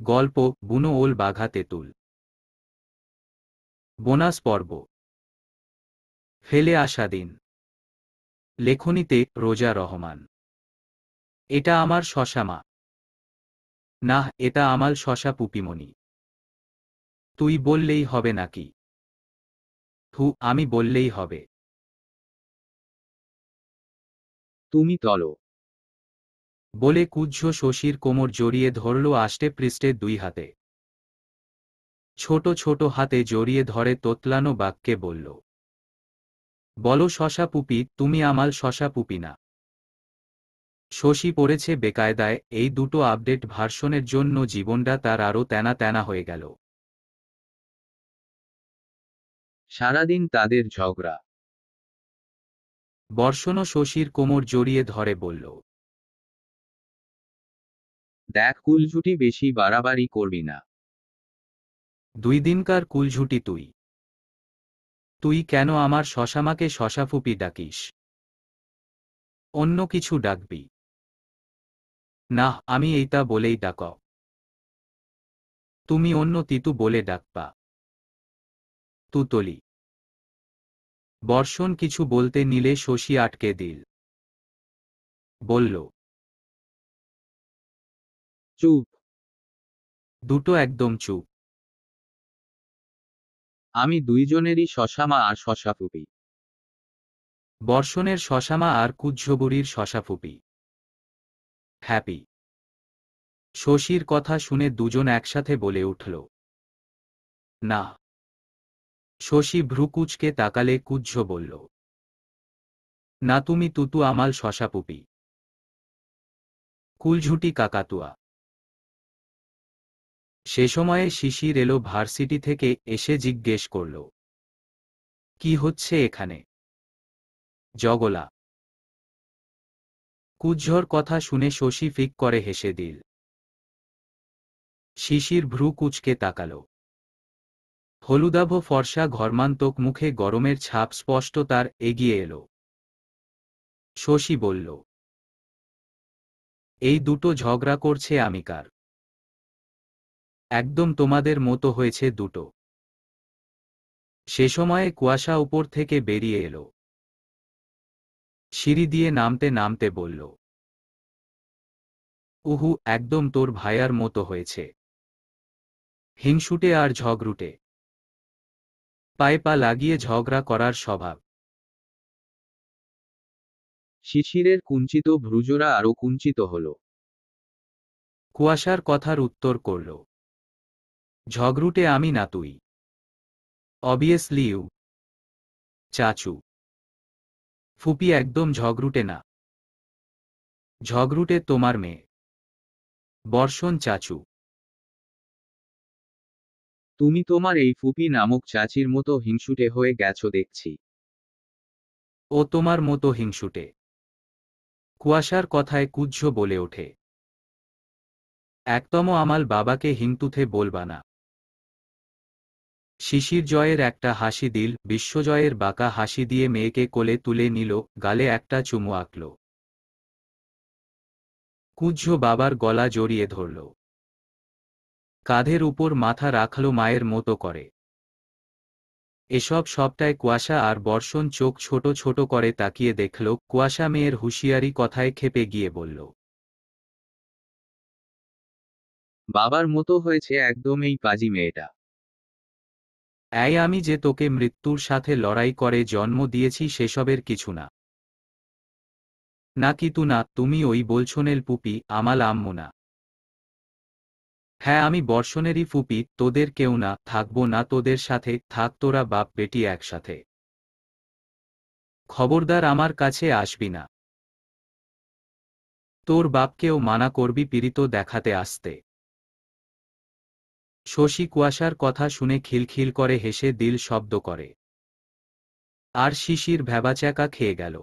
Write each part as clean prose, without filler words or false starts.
গল্প বুনো ওল বাঘা তেঁতুল। বোনাস পর্ব। ফেলে আসা দিন। লেখনীতে রোজা রহমান। এটা আমার শশা মা। না, এটা আমার শশা পুপিমণি। তুই বললেই হবে নাকি? আমি বললেই হবে। তুমি তলো। বলে কুজ্জ শশীর কোমর জড়িয়ে ধরল আষ্টে পৃষ্ঠে দুই হাতে। ছোট ছোট হাতে জড়িয়ে ধরে তোতলানো বাক্যে বলল, বলো শশা পুপি, তুমি আমাল শশা পুপি না। শশী পড়েছে বেকায়দায়। এই দুটো আপডেট ভার্সনের জন্য জীবনটা তার আরও তেনা তেনা হয়ে গেল। সারাদিন তাদের ঝগড়া। বর্ষণও শশীর কোমর জড়িয়ে ধরে বলল, দেখ কুলঝুটি, বেশি বাড়াবাড়ি করবি না। 2 দিনকার কুলঝুটি তুই। তুই কেন আমার শশামাকে শশাফুপি ডাকিস? অন্য কিছু ডাকবি? না, আমি এইটা বলেই ডাক। তুমি অন্য তিতু বলে ডাকবা। তুতলি। বর্ষণ কিছু বলতে নিলে শশী আটকে দিল। বলল, চুপ। দুটো একদম চুপ। আমি দুইজনেরই শশামা আর শশাফুপি। বর্ষণের শশামা আর কুজ্জবুড়ির শশাফুপি। হ্যাপি। শশীর কথা শুনে দুজন একসাথে বলে উঠল, না। শশী ভ্রুকুচকে তাকালে কুজ্জ বলল, না, তুমি তুতু আমাল শশাপুপি। কুলঝুটি কাকাতুয়া। সে সময়ে শিশির এলো ভার্সিটি থেকে, এসে জিজ্ঞেস করল, কি হচ্ছে এখানে? জগলা। কুজ্ঝর কথা শুনে শশী ফিক করে হেসে দিল। শিশির ভ্রু কুচকে তাকাল। হলুদাভ ফর্সা ঘর্মান্তক মুখে গরমের ছাপ স্পষ্ট তার এগিয়ে এলো। শশী বলল, এই দুটো ঝগড়া করছে আমিকার। একদম তোমাদের মতো হয়েছে দুটো। সে সময়ে কুয়াশা উপর থেকে বেরিয়ে এলো। সিঁড়ি দিয়ে নামতে নামতে বলল, উহু, একদম তোর ভাইয়ার মতো হয়েছে। হিংসুটে আর ঝগড়ুটে। পায়ে পা লাগিয়ে ঝগড়া করার স্বভাব। শিশিরের কুঞ্চিত ভ্রুজোড়া আরো কুঞ্চিত হল। কুয়াশার কথার উত্তর করল, ঝগড়ুটে আমি না তুই। Obviously you. চাচু। ফুপি একদম ঝগড়ুটে না। ঝগড়ুটে তোমার মেয়ে। বর্ষণ চাচু। তুমি তোমার এই ফুপি নামক চাচির মতো হিংসুটে হয়ে গেছো দেখছি। ও তোমার মতো হিংসুটে। কুয়াশার কথায় কুজ্জ বলে ওঠে, একদম আমাল বাবাকে হিংতুথে বলবা না। শিশির জয়ের একটা হাসি দিল, বিশ্বজয়ের বাঁকা হাসি দিয়ে মেয়েকে কোলে তুলে নিল, গালে একটা চুমু আঁকল। কুজ্জ বাবার গলা জড়িয়ে ধরল। কাঁধের উপর মাথা রাখল মায়ের মতো করে। এসব সবটায় কুয়াশা আর বর্ষণ চোখ ছোট ছোট করে তাকিয়ে দেখল। কুয়াশা মেয়ের হুঁশিয়ারি কথায় ক্ষেপে গিয়ে বলল, বাবার মতো হয়েছে একদম এই পাজি মেয়েটা। এই আমি যে তোকে মৃত্যুর সাথে লড়াই করে জন্ম দিয়েছি সেসবের কিছু না। না কিতু না, তুমি ওই বলছনেল পুপি, আমাল আম্মু না। হ্যাঁ, আমি বর্ষণেরই ফুপি, তোদের কেউ না। থাকবো না তোদের সাথে, থাক তোরা বাপ বেটি একসাথে। খবরদার আমার কাছে আসবি না। তোর বাপকেও মানা করবি পীড়িত দেখাতে আসতে। শশী কুয়াশার কথা শুনে খিলখিল করে হেসে দিল শব্দ করে। আর শিশির ভ্যাবাচ্যাকা খেয়ে গেল।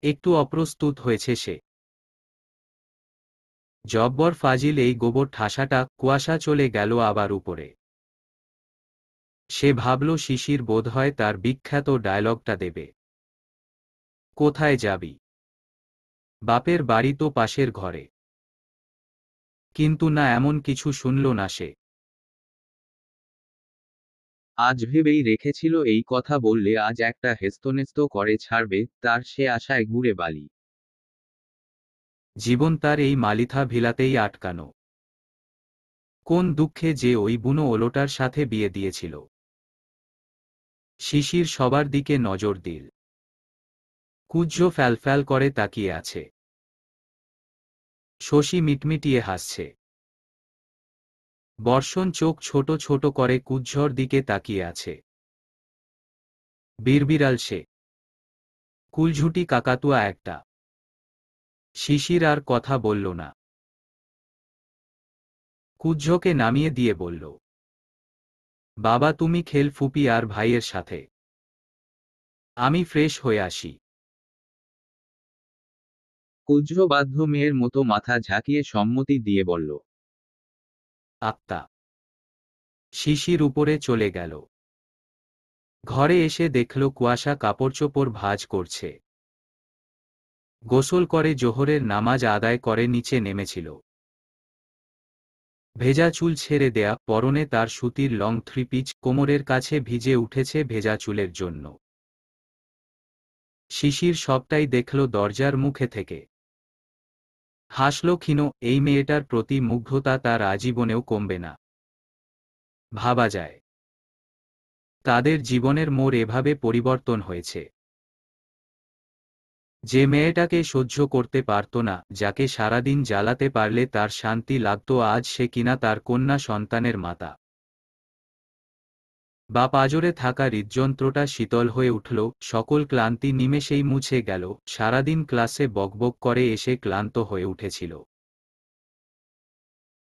একটু অপ্রস্তুত হয়েছে সে। জব্বর ফাজিল এই গোবর ঠাসাটা। কুয়াশা চলে গেল আবার উপরে। সে ভাবল শিশির বোধহয় তার বিখ্যাত ডায়লগটা দেবে। কোথায় যাবি? বাপের বাড়ি তো পাশের ঘরে। কিন্তু না, এমন কিছু শুনল না সে। আজ ভেবেই রেখেছিল এই কথা বললে আজ একটা হেস্তনেস্ত করে ছাড়বে, তার সে আশায় গুড়ে বালি। জীবন তার এই মালিথা ভিলাতেই আটকানো। কোন দুঃখে যে ওই বুনো ওলোটার সাথে বিয়ে দিয়েছিল। শিশির সবার দিকে নজর দিল। কুজ্জ ফ্যালফ্যাল করে তাকিয়ে আছে। শশী মিটমিটিয়ে হাসছে। বর্ষণ চোখ ছোট ছোট করে কুজ্জর দিকে তাকিয়ে আছে। বিড়বিড়াল সে। কুলঝুটি কাকাতুয়া একটা। শিশির আর কথা বলল না। কুজ্জকে নামিয়ে দিয়ে বলল, বাবা তুমি খেল ফুপি আর ভাইয়ের সাথে। আমি ফ্রেশ হয়ে আসি। কুজ্জ বাধ্য মেয়ের মতো মাথা ঝাঁকিয়ে সম্মতি দিয়ে বলল। আত্মা। শিশির উপরে চলে গেল। ঘরে এসে দেখল কুয়াশা কাপড়চোপড় ভাঁজ করছে। গোসল করে জোহরের নামাজ আদায় করে নিচে নেমেছিল। ভেজা চুল ছেড়ে দেয়া, পরনে তার সুতির লং থ্রি পিচ, কোমরের কাছে ভিজে উঠেছে ভেজা চুলের জন্য। শিশির সবটাই দেখল দরজার মুখে থেকে। হাসল ক্ষীণ, এই মেয়েটার প্রতি মুগ্ধতা তার আজীবনেও কমবে না। ভাবা যায়, তাদের জীবনের মোড় এভাবে পরিবর্তন হয়েছে। যে মেয়েটাকে সহ্য করতে পারত না, যাকে সারাদিন জ্বালাতে পারলে তার শান্তি লাগত, আজ সে কিনা তার কন্যা সন্তানের মাতা। বা পাঁজরে থাকা হৃদযন্ত্রটা শীতল হয়ে উঠল, সকল ক্লান্তি নিমেষেই মুছে গেল। সারাদিন ক্লাসে বকবক করে এসে ক্লান্ত হয়ে উঠেছিল।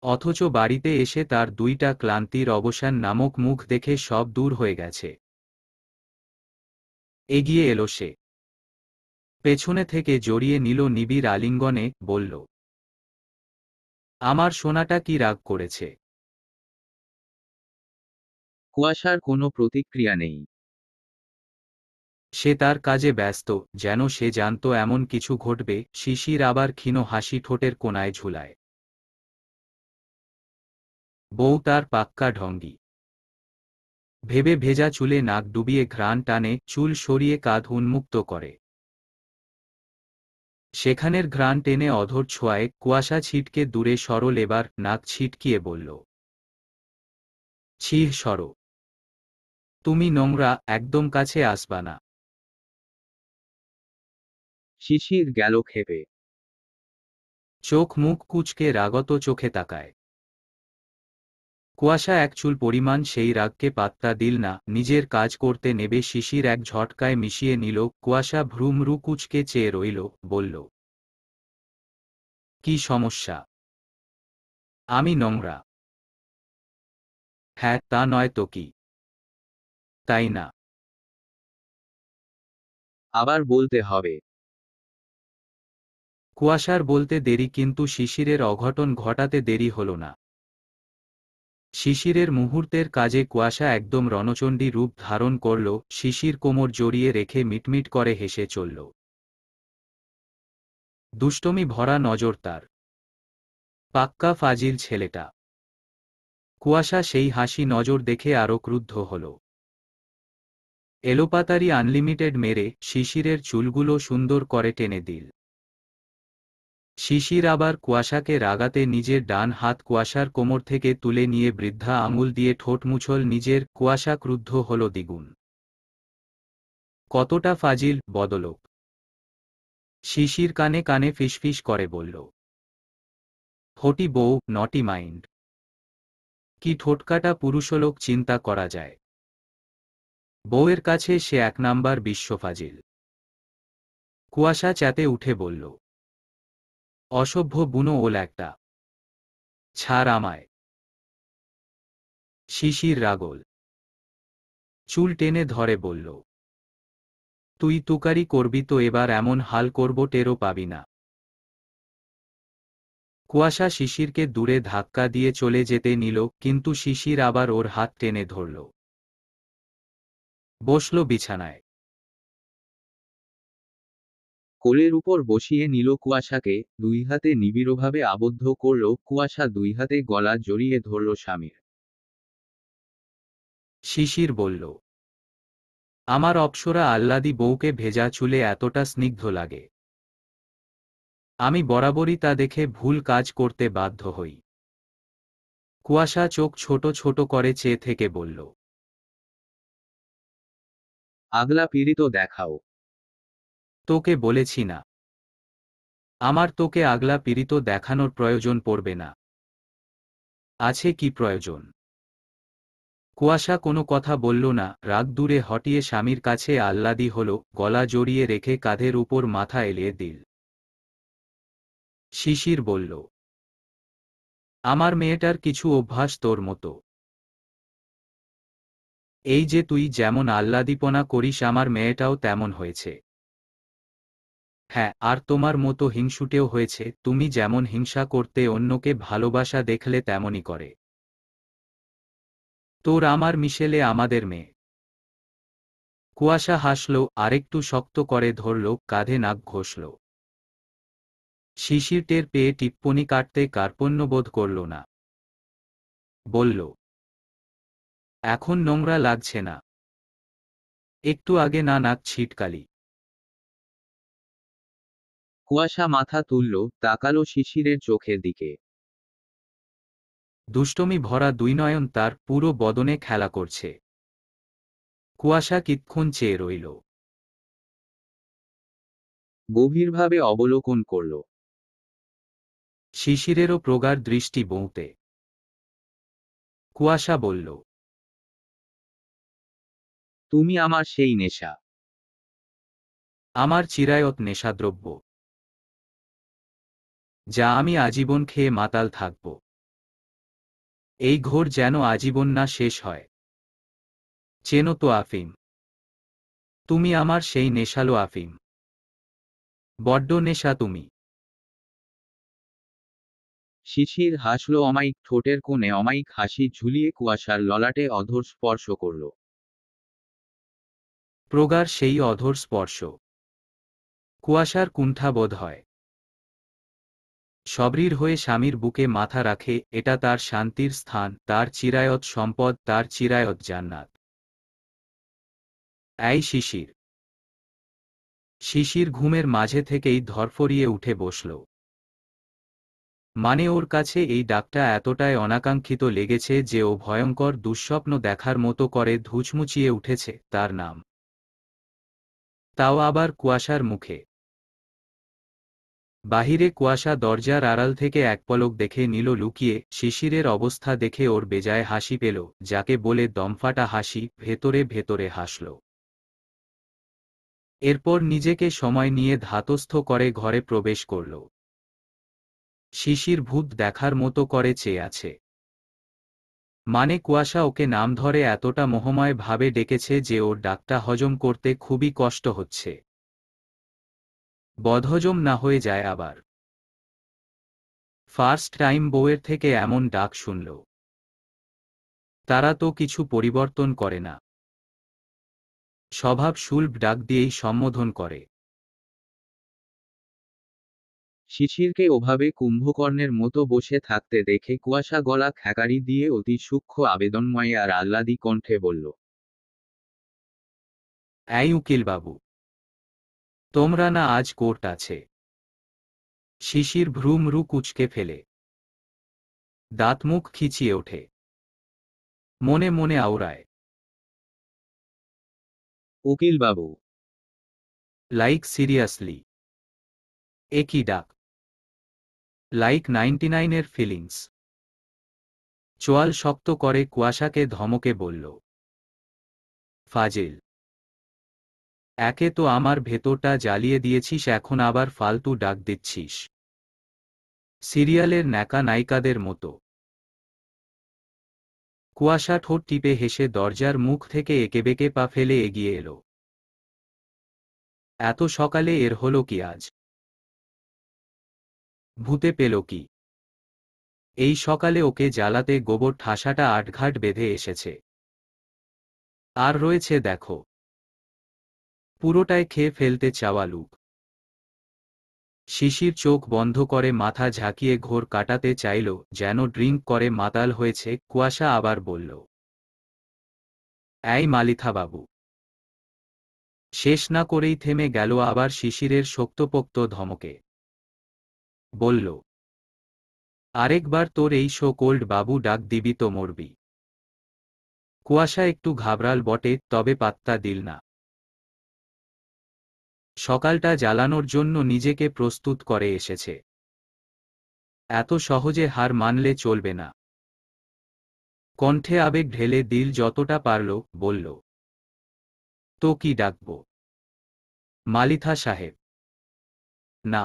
অথচ বাড়িতে এসে তার দুইটা ক্লান্তির অবসান নামক মুখ দেখে সব দূর হয়ে গেছে। এগিয়ে এলো সে। পেছনে থেকে জড়িয়ে নিল নিবিড় আলিঙ্গনে, বলল, আমার সোনাটা কি রাগ করেছে? কুয়াশার কোনো প্রতিক্রিয়া নেই। সে তার কাজে ব্যস্ত, যেন সে জানত এমন কিছু ঘটবে। শিশির আবার ক্ষীণ হাসি ঠোঁটের কোণায় ঝুলায়। বউ তার পাক্কা ঢঙ্গি। ভেবে ভেজা চুলে নাক ডুবিয়ে ঘ্রাণ টানে, চুল সরিয়ে কাঁধ উন্মুক্ত করে। সেখানের ঘ্রাণ টেনে অধর ছোঁয়ায়। কুয়াশা ছিটকে দূরে সরল, এবার নাক ছিটকিয়ে বলল, ছিহ সরো। তুমি নোংরা, একদম কাছে আসবা না। শিশির গেল ক্ষেপে। চোখ মুখ কুঁচকে রাগত চোখে তাকায়। কুয়াশা এক চুল পরিমাণ সেই রাগকে পাত্তা দিল না। নিজের কাজ করতে নেবে শিশির এক ঝটকায় মিশিয়ে নিল। কুয়াশা ভ্রুমরু কুঁচকে চেয়ে রইল, বলল, কি সমস্যা? আমি নোংরা? হ্যাঁ, তা নয় তো কি? তাই না? আবার বলতে হবে? কুয়াশার বলতে দেরি, কিন্তু শিশিরের অঘটন ঘটাতে দেরি হল না। শিশিরের মুহূর্তের কাজে কুয়াশা একদম রণচণ্ডী রূপ ধারণ করল। শিশির কোমর জড়িয়ে রেখে মিটমিট করে হেসে চলল। দুষ্টমি ভরা নজর তার। পাক্কা ফাজিল ছেলেটা। কুয়াশা সেই হাসি নজর দেখে আরো ক্রুদ্ধ হল। এলোপাতাড়ি আনলিমিটেড মেরে শিশিরের চুলগুলো সুন্দর করে টেনে দিল। শিশির আবার কুয়াশাকে রাগাতে নিজের ডান হাত কুয়াশার কোমর থেকে তুলে নিয়ে বৃদ্ধা আঙুল দিয়ে ঠোঁট মুছল নিজের। কুয়াশা ক্রুদ্ধ হল দ্বিগুণ। কতটা ফাজিল, বদলোক! শিশির কানে কানে ফিসফিস করে বলল, হটি বউ, নটি মাইন্ড। কি ঠোঁটকাটা পুরুষলোক চিন্তা করা যায়। বউয়ের কাছে সে এক নাম্বার বিশ্বফাজিল। কুয়াশা চেতে উঠে বলল, অসভ্য বুনো ওল একটা। ছাড় আমায়। শিশির রাগল। চুল টেনে ধরে বলল, তুই তুকারি করবি তো এবার এমন হাল করব টেরও পাবি না। কুয়াশা শিশিরকে দূরে ধাক্কা দিয়ে চলে যেতে নিল, কিন্তু শিশির আবার ওর হাত টেনে ধরল। বসল বিছানায়। কোলের উপর বসিয়ে নিল কুয়াশাকে, দুই হাতে নিবিড়ভাবে আবদ্ধ করল। কুয়াশা দুই হাতে গলা জড়িয়ে ধরল স্বামীর। শিশির বলল, আমার অপ্সরা আহ্লাদী বউকে ভেজা চুলে এতটা স্নিগ্ধ লাগে। আমি বরাবরই তা দেখে ভুল কাজ করতে বাধ্য হই। কুয়াশা চোখ ছোট ছোট করে চেয়ে থেকে বলল, আগলা পীড়িত দেখাও। তোকে বলেছি না, আমার তোকে আগলা পীড়িত দেখানোর প্রয়োজন পড়বে না। আছে কি প্রয়োজন? কুয়াশা কোনো কথা বলল না, রাগ দূরে হটিয়ে স্বামীর কাছে আহ্লাদী হল, গলা জড়িয়ে রেখে কাঁধের উপর মাথা এলিয়ে দিল। শিশির বলল, আমার মেয়েটার কিছু অভ্যাস তোর মতো। এই যে তুই যেমন আহ্লাদীপনা করিস, আমার মেয়েটাও তেমন হয়েছে। হ্যাঁ, আর তোমার মতো হিংসুটেও হয়েছে। তুমি যেমন হিংসা করতে অন্যকে ভালোবাসা দেখলে তেমনই করে। তোর আমার মিশেলে আমাদের মেয়ে। কুয়াশা হাসল, আরেকটু শক্ত করে ধরল, কাঁধে নাক ঘষল। শিশির টের পেয়ে টিপ্পনি কাটতে কার্পণ্যবোধ করল না। বলল, এখন নোংরা লাগছে না? একটু আগে না নাক ছিটকালি। কুয়াশা মাথা তুলল, তাকালো শিশিরের চোখের দিকে। দুষ্টমি ভরা দুই নয়ন তার পুরো বদনে খেলা করছে। কুয়াশা কিৎক্ষণ চেয়ে রইল। গভীরভাবে অবলোকন করল। শিশিরেরও প্রগাঢ় দৃষ্টি বউতে। কুয়াশা বলল, তুমি আমার সেই নেশা। আমার চিরায়ত নেশাদ্রব্য, যা আমি আজীবন খেয়ে মাতাল থাকব। এই ঘোর যেন আজীবন না শেষ হয়। চেনো তো আফিম? তুমি আমার সেই নেশালো আফিম। বড্ড নেশা তুমি। শিশির হাসল অমায়িক, ঠোঁটের কোণে অমায়িক হাসি ঝুলিয়ে কুয়াশার ললাটে অধর স্পর্শ করল। প্রগাঢ় সেই অধর স্পর্শ। কুয়াশার কুণ্ঠা বোধ হয়। সবরির হয়ে স্বামীর বুকে মাথা রাখে, এটা তার শান্তির স্থান, তার চিরায়ত সম্পদ, তার চিরায়ত জান্নাত। এই শিশির। শিশির ঘুমের মাঝে থেকেই ধরফরিয়ে উঠে বসল। মানে ওর কাছে এই ডাকটা এতটাই অনাকাঙ্ক্ষিত লেগেছে যে ও ভয়ঙ্কর দুঃস্বপ্ন দেখার মতো করে ধুঁচমুচিয়ে উঠেছে। তার নাম, তাও আবার কুয়াশার মুখে। বাহিরে কুয়াশা দরজার আড়াল থেকে এক পলক দেখে নিল লুকিয়ে। শিশিরের অবস্থা দেখে ওর বেজায় হাসি পেল, যাকে বলে দমফাটা হাসি। ভেতরে ভেতরে হাসল। এরপর নিজেকে সময় নিয়ে ধাতস্থ করে ঘরে প্রবেশ করল। শিশির ভূত দেখার মতো করে চেয়ে আছে। মানে কুয়াশা ওকে নাম ধরে এতটা মোহময় ভাবে ডেকেছে যে ওর ডাকটা হজম করতে খুবই কষ্ট হচ্ছে। বদহজম না হয়ে যায় আবার। ফার্স্ট টাইম বউয়ের থেকে এমন ডাক শুনল। তারা তো কিছু পরিবর্তন করে না, স্বভাব সুলভ ডাক দিয়েই সম্বোধন করে। শিশিরকে ওভাবে কুম্ভকর্ণের মতো বসে থাকতে দেখে কুয়াশা গলা খ্যাকারি দিয়ে অতি সূক্ষ্ম আবেদনময় আর আহ্লাদী কণ্ঠে বলল, এই উকিলবাবু, তোমরা না আজ কোর্ট আছে? শিশির ভ্রুমরু কুঁচকে ফেলে, দাঁত মুখ খিচিয়ে ওঠে, মনে মনে আওড়ায়, উকিলবাবু। Like seriously? একই ডাক? লাইক 99-এর ফিলিংস? চোয়াল শক্ত করে কুয়াশাকে ধমকে বলল, ফাজিল, একে তো আমার ভেতরটা জ্বালিয়ে দিয়েছিস, এখন আবার ফালতু ডাক দিচ্ছিস সিরিয়ালের ন্যাকা নায়িকাদের মতো। কুয়াশা ঠোঁট টিপে হেসে দরজার মুখ থেকে একেবেঁকে পা ফেলে এগিয়ে এলো। এত সকালে এর হলো কি আজ? ভূতে পেল কি? এই সকালে ওকে জ্বালাতে গোবর ঠাসাটা আটঘাট বেঁধে এসেছে। আর রয়েছে দেখো, পুরোটাই খেয়ে ফেলতে চাওয়া লুক। শিশির চোখ বন্ধ করে মাথা ঝাঁকিয়ে ঘোর কাটাতে চাইল, যেন ড্রিঙ্ক করে মাতাল হয়েছে। কুয়াশা আবার বলল, এই মালিথা বাবু। শেষ না করেই থেমে গেল আবার শিশিরের শক্তপোক্ত ধমকে। বলল, আরেকবার তোর এই শো কোল্ড বাবু ডাক দিবি তো মরবি। কুয়াশা একটু ঘাবড়াল বটে, তবে পাত্তা দিল না। সকালটা জ্বালানোর জন্য নিজেকে প্রস্তুত করে এসেছে। এত সহজে হার মানলে চলবে না। কণ্ঠে আবেগ ঢেলে দিল যতটা পারল, বলল, তো কি ডাকব? মালিথা সাহেব? না।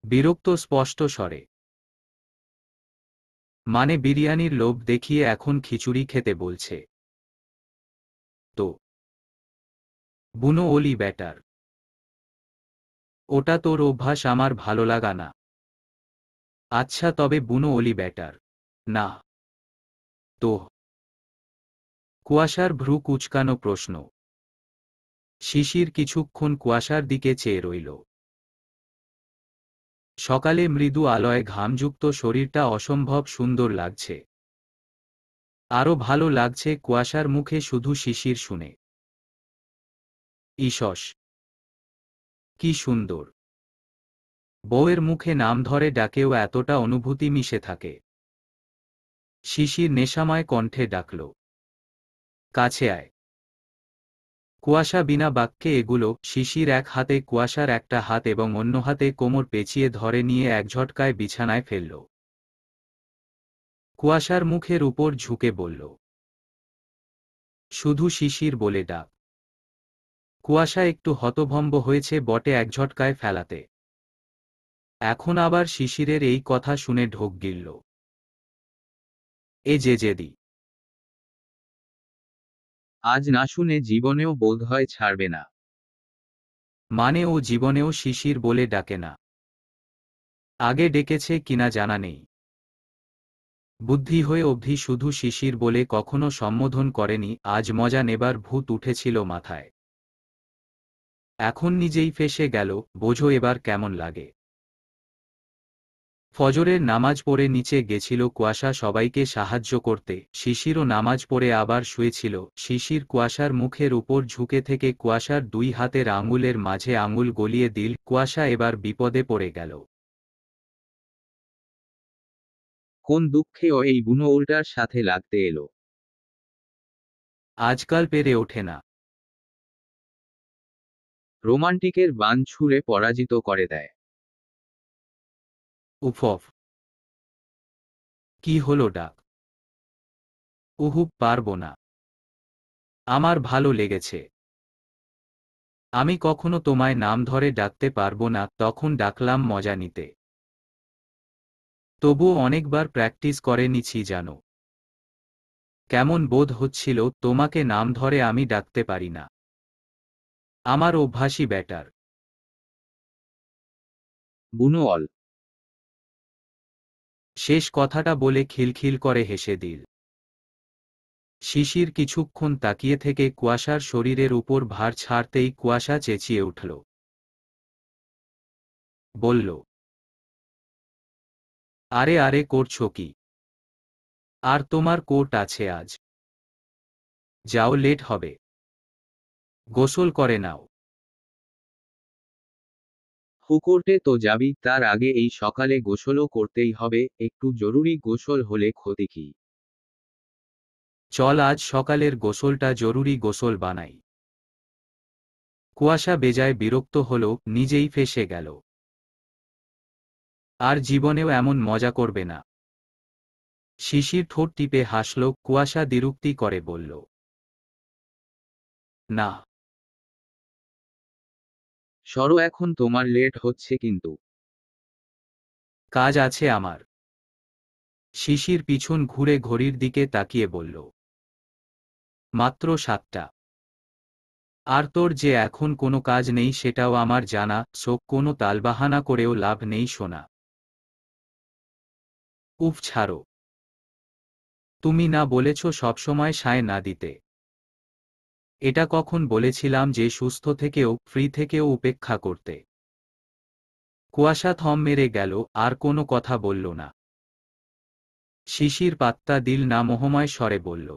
বিরক্ত স্পষ্ট স্বরে। মানে বিরিয়ানির লোভ দেখিয়ে এখন খিচুড়ি খেতে বলছে? তো বুনো ওলি ব্যাটার। ওটা তোর অভ্যাস, আমার ভালো লাগা না। আচ্ছা তবে বুনো ওলি ব্যাটার। না তো? কুয়াশার ভ্রু কুঁচকানো প্রশ্ন। শিশির কিছুক্ষণ কুয়াশার দিকে চেয়ে রইল। সকালে মৃদু আলোয় ঘামযুক্ত শরীরটা অসম্ভব সুন্দর লাগছে। আরো ভালো লাগছে কুয়াশার মুখে শুধু শিশির শুনে। ইসস, কি সুন্দর! বউয়ের মুখে নাম ধরে ডাকেও এতটা অনুভূতি মিশে থাকে। শিশির নেশাময় কণ্ঠে ডাকল, কাছে আয়। কুয়াশা বিনা বাক্যে এগুলো। শিশির এক হাতে কুয়াশার একটা হাত এবং অন্য হাতে কোমর পেঁচিয়ে ধরে নিয়ে এক ঝটকায় বিছানায় ফেলল। কুয়াশার মুখের উপর ঝুঁকে বলল, শুধু শিশির বলে ডাক। কুয়াশা একটু হতভম্ব হয়েছে বটে এক ঝটকায় ফেলাতে। এখন আবার শিশিরের এই কথা শুনে ঢোক গিলল। এ যে জেদি! আজ না শুনে জীবনেও বোধহয় ছাড়বে না। মানে ও জীবনেও শিশির বলে ডাকে না? আগে ডেকেছে কিনা জানা নেই। বুদ্ধি হয়ে অবধি শুধু শিশির বলে কখনো সম্বোধন করেনি। আজ মজা নেবার ভূত উঠেছিল মাথায়। এখন নিজেই ফেঁসে গেল। বোঝো এবার কেমন লাগে। ফজরের নামাজ পড়ে নিচে গেছিল কুয়াশা সবাইকে সাহায্য করতে। শিশিরও নামাজ পড়ে আবার শুয়েছিল। শিশির কুয়াশার মুখের উপর ঝুঁকে থেকে কুয়াশার দুই হাতের আঙুলের মাঝে আঙুল গলিয়ে দিল। কুয়াশা এবার বিপদে পড়ে গেল। কোন দুঃখে ও এই বুনো উল্টার সাথে লাগতে এলো? আজকাল পেরে ওঠে না। রোমান্টিকের বান ছুঁড়ে পরাজিত করে দেয়। উফ! কি হলো ডাক? উহু, পারবো না। আমার ভালো লেগেছে। আমি কখনো তোমায় নাম ধরে ডাকতে পারবো না, তখন ডাকলাম মজা নিতে। তবুও অনেকবার প্র্যাকটিস করে নিছি জানো। কেমন বোধ হচ্ছিল তোমাকে নাম ধরে আমি ডাকতে পারি না। আমার অভ্যাসই ব্যাটার। বুনো অল। শেষ কথাটা বলে খিলখিল করে হেসে দিল। শিশির কিছুক্ষণ তাকিয়ে থেকে কুয়াশার শরীরের উপর ভার ছাড়তেই কুয়াশা চেঁচিয়ে উঠল। বলল, আরে আরে করছো কি? আর তোমার কোর্ট আছে আজ। যাও, লেট হবে। গোসল করে নাও। হুকোর্টে তো যাবি, তার আগে এই সকালে গোসলও করতেই হবে। একটু জরুরি গোসল হলে ক্ষতি কি? চল আজ সকালের গোসলটা জরুরি গোসল বানাই। কুয়াশা বেজায় বিরক্ত হল, নিজেই ফেঁসে গেল। আর জীবনেও এমন মজা করবে না। শিশির ঠোঁট টিপে হাসল। কুয়াশা দ্বিরুক্তি করে বলল, না। সরো এখন, তোমার লেট হচ্ছে কিন্তু। কাজ আছে আমার। শিশির পিছন ঘুরে ঘড়ির দিকে তাকিয়ে বলল, মাত্র 7টা। আর তোর যে এখন কোনো কাজ নেই সেটাও আমার জানা, সো কোনো তালবাহানা করেও লাভ নেই সোনা। উফ, ছাড়ো। তুমি না বলেছ সবসময় সায় না দিতে? এটা কখন বলেছিলাম যে সুস্থ থেকেও, ফ্রি থেকেও উপেক্ষা করতে? কুয়াশা থম মেরে গেল, আর কোনো কথা বলল না। শিশির পাত্তা দিল না, মোহময় স্বরে বলল,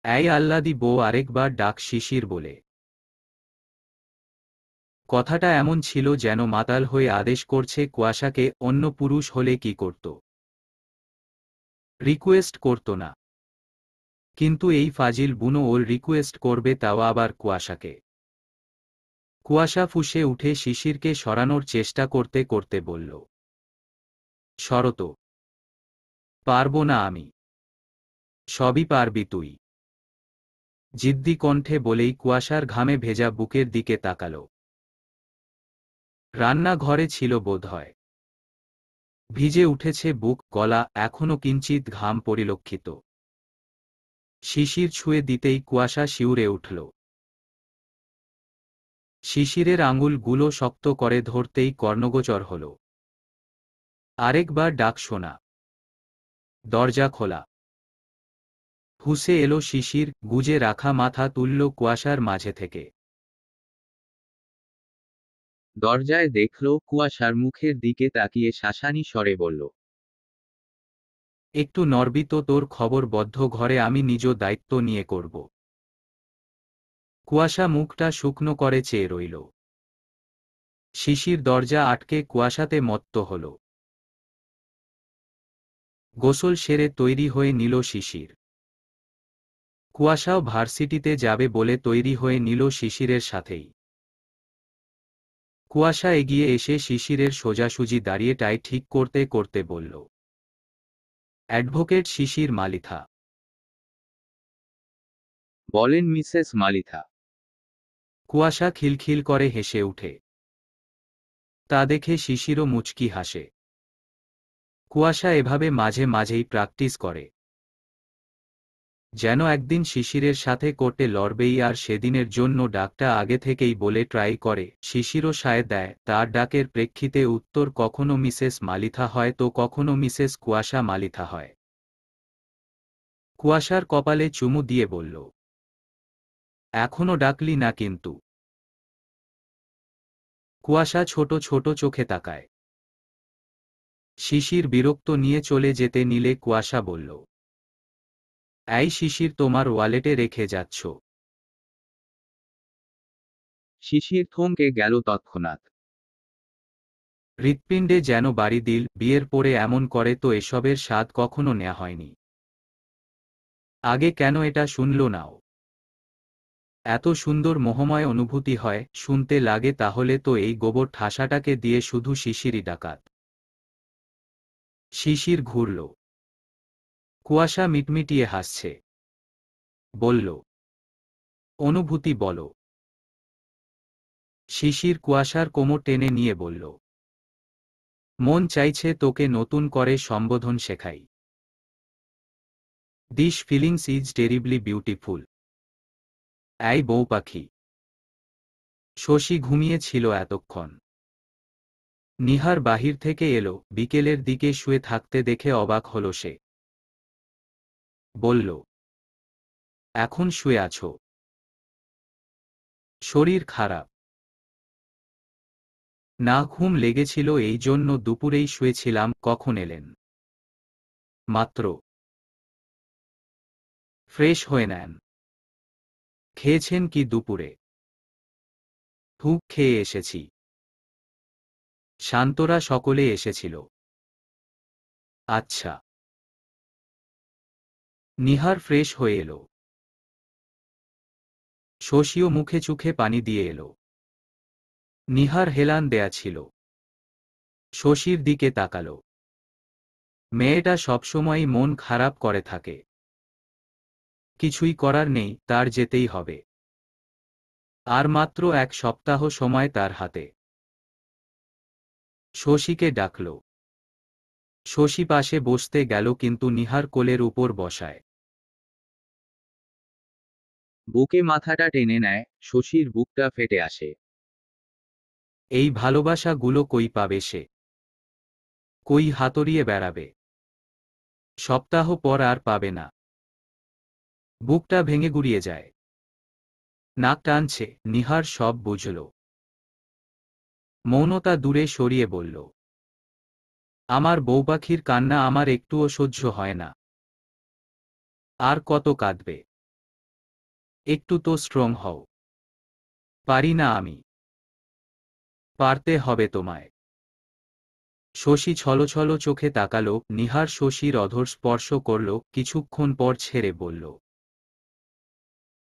এই আহ্লাদি বউ, আরেকবার ডাক শিশির বলে। কথাটা এমন ছিল যেন মাতাল হয়ে আদেশ করছে কুয়াশাকে। অন্য পুরুষ হলে কি করত? রিকোয়েস্ট করত না, কিন্তু এই ফাজিল বুনো ওর রিকোয়েস্ট করবে, তাও আবার কুয়াশাকে। কুয়াশা ফুঁসে উঠে শিশিরকে সরানোর চেষ্টা করতে করতে বলল, শরত, পারবো না আমি। সবই পারবি তুই, জিদ্দি কণ্ঠে বলেই কুয়াশার ঘামে ভেজা বুকের দিকে তাকাল। রান্নাঘরে ছিল বোধহয়। ভিজে উঠেছে বুক, গলা, এখনো কিঞ্চিত ঘাম পরিলক্ষিত। শিশির ছুঁয়ে দিতেই কুয়াশা শিউরে উঠল। শিশিরের আঙুলগুলো শক্ত করে ধরতেই কর্ণগোচর হল। আরেকবার ডাক শোনা। দরজা খোলা। হুসে এলো শিশির, গুজে রাখা মাথা তুলল কুয়াশার মাঝে থেকে। দরজায় দেখল কুয়াশার মুখের দিকে তাকিয়ে শাসানি স্বরে বলল, একটু নড়বি তো? তোর খবর বদ্ধ ঘরে আমি নিজ দায়িত্ব নিয়ে করব। কুয়াশা মুখটা শুকনো করে চেয়ে রইল। শিশির দরজা আটকে কুয়াশাতে মত্ত হল। গোসল সেরে তৈরি হয়ে নিল শিশির। কুয়াশাও ভার্সিটিতে যাবে বলে তৈরি হয়ে নিল শিশিরের সাথেই। কুয়াশা এগিয়ে এসে শিশিরের সোজাসুজি দাঁড়িয়ে টাই ঠিক করতে করতে বলল, অ্যাডভোকেট শিশির মালিথা। বলেন মিসেস মালিথা। কুয়াশা খিলখিল করে হেসে উঠে। তা দেখে শিশিরও মুচকি হাসে। কুয়াশা এভাবে মাঝে মাঝেই প্র্যাকটিস করে, যেন একদিন শিশিরের সাথে কোর্টে লড়বেই, আর সেদিনের জন্য ডাকটা আগে থেকেই বলে ট্রাই করে। শিশিরও সায় দেয়। তার ডাকের প্রেক্ষিতে উত্তর কখনো মিসেস মালিথা হয় তো কখনো মিসেস কুয়াশা মালিথা হয়। কুয়াশার কপালে চুমু দিয়ে বলল, এখনো ডাকলি না কিন্তু? কুয়াশা ছোট ছোট চোখে তাকায়। শিশির বিরক্ত নিয়ে চলে যেতে নিলে কুয়াশা বলল, এই শিশির, তোমার ওয়ালেটে রেখে যাচ্ছ? শিশির থমকে গেল তৎক্ষণাৎ। হৃৎপিণ্ডে যেন বাড়ি দিল। বিয়ের পরে এমন করে তো এসবের স্বাদ কখনো নেয়া হয়নি। আগে কেন এটা শুনল নাও? এত সুন্দর মোহময় অনুভূতি হয়, শুনতে লাগে। তাহলে তো এই গোবর ঠাসাটাকে দিয়ে শুধু শিশিরই ডাকাত। শিশির ঘুরল। কুয়াশা মিটমিটিয়ে হাসছে। বলল, অনুভূতি বলো। শিশির কুয়াশার কোমর টেনে নিয়ে বলল, মন চাইছে তোকে নতুন করে সম্বোধন শেখাই। This feelings is terribly beautiful. এই বউ পাখি। শশী ঘুমিয়েছিল এতক্ষণ। নিহার বাহির থেকে এলো, বিকেলের দিকে শুয়ে থাকতে দেখে অবাক হল সে। বলল, এখন শুয়ে আছো? শরীর খারাপ? না, ঘুম লেগেছিল, এই জন্য দুপুরেই শুয়েছিলাম। কখন এলেন? মাত্র। ফ্রেশ হয়ে নেন। খেয়েছেন কি দুপুরে? হুক খেয়ে এসেছি। শান্তরা সকলে এসেছিল। আচ্ছা। নিহার ফ্রেশ হয়ে এলো। শশীও মুখে চুখে পানি দিয়ে এলো। নিহার হেলান দেয়া ছিল। শশীর দিকে তাকালো। মেয়েটা সবসময়ই মন খারাপ করে থাকে। কিছুই করার নেই, তার যেতেই হবে। আর মাত্র 1 সপ্তাহ সময় তার হাতে। শশীকে ডাকল। শশী পাশে বসতে গেল, কিন্তু নিহার কোলের উপর বসায়। বুকে মাথাটা টেনে নেয়। শশীর বুকটা ফেটে আসে। এই ভালোবাসাগুলো কই পাবে সে? কই হাতড়িয়ে বেড়াবে? সপ্তাহ পর আর পাবে না। বুকটা ভেঙে গুড়িয়ে যায়। নাক টানছে। নিহার সব বুঝল। মৌনতা দূরে সরিয়ে বলল, আমার বউপাখির কান্না আমার একটুও সহ্য হয় না। আর কত কাঁদবে? একটু তো স্ট্রং হও। পারি না আমি। পারতে হবে তোমায়। শশী ছলছল চোখে তাকালো, নিহার শশীর অধর স্পর্শ করল, কিছুক্ষণ পর ছেড়ে বলল,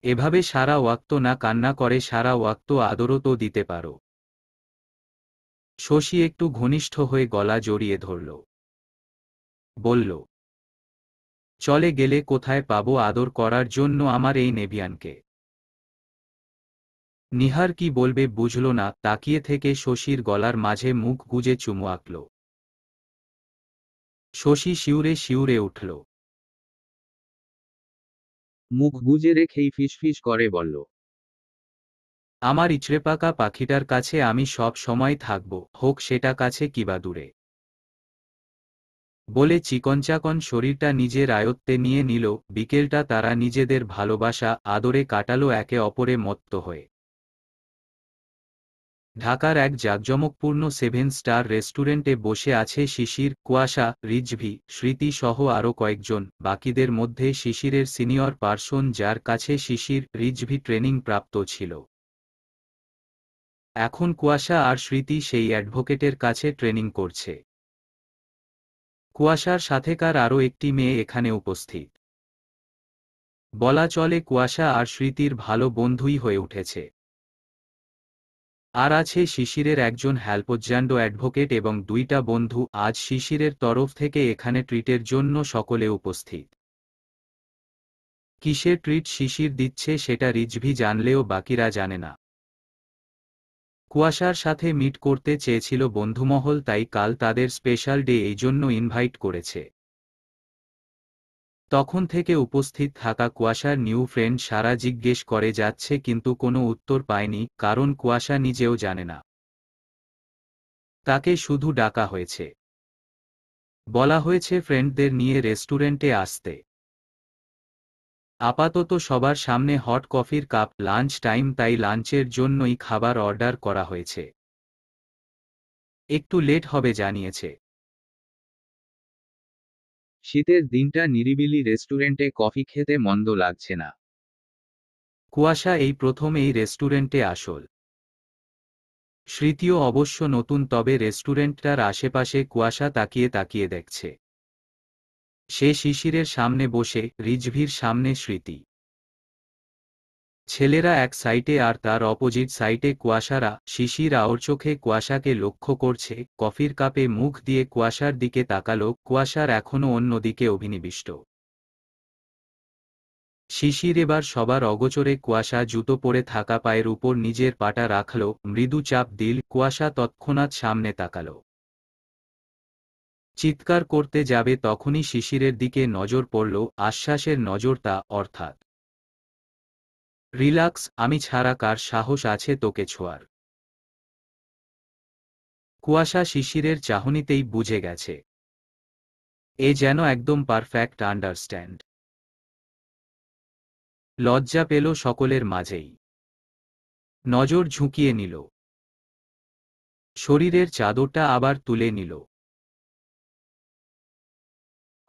এভাবে সারা ওয়াক্ত না কান্না করে সারা ওয়াক্ত আদরও তো দিতে পারো। শশী একটু ঘনিষ্ঠ হয়ে গলা জড়িয়ে ধরল। বলল, চলে গেলে কোথায় পাবো আদর করার জন্য আমার এই নেভিয়ানকে? নিহার কি বলবে বুঝল না, তাকিয়ে থেকে শশীর গলার মাঝে মুখ গুজে চুমু আঁকল। শশী শিউরে শিউরে উঠল। মুখ গুজে রেখেই ফিসফিস করে বলল, আমার ইচড়েপাকা পাখিটার কাছে আমি সব সময় থাকব, হোক সেটা কাছে কিবা দূরে। বলে চিকনচাকন শরীরটা নিজের আয়ত্তে নিয়ে নিল। বিকেলটা তারা নিজেদের ভালোবাসা আদরে কাটালো একে অপরে মত্ত হয়ে। ঢাকার এক জাঁকজমকপূর্ণ 7 স্টার রেস্টুরেন্টে বসে আছে শিশির, কুয়াশা, রিজভি, স্মৃতি সহ আরও কয়েকজন। বাকিদের মধ্যে শিশিরের সিনিয়র পার্সন, যার কাছে শিশির, রিজভি ট্রেনিং প্রাপ্ত ছিল। এখন কুয়াশা আর স্মৃতি সেই অ্যাডভোকেটের কাছে ট্রেনিং করছে। কুয়াশার সাথেকার আরও একটি মেয়ে এখানে উপস্থিত। বলা চলে কুয়াশা আর স্মৃতির ভালো বন্ধুই হয়ে উঠেছে। আর আছে শিশিরের একজন হেল্পোজ্জান্ড অ্যাডভোকেট এবং 2টা বন্ধু। আজ শিশিরের তরফ থেকে এখানে ট্রিটের জন্য সকলে উপস্থিত। কিসের ট্রিট শিশির দিচ্ছে সেটা রিজভি জানলেও বাকিরা জানে না। কুয়াশার সাথে মিট করতে চেয়েছিল বন্ধুমহল, তাই কাল তাদের স্পেশাল ডে, এই জন্য ইনভাইট করেছে। তখন থেকে উপস্থিত থাকা কুয়াশার নিউ ফ্রেন্ড সারা জিজ্ঞেস করে যাচ্ছে, কিন্তু কোনো উত্তর পায়নি, কারণ কুয়াশা নিজেও জানে না। তাকে শুধু ডাকা হয়েছে। বলা হয়েছে ফ্রেন্ডদের নিয়ে রেস্টুরেন্টে আসতে। আপাতত সবার সামনে হট কফির কাপ। লাঞ্চ টাইম, তাই লাঞ্চের জন্যই খাবার অর্ডার করা হয়েছে। একটু লেট হবে জানিয়েছে। শীতের দিনটা নিরিবিলি রেস্টুরেন্টে কফি খেতে মন্দ লাগছে না। কুয়াশা এই প্রথম এই রেস্টুরেন্টে আসল। স্মৃতিও অবশ্য নতুন, তবে রেস্টুরেন্টটার আশেপাশে কুয়াশা তাকিয়ে তাকিয়ে দেখছে। সে শিশিরের সামনে বসে, রিজভির সামনে স্মৃতি। ছেলেরা এক সাইটে আর তার অপোজিট সাইটে কুয়াশারা। শিশির আওর চোখে কুয়াশাকে লক্ষ্য করছে, কফির কাপে মুখ দিয়ে কুয়াশার দিকে তাকালো। কুয়াশার এখনও অন্যদিকে অভিনিবিষ্ট। শিশির এবার সবার অগোচরে কুয়াশা জুতো পরে থাকা পায়ের উপর নিজের পাটা রাখল, মৃদু চাপ দিল। কুয়াশা তৎক্ষণাৎ সামনে তাকালো। চিৎকার করতে যাবে তখনই শিশিরের দিকে নজর পড়ল, আশ্বাসের নজরটা, অর্থাৎ রিল্যাক্স, আমি ছাড়া কার সাহস আছে তোকে ছোঁয়ার। কুয়াশা শিশিরের চাহনিতেই বুঝে গেছে, এ যেন একদম পারফেক্ট আন্ডারস্ট্যান্ড। লজ্জা পেল সকলের মাঝেই। নজর ঝুঁকিয়ে নিল। শরীরের চাদরটা আবার তুলে নিল।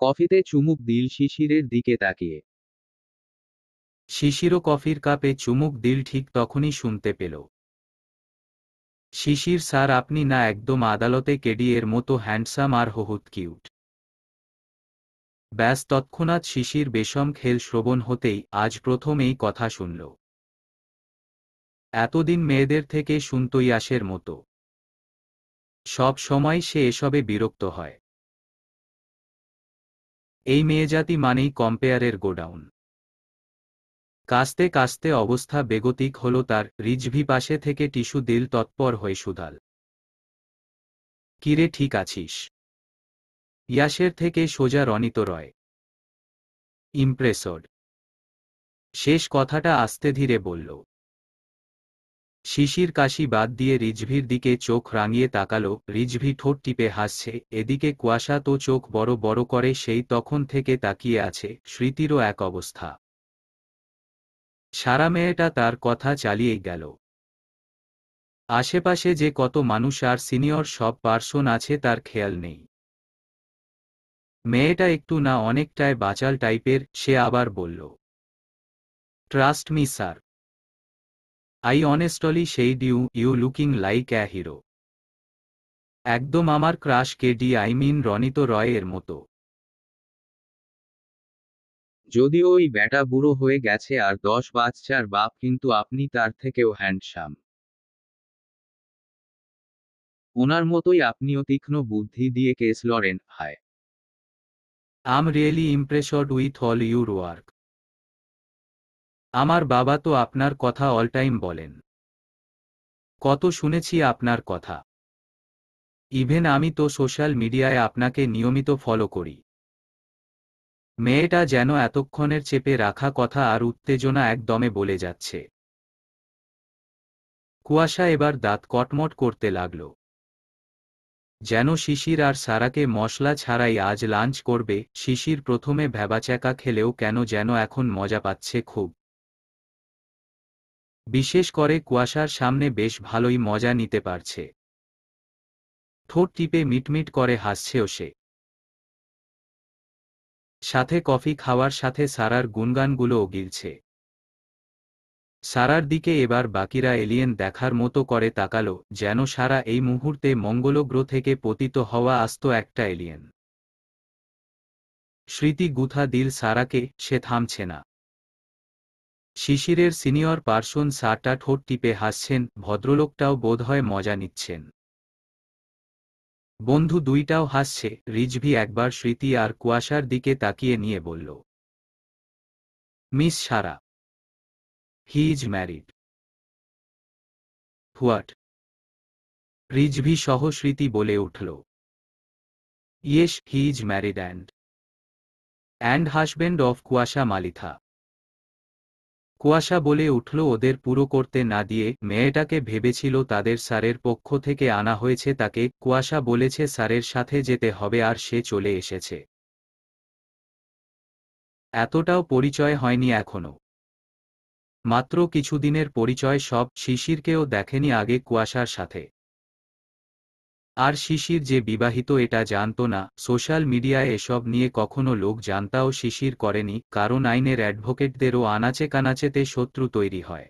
কফিতে চুমুক দিল শিশিরের দিকে তাকিয়ে। শিশিরও কফির কাপে চুমুক দিল। ঠিক তখনই শুনতে পেল, শিশির স্যার, আপনি না একদম আদালতে কেডি এর মতো হ্যান্ডসাম আর বহুত কিউট। ব্যাস, তৎক্ষণাৎ শিশির বেশম খেল শ্রবণ হতেই আজ প্রথম এই কথা শুনল। এতদিন মেয়েদের থেকে শুনত ইয়াসের মতো। সব সময় সে এসবে বিরক্ত হয়। এই মেয়েজাতি মানেই কম্পেয়ারের গোডাউন। কাস্তে কাস্তে অবস্থা বেগতিক হল তার। রিজভি পাশে থেকে টিস্যু দিল তৎপর হয়ে শুধাল, কিরে ঠিক আছিস? ইয়াসের থেকে সোজা রনিত রয়। ইমপ্রেসড। শেষ কথাটা আস্তে ধীরে বলল। শিশির কাশি বাদ দিয়ে রিজভির দিকে চোখ রাঙিয়ে তাকালো। রিজভি ঠোঁট টিপে হাসছে। এদিকে কুয়াশা তো চোখ বড় বড় করে সেই তখন থেকে তাকিয়ে আছে। স্মৃতিরও এক অবস্থা। সারা মেয়েটা তার কথা চালিয়েই গেল। আশেপাশে যে কত মানুষ আর সিনিয়র সব পার্সন আছে তার খেয়াল নেই। মেয়েটা একটু না অনেকটাই বাচাল টাইপের, সে আবার বলল, trust me sir, I honestly said you looking like a hero. একদম আমার ক্রাশ রনিত রয় এর মতো। যদিও ওই ব্যাটা বুড়ো হয়ে গেছে আর 10 বাচ্চার বাপ, কিন্তু আপনি তার থেকেও হ্যান্ডসাম। ওনার মতোই আপনিও তীক্ষ্ণ বুদ্ধি দিয়ে কেস লড়েন, হায়। I'm really impressed with all your work. আমার বাবা তো আপনার কথা অল টাইম বলেন। কত শুনেছি আপনার কথা। ইভেন আমি তো সোশ্যাল মিডিয়ায় আপনাকে নিয়মিত ফলো করি। মেয়েটা যেন এতক্ষণের চেপে রাখা কথা আর উত্তেজনা একদমে বলে যাচ্ছে। কুয়াশা এবার দাঁত কটমট করতে লাগল। যেন শিশির আর সারাকে মশলা ছাড়াই আজ লাঞ্চ করবে। শিশির প্রথমে ভ্যাবাচ্যাকা খেলেও কেন যেন এখন মজা পাচ্ছে খুব। বিশেষ করে কুয়াশার সামনে বেশ ভালোই মজা নিতে পারছে। ঠোঁট টিপে মিটমিট করে হাসছেও সে। সাথে কফি খাওয়ার সাথে সারার গুণগানগুলোও গিলছে। সারার দিকে এবার বাকিরা এলিয়েন দেখার মতো করে তাকালো, যেন সারা এই মুহূর্তে মঙ্গলগ্রহ থেকে পতিত হওয়া আস্ত একটা এলিয়েন। স্মৃতি গুথা দিল সারাকে, সে থামছে না। শিশিরের সিনিয়র পার্সন সারটা ঠোঁট টিপে হাসছেন, ভদ্রলোকটাও বোধহয় মজা নিচ্ছেন। বন্ধু দুইটাও হাসছে। রিজভি একবার স্মৃতি আর কুয়াশার দিকে তাকিয়ে নিয়ে বলল, miss Sara, he is married. What? Rizvi সহ স্মৃতি বলে উঠল, yes, he is married and husband of Kuasha Malitha. কুয়াশা বলে উঠল, ওদের পুরো করতে না দিয়ে মেয়েটাকে ভেবেছিল তাদের স্যারের পক্ষ থেকে আনা হয়েছে তাকে। কুয়াশা বলেছে স্যারের সাথে যেতে হবে আর সে চলে এসেছে। এতটাও পরিচয় হয়নি এখনো। মাত্র কিছুদিনের পরিচয় সব। শিশিরকেও দেখেনি আগে কুয়াশার সাথে। আর শিশির যে বিবাহিত এটা জানত না। সোশ্যাল মিডিয়ায় এসব নিয়ে কখনো লোক জানতাও শিশির করেনি, কারণ আইনের অ্যাডভোকেটদেরও আনাচে কানাচেতে শত্রু তৈরি হয়।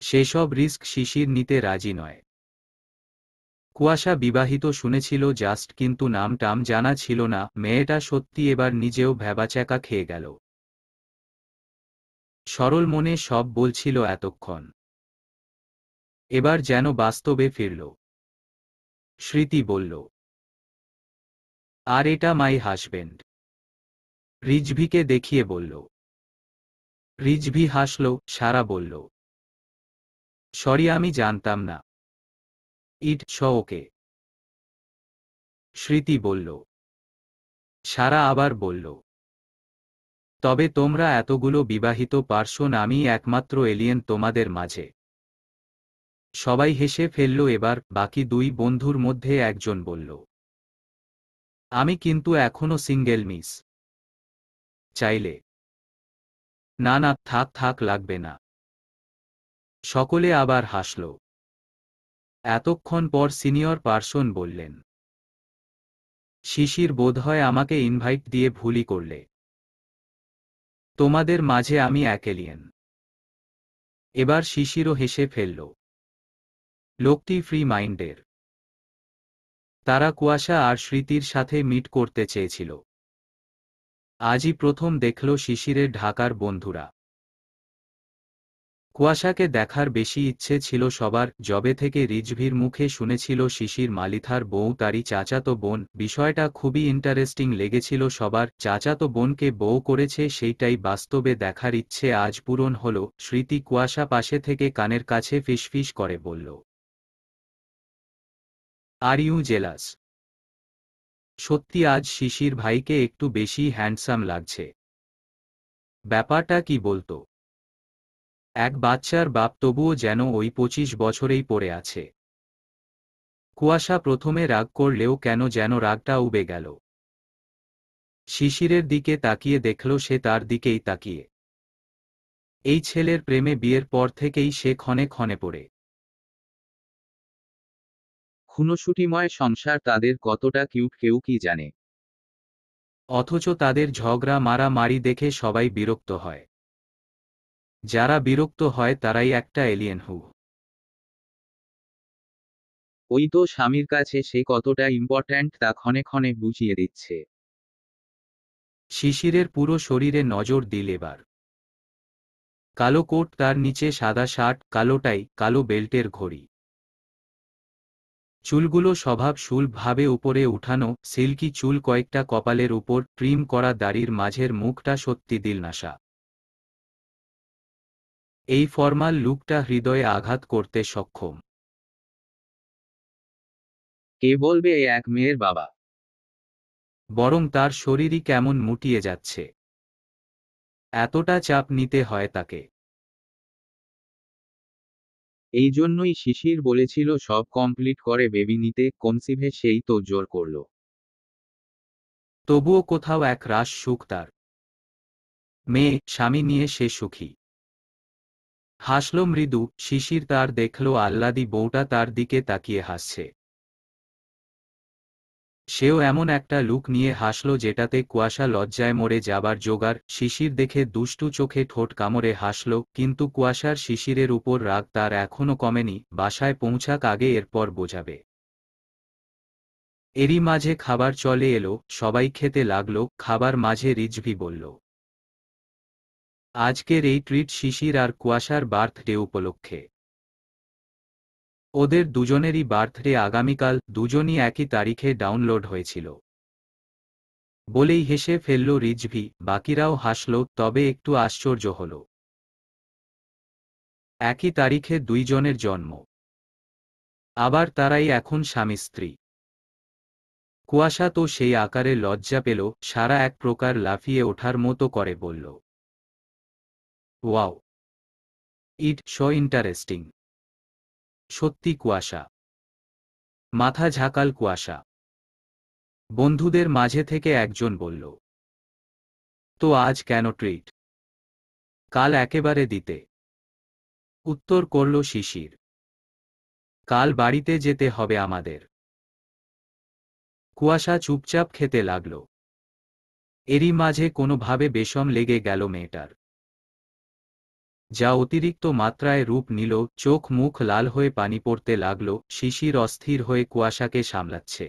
সেসব রিস্ক শিশির নিতে রাজি নয়। কুয়াশা বিবাহিত শুনেছিল জাস্ট, কিন্তু নাম টাম জানা ছিল না। মেয়েটা সত্যি এবার নিজেও ভ্যাবাচ্যাকা খেয়ে গেল। সরল মনে সব বলছিল এতক্ষণ, এবার যেন বাস্তবে ফিরল। স্মৃতি বলল, আর এটা মাই হাজবেন্ড। রিজভিকে দেখিয়ে বলল। রিজভি হাসল। সারা বলল, সরি, আমি জানতাম না। ইট ওকে। স্মৃতি বলল। সারা আবার বলল, তবে তোমরা এতগুলো বিবাহিত পার্সন, আমি একমাত্র এলিয়েন তোমাদের মাঝে। সবাই হেসে ফেলল। এবার বাকি দুই বন্ধুর মধ্যে একজন বলল, আমি কিন্তু এখনো সিঙ্গেল মিস। চাইলে। না না, থাক থাক, লাগবে না। সকলে আবার হাসল। এতক্ষণ পর সিনিয়র পার্সন বললেন, শিশির বোধহয় আমাকে ইনভাইট দিয়ে ভুলই করলে। তোমাদের মাঝে আমি এক এলিয়েন। এবার শিশিরও হেসে ফেলল। লোকটি ফ্রি মাইন্ডের। তারা কুয়াশা আর স্মৃতির সাথে মিট করতে চেয়েছিল। আজই প্রথম দেখল শিশিরের ঢাকার বন্ধুরা। কুয়াশাকে দেখার বেশি ইচ্ছে ছিল সবার। যবে থেকে রিজভির মুখে শুনেছিল শিশির মালিথার বউ তারই চাচাতো বোন, বিষয়টা খুবই ইন্টারেস্টিং লেগেছিল সবার। চাচাতো বোনকে বউ করেছে, সেইটাই বাস্তবে দেখার ইচ্ছে আজ পূরণ হল। স্মৃতি কুয়াশা পাশে থেকে কানের কাছে ফিসফিস করে বলল, আর ইউ জেলাস? সত্যি আজ শিশির ভাইকে একটু বেশি হ্যান্ডসাম লাগছে। ব্যাপারটা কি বলতো? এক বাচ্চার বাপ, তবুও যেন ওই 25 বছরেই পড়ে আছে। কুয়াশা প্রথমে রাগ করলেও কেন যেন রাগটা উবে গেল। শিশিরের দিকে তাকিয়ে দেখল সে তার দিকেই তাকিয়ে। এই ছেলের প্রেমে বিয়ের পর থেকেই সে ক্ষণে ক্ষণে পড়ে। খুনোশুটিময় সংসার তাদের কতটা কিউট কেউ কি জানে। অথচ তাদের ঝগড়া মারামারি দেখে সবাই বিরক্ত হয়। যারা বিরক্ত হয় তারাই একটা এলিয়েন হু। ওই তো স্বামীর কাছে সে কতটা ইম্পর্ট্যান্ট তা ক্ষণে ক্ষণে বুঝিয়ে দিচ্ছে। শিশিরের পুরো শরীরে নজর দিল এবার। কালো কোট, তার নিচে সাদা শার্ট, কালো টাই, কালো বেল্টের ঘড়ি। চুলগুলো স্বভাবসুলভভাবে উপরে উঠানো, সিল্কি চুল কয়েকটা কপালের উপর, ট্রিম করা দাড়ির মাঝের মুখটা সত্যি দিলনাশা। এই ফর্মাল লুকটা হৃদয়ে আঘাত করতে সক্ষম। কে বলবে এ এক মেয়ের বাবা। বরং তার শরীরই কেমন মুটিয়ে যাচ্ছে। এতটা চাপ নিতে হয় তাকে। এই জন্যই শিশির বলেছিল সব কমপ্লিট করে বেবি নিতে, কনসিভে সেই তো জোর করল। তবুও কোথাও এক রাশ সুখ তার। মেয়ে, স্বামী নিয়ে সে সুখী। হাসল মৃদু, শিশির তার দেখল আহ্লাদী বউটা তার দিকে তাকিয়ে হাসছে। সেও এমন একটা লুক নিয়ে হাসল যেটাতে কুয়াশা লজ্জায় মরে যাবার জোগাড়। শিশির দেখে দুষ্টু চোখে ঠোঁট কামড়ে হাসল, কিন্তু কুয়াশার শিশিরের উপর রাগ তার এখনো কমেনি। বাসায় পৌঁছাক আগে এরপর বোঝাবে। এরই মাঝে খাবার চলে এলো, সবাই খেতে লাগল। খাবার মাঝে রিজভি বলল, আজকের এই ট্রিট শিশির আর কুয়াশার বার্থডে উপলক্ষে। ওদের দুজনেরই বার্থডে আগামীকাল, দুজনই একই তারিখে ডাউনলোড হয়েছিল। বলেই হেসে ফেলল রিজভি, বাকিরাও হাসল, তবে একটু আশ্চর্য হল। একই তারিখে দুইজনের জন্ম, আবার তারাই এখন স্বামী স্ত্রী। কুয়াশা তো সেই আকারে লজ্জা পেল, সারা এক প্রকার লাফিয়ে ওঠার মতো করে বলল, ওয়াও, ইট সো ইন্টারেস্টিং। সত্যি কুয়াশা। মাথা ঝাঁকাল কুয়াশা। বন্ধুদের মাঝে থেকে একজন বলল, তো আজ কেন ট্রিট? কাল একেবারে দিতে। উত্তর করল শিশির, কাল বাড়িতে যেতে হবে আমাদের। কুয়াশা চুপচাপ খেতে লাগল। এরই মাঝে কোনোভাবে বেশম লেগে গেল মেয়েটার। যা অতিরিক্ত মাত্রায় রূপ নিল, চোখ মুখ লাল হয়ে পানি পড়তে লাগল। শিশির অস্থির হয়ে কুয়াশাকে সামলাচ্ছে,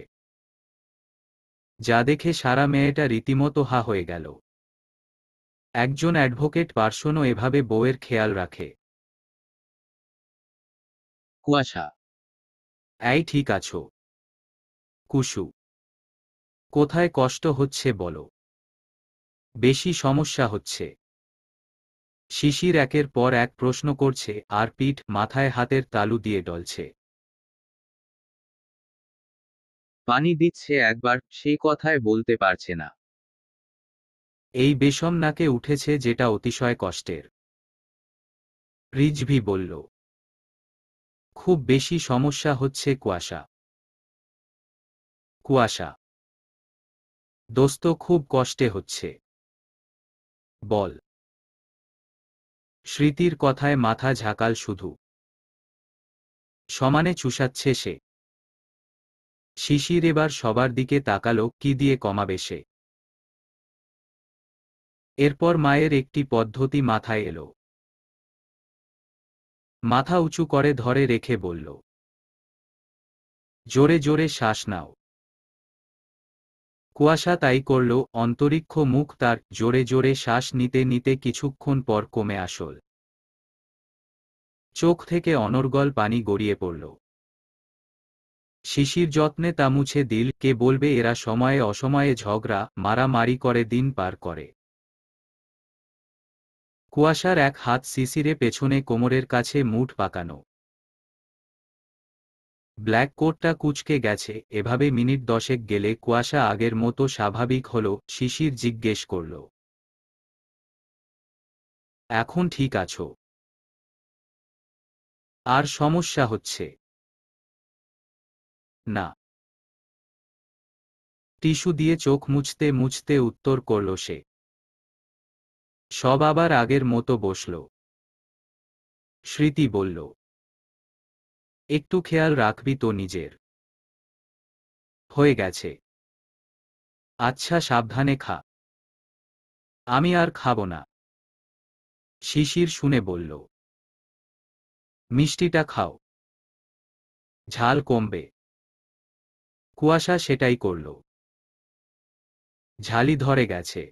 যা দেখে সারা মেয়েটা রীতিমতো হা হয়ে গেল। একজন অ্যাডভোকেট পার্সনও এভাবে বউয়ের খেয়াল রাখে? কুয়াশা, এই ঠিক আছো কুসু? কোথায় কষ্ট হচ্ছে বলো? বেশি সমস্যা হচ্ছে? শিশির একের পর এক প্রশ্ন করছে, আর পিঠ মাথায় হাতের তালু দিয়ে ডলছে। পানি দিচ্ছে একবার, সেই কথায় বলতে পারছে না। এই বেশম নাকে উঠেছে, যেটা অতিশয় কষ্টের। রিজভি বলল, খুব বেশি সমস্যা হচ্ছে কুয়াশা। কুয়াশা, দোস্ত খুব কষ্টে হচ্ছে। বল। স্মৃতির কথায় মাথা ঝাঁকাল শুধু। সমানে চুষাচ্ছে সে। শিশির এবার সবার দিকে তাকালো, কি দিয়ে কমাবে সে। এরপর মায়ের একটি পদ্ধতি মাথায় এলো। মাথা উঁচু করে ধরে রেখে বলল, জোরে জোরে শ্বাস নাও। কুয়াশা তাই করল, অন্তরিক্ষ মুখ তার, জোরে জোরে শ্বাস নিতে নিতে কিছুক্ষণ পর কমে আসল। চোখ থেকে অনর্গল পানি গড়িয়ে পড়ল। শিশির যত্নে তা মুছে দিল। কে বলবে এরা সময়ে অসময়ে ঝগড়া মারামারি করে দিন পার করে। কুয়াশার এক হাত শিশিরে পেছনে কোমরের কাছে মুঠ পাকানো। ব্ল্যাক কোটটা কুঁচকে গেছে। এভাবে মিনিট 10 গেলে কুয়াশা আগের মতো স্বাভাবিক হল। শিশির জিজ্ঞেস করল, এখন ঠিক আছো? আর সমস্যা হচ্ছে? না। টিস্যু দিয়ে চোখ মুছতে মুছতে উত্তর করল সে। সব আবার আগের মতো বসল। স্মৃতি বলল, একটু খেয়াল রাখবি তো নিজের। হয়ে গেছে। আচ্ছা, সাবধানে খা। আমি আর খাবো না। শিশির শুনে বলল, মিষ্টিটা খাও, ঝাল কমবে। কুয়াশা সেটাই করল। ঝালি ধরে গেছে,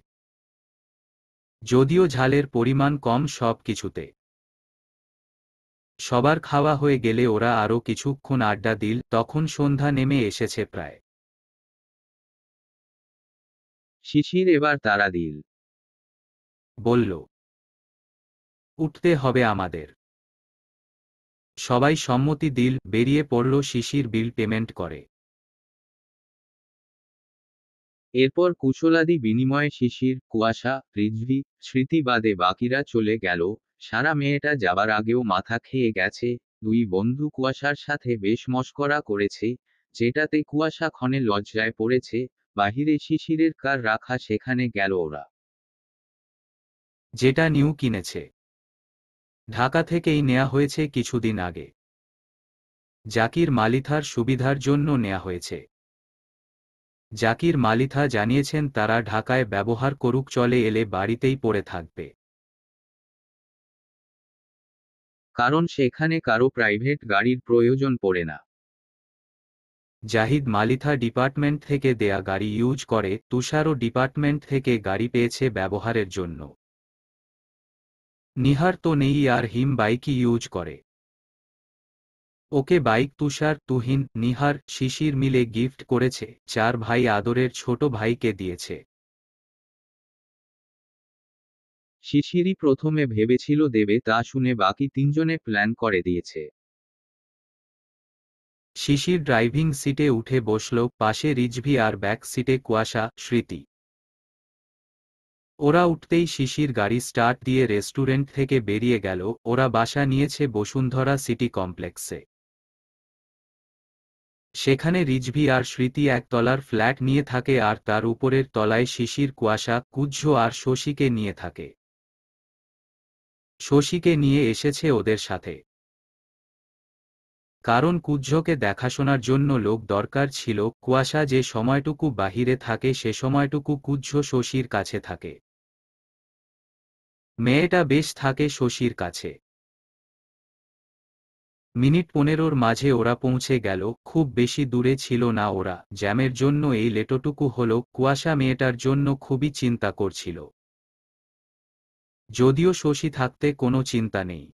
যদিও ঝালের পরিমাণ কম সব কিছুতে। সবার খাওয়া হয়ে গেলে ওরা আরও কিছুক্ষণ আড্ডা দিল, তখন সন্ধ্যা নেমে এসেছে প্রায়। শিশির এবার তাড়া দিল। বলল, উঠতে হবে আমাদের। সবাই সম্মতি দিল, বেরিয়ে পড়ল। শিশির বিল পেমেন্ট করে। এরপর কুশলাদি বিনিময়ে শিশির, কুয়াশা, রিজভি, স্মৃতি বাদে বাকিরা চলে গেল। সারা মেয়েটা যাবার আগেও মাথা খেয়ে গেছে। দুই বন্ধু কুয়াশার সাথে বেশ মশকরা করেছে, যেটাতে কুয়াশা ক্ষণে লজ্জায় পড়েছে। বাহিরে শিশিরের কার রাখা, সেখানে গেল ওরা। যেটা নিউ কিনেছে, ঢাকা থেকেই নেয়া হয়েছে কিছুদিন আগে। জাকির মালিথার সুবিধার জন্য নেয়া হয়েছে। জাকির মালিথা জানিয়েছেন তারা ঢাকায় ব্যবহার করুক, চলে এলে বাড়িতেই পড়ে থাকবে। কারণ সেখানে কারো প্রাইভেট গাড়ির প্রয়োজন পড়ে না। জাহিদ মালিথা ডিপার্টমেন্ট থেকে দেয়া গাড়ি ইউজ করে, তুষারও ডিপার্টমেন্ট থেকে গাড়ি পেয়েছে ব্যবহারের জন্য। নিহার তো নেই, আর হিম বাইকই ইউজ করে। ওকে বাইক তুষার, তুহিন, নিহার, শিশির মিলে গিফট করেছে। 4 ভাই আদরের ছোট ভাইকে দিয়েছে। শিশিরই প্রথমে ভেবেছিল দেবে, তা শুনে বাকি তিনজনে প্ল্যান করে দিয়েছে। শিশির ড্রাইভিং সিটে উঠে বসল, পাশে রিজভি আর ব্যাক সিটে কুয়াশা, স্মৃতি। ওরা উঠতেই শিশির গাড়ি স্টার্ট দিয়ে রেস্টুরেন্ট থেকে বেরিয়ে গেল। ওরা বাসা নিয়েছে বসুন্ধরা সিটি কমপ্লেক্সে। সেখানে রিজভি আর স্মৃতি একতলার ফ্ল্যাট নিয়ে থাকে, আর তার উপরের তলায় শিশির, কুয়াশা, কুজ্জ আর শশীকে নিয়ে থাকে। শশীকে নিয়ে এসেছে ওদের সাথে, কারণ কুজ্জকে দেখাশোনার জন্য লোক দরকার ছিল। কুয়াশা যে সময়টুকু বাহিরে থাকে সে সময়টুকু কুজ্জ শশীর কাছে থাকে। মেয়েটা বেশ থাকে শশীর কাছে। মিনিট 15 মাঝে ওরা পৌঁছে গেল। খুব বেশি দূরে ছিল না ওরা, জ্যামের জন্য এই লেটোটুকু হলো। কুয়াশা মেয়েটার জন্য খুবই চিন্তা করছিল, যদিও শশী থাকতে কোনো চিন্তা নেই।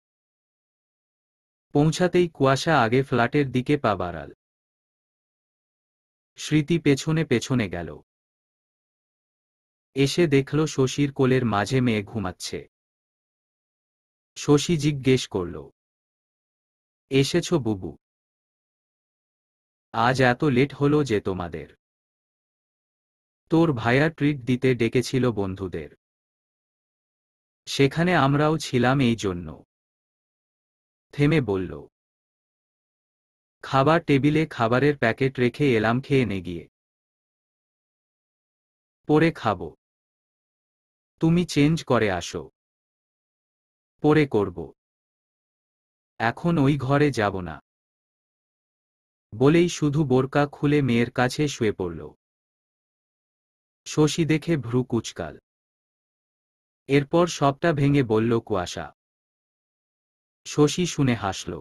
পৌঁছাতেই কুয়াশা আগে ফ্ল্যাটের দিকে পা বাড়াল। স্মৃতি পেছনে পেছনে গেল। এসে দেখল শশীর কোলের মাঝে মেয়ে ঘুমাচ্ছে। শশী জিজ্ঞেস করল, এসেছ বুবু? আজ এত লেট হলো যে তোমাদের? তোর ভাইয়া ট্রিট দিতে ডেকেছিল বন্ধুদের, সেখানে আমরাও ছিলাম এই জন্য। থেমে বলল, খাবার টেবিলে খাবারের প্যাকেট রেখে এলাম, খেয়ে নে গিয়ে। পরে খাবো। তুমি চেঞ্জ করে আসো। পরে করব। এখন ওই ঘরে যাব না। বলেই শুধু বোরকা খুলে মেয়ের কাছে শুয়ে পড়ল। শশী দেখে ভ্রু কুচকাল। এরপর সবটা ভেঙে বলল কুয়াশা। শশী শুনে হাসল।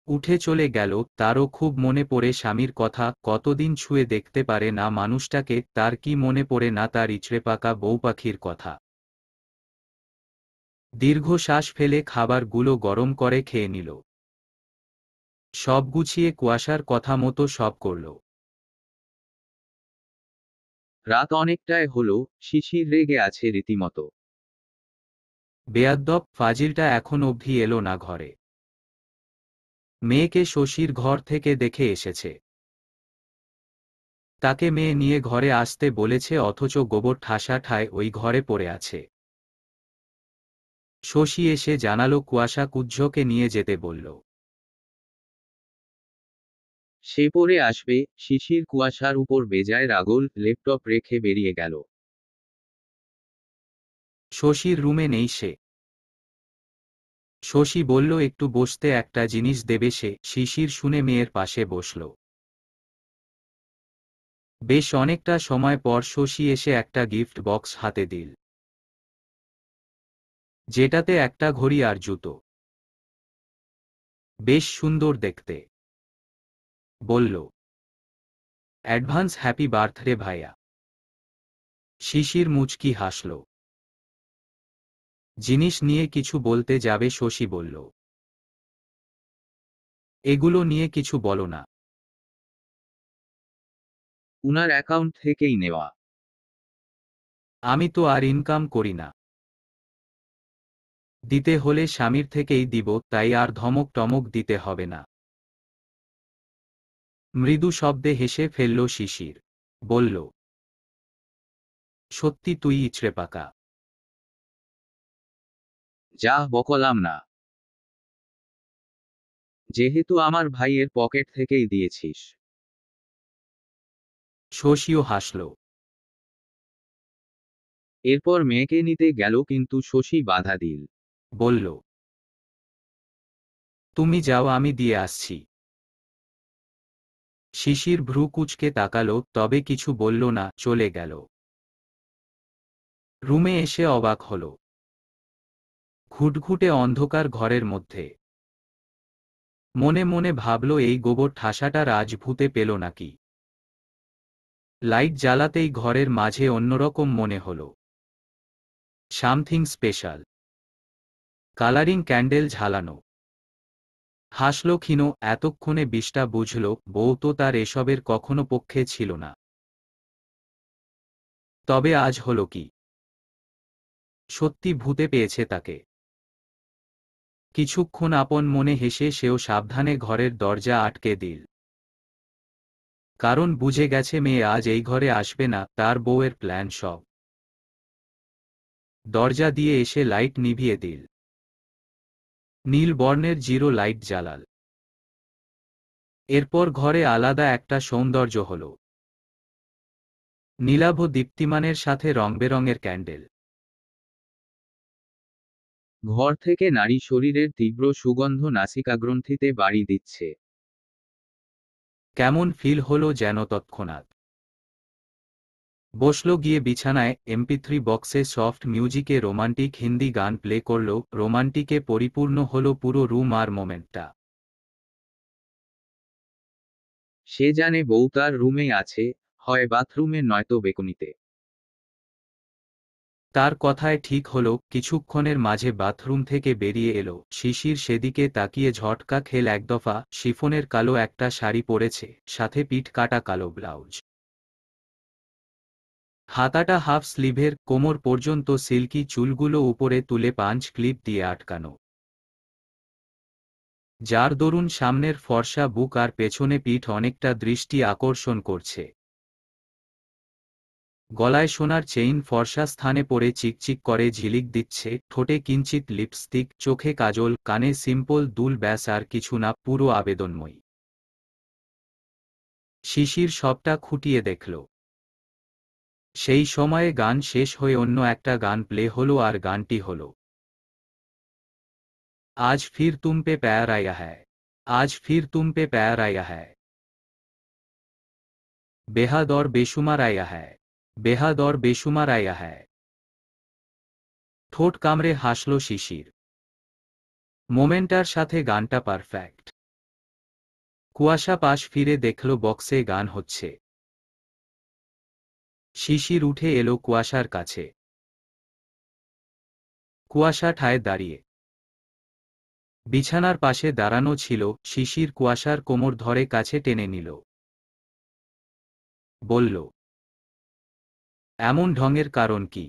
উঠে চলে গেল। তারও খুব মনে পড়ে স্বামীর কথা। কতদিন ছুঁয়ে দেখতে পারে না মানুষটাকে, তার কি মনে পড়ে না তার ইচড়ে পাকা বউ পাখির কথা। দীর্ঘশ্বাস ফেলে খাবারগুলো গরম করে খেয়ে নিল। সব গুছিয়ে কুয়াশার কথা মতো সব করল। রাত অনেকটায় হলো, শিশির রেগে আছে রীতিমতো। বেয়াদ্দপ ফাজিলটা এখন অবধি এলো না ঘরে। মেয়েকে শশীর ঘর থেকে দেখে এসেছে, তাকে মেয়ে নিয়ে ঘরে আসতে বলেছে, অথচ গোবর ঠাসা ঠায় ওই ঘরে পড়ে আছে। শশী এসে জানালো কুয়াশা কুজ্জকে নিয়ে যেতে বলল। সে পরে আসবে। শিশির কুয়াশার উপর বেজায় রাগল, ল্যাপটপ রেখে বেরিয়ে গেল। শশীর রুমে নেই সে। শশী বলল একটু বসতে, একটা জিনিস দেবে সে। শিশির শুনে মেয়ের পাশে বসল। বেশ অনেকটা সময় পর শশী এসে একটা গিফট বক্স হাতে দিল, যেটাতে একটা ঘড়ি আর জুতো। বেশ সুন্দর দেখতে, বলল। অ্যাডভান্স হ্যাপি বার্থডে ভাইয়া। শিশির মুচকি হাসল। জিনিস নিয়ে কিছু বলতে যাবে শশী বলল, এগুলো নিয়ে কিছু বলো না। উনার অ্যাকাউন্ট থেকেই নেওয়া। আমি তো আর ইনকাম করি না। দিতে হলে স্বামীর থেকেই দিব, তাই আর ধমক টমক দিতে হবে না। মৃদু শব্দে হেসে ফেলল শিশির। বলল, সত্যি তুই ইচড়ে পাকা। যা বকলাম না। যেহেতু আমার ভাইয়ের পকেট থেকেই দিয়েছিস। শশীও হাসল। এরপর মেয়েকে নিতে গেল, কিন্তু শশী বাধা দিল। বলল, তুমি যাও, আমি দিয়ে আসছি। শিশির ভ্রু কুঁচকে তাকালো, তবে কিছু বলল না, চলে গেল। রুমে এসে অবাক হল। ঘুটঘুটে অন্ধকার ঘরের মধ্যে। মনে মনে ভাবল, এই গোবর ঠাসাটা রাজভূতে পেল নাকি। লাইট জ্বালাতেই ঘরের মাঝে অন্যরকম মনে হল। Something special. কালারিং ক্যান্ডেল ঝালানো। হাসল ক্ষীণ। এতক্ষণে বিষটা বুঝল, বউ তো তার এসবের কখনো পক্ষে ছিল না। তবে আজ হল কি? সত্যি ভূতে পেয়েছে তাকে। কিছুক্ষণ আপন মনে হেসে সেও সাবধানে ঘরের দরজা আটকে দিল। কারণ বুঝে গেছে মেয়ে আজ এই ঘরে আসবে না, তার বউয়ের প্ল্যান সব। দরজা দিয়ে এসে লাইট নিভিয়ে দিল। নীল বর্ণের জিরো লাইট জ্বালাল। এরপর ঘরে আলাদা একটা সৌন্দর্য হল। নীলাভ দীপ্তিমানের সাথে রংবেরঙের ক্যান্ডেল। ঘর থেকে নারী শরীরের তীব্র সুগন্ধ নাসিকাগ্রন্থিতে বাড়ি দিচ্ছে। কেমন ফিল হলো যেন তৎক্ষণাৎ। বসল গিয়ে বিছানায়, MP3 বক্সে সফট মিউজিকে রোমান্টিক হিন্দি গান প্লে করল। রোমান্টিকে পরিপূর্ণ হল পুরো রুম আর মোমেন্টটা। সে জানে বউ তার রুমেই আছে, হয় বাথরুমে নয়তো বেকুনিতে। তার কথায় ঠিক হল। কিছুক্ষণের মাঝে বাথরুম থেকে বেরিয়ে এলো। শিশির সেদিকে তাকিয়ে ঝটকা খেল। একদফা শিফনের কালো একটা শাড়ি পরেছে, সাথে পিঠ কাটা কালো ব্লাউজ। হাতাটা হাফ স্লিভের, কোমর পর্যন্ত সিল্কি চুলগুলো উপরে তুলে পাঞ্চ ক্লিপ দিয়ে আটকানো, যার দরুন সামনের ফর্সা বুক আর পেছনে পিঠ অনেকটা দৃষ্টি আকর্ষণ করছে। গলায় সোনার চেইন ফর্সা স্থানে পরে চিকচিক করে ঝিলিক দিচ্ছে। ঠোঁটে কিঞ্চিত লিপস্টিক, চোখে কাজল, কানে সিম্পল দুল, ব্যাস আর কিছু না, পুরো আবেদনময়ী। শিশির সবটা খুঁটিয়ে দেখল। সেই সময়ে গান শেষ হয়ে অন্য একটা গান প্লে হলো, আর গানটি হল, আজ ফির তুম পে প্যার আয়া হ্যায়। আজ ফির তুম পে প্যার আয়া হ্যায়। বেহাদ और বেশুমার আয়া হ্যায়। বেহাদ और বেশুমার আয়া হ্যায়। ঠোঁট কামড়ে হাসল শিশির। মোমেন্টার সাথে গানটা পারফেক্ট। কুয়াশা পাশ ফিরে দেখল বক্সে গান হচ্ছে। শিশির উঠে এলো কুয়াশার কাছে। কুয়াশা ঠায় দাঁড়িয়ে। বিছানার পাশে দাঁড়ানো ছিল। শিশির কুয়াশার কোমর ধরে কাছে টেনে নিল। বলল, এমন ঢঙের কারণ কি?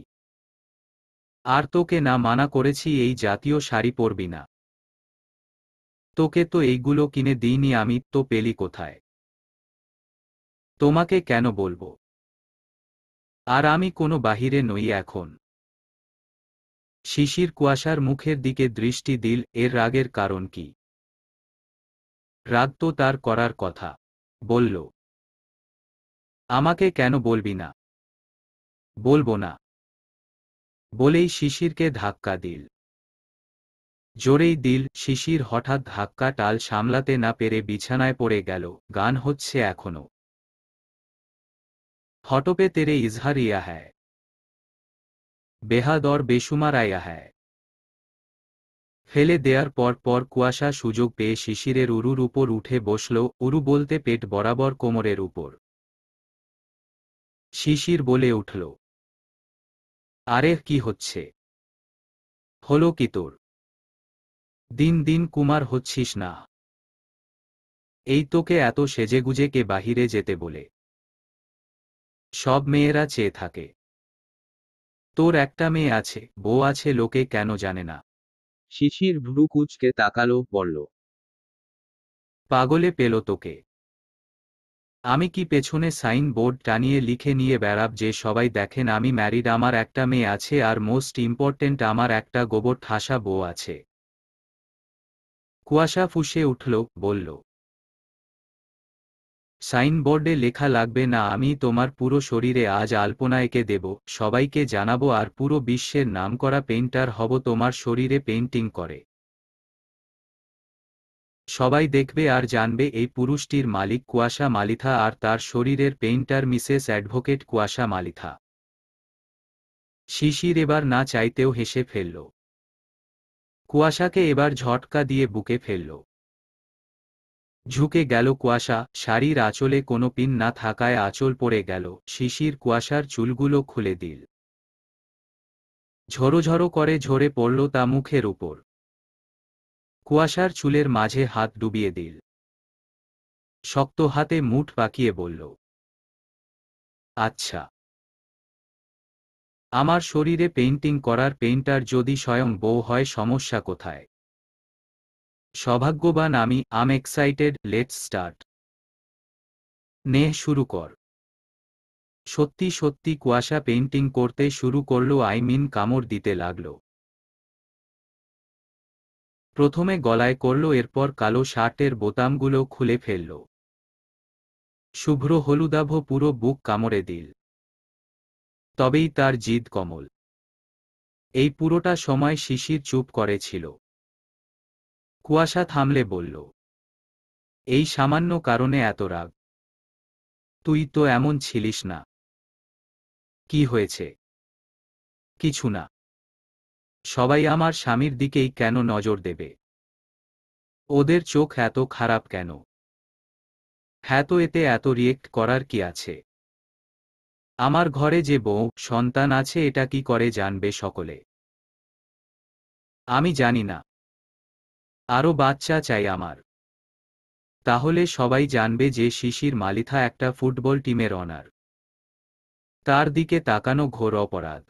আর তোকে না মানা করেছি এই জাতীয় শাড়ি পরবি না? তোকে তো এইগুলো কিনে দিইনি আমি, তো পেলি কোথায়? তোমাকে কেন বলবো? আর আমি কোনো বাহিরে নই এখন। শিশির কুয়াশার মুখের দিকে দৃষ্টি দিল। এর রাগের কারণ কি? রাগ তো তার করার কথা। বলল, আমাকে কেন বলবি না? বলবো না বলেই শিশিরকে ধাক্কা দিল। জোরেই দিল। শিশির হঠাৎ ধাক্কা টাল সামলাতে না পেরে বিছানায় পড়ে গেল। গান হচ্ছে এখনো। হটপে তেরে ইজহার ইয়া হ্যায়, বেহাদ और বেসুমার আয়া হ্যায়। ফেলে দেয়ার পর পর কুয়াশা সুযোগ পেয়ে শিশিরের উরুর উপর উঠে বসল। উরু বলতে পেট বরাবর কোমরের উপর। শিশির বলে উঠল, আরে কি হচ্ছে? হলো কি তোর? দিন দিন কুমার হচ্ছিস না। এই তোকে এত সেজেগুজে কে বাহিরে যেতে বলে? সব মেয়েরা চেয়ে থাকে। তোর একটা মেয়ে আছে, বউ আছে, লোকে কেন জানে না? শিশির ভ্রু কুঁচকে তাকালো, বলল, পাগলে পেল তোকে। আমি কি পেছনে সাইন বোর্ড টানিয়ে লিখে নিয়ে বেড়াব যে সবাই দেখেন আমি ম্যারিড, আমার একটা মেয়ে আছে, আর মোস্ট ইম্পর্টেন্ট আমার একটা গোবর ঠাসা বউ আছে? কুয়াশা ফুঁসে উঠল, বলল, সাইনবোর্ডে লেখা লাগবে না, আমি তোমার পুরো শরীরে আজ আলপনা এঁকে দেব, সবাইকে জানাবো, আর পুরো বিশ্বের নামকরা পেইন্টার হব তোমার শরীরে পেইন্টিং করে। সবাই দেখবে আর জানবে এই পুরুষটির মালিক কুয়াশা মালিথা, আর তার শরীরের পেইন্টার মিসেস অ্যাডভোকেট কুয়াশা মালিথা। শিশির এবার না চাইতেও হেসে ফেলল। কুয়াশাকে এবার ঝটকা দিয়ে বুকে ফেলল। ঝুঁকে গেল কুয়াশা, শাড়ির আঁচলে কোনো পিন না থাকায় আঁচল পড়ে গেল। শিশির কুয়াশার চুলগুলো খুলে দিল। ঝরো ঝরো করে ঝরে পড়ল তা মুখের উপর। কুয়াশার চুলের মাঝে হাত ডুবিয়ে দিল। শক্ত হাতে মুঠ পাকিয়ে বলল, আচ্ছা, আমার শরীরে পেইন্টিং করার পেইন্টার যদি স্বয়ং বউ হয়, সমস্যা কোথায়? সৌভাগ্যবান আমি। আম এক্সাইটেড, লেটস স্টার্ট। নে শুরু কর। সত্যি সত্যি কুয়াশা পেইন্টিং করতে শুরু করল, কামড় দিতে লাগল। প্রথমে গলায় করল, এরপর কালো শার্টের বোতামগুলো খুলে ফেলল। শুভ্র হলুদাভ পুরো বুক কামড়ে দিল। তবেই তার জিদ কমল। এই পুরোটা সময় শিশির চুপ করে ছিল। কুয়াশা থামলে বলল, এই সামান্য কারণে এত রাগ? তুই তো এমন ছিলিস না। কি হয়েছে? কিছু না। সবাই আমার স্বামীর দিকেই কেন নজর দেবে? ওদের চোখ এত খারাপ কেন? হ্যাঁ, তো এতে এত রিয়েক্ট করার কি আছে? আমার ঘরে যে বউ সন্তান আছে, এটা কি করে জানবে সকলে? আমি জানি না। আরও বাচ্চা চাই আমার। তাহলে সবাই জানবে যে শিশির মালিথা একটা ফুটবল টিমের অনার। তার দিকে তাকানো ঘোর অপরাধ।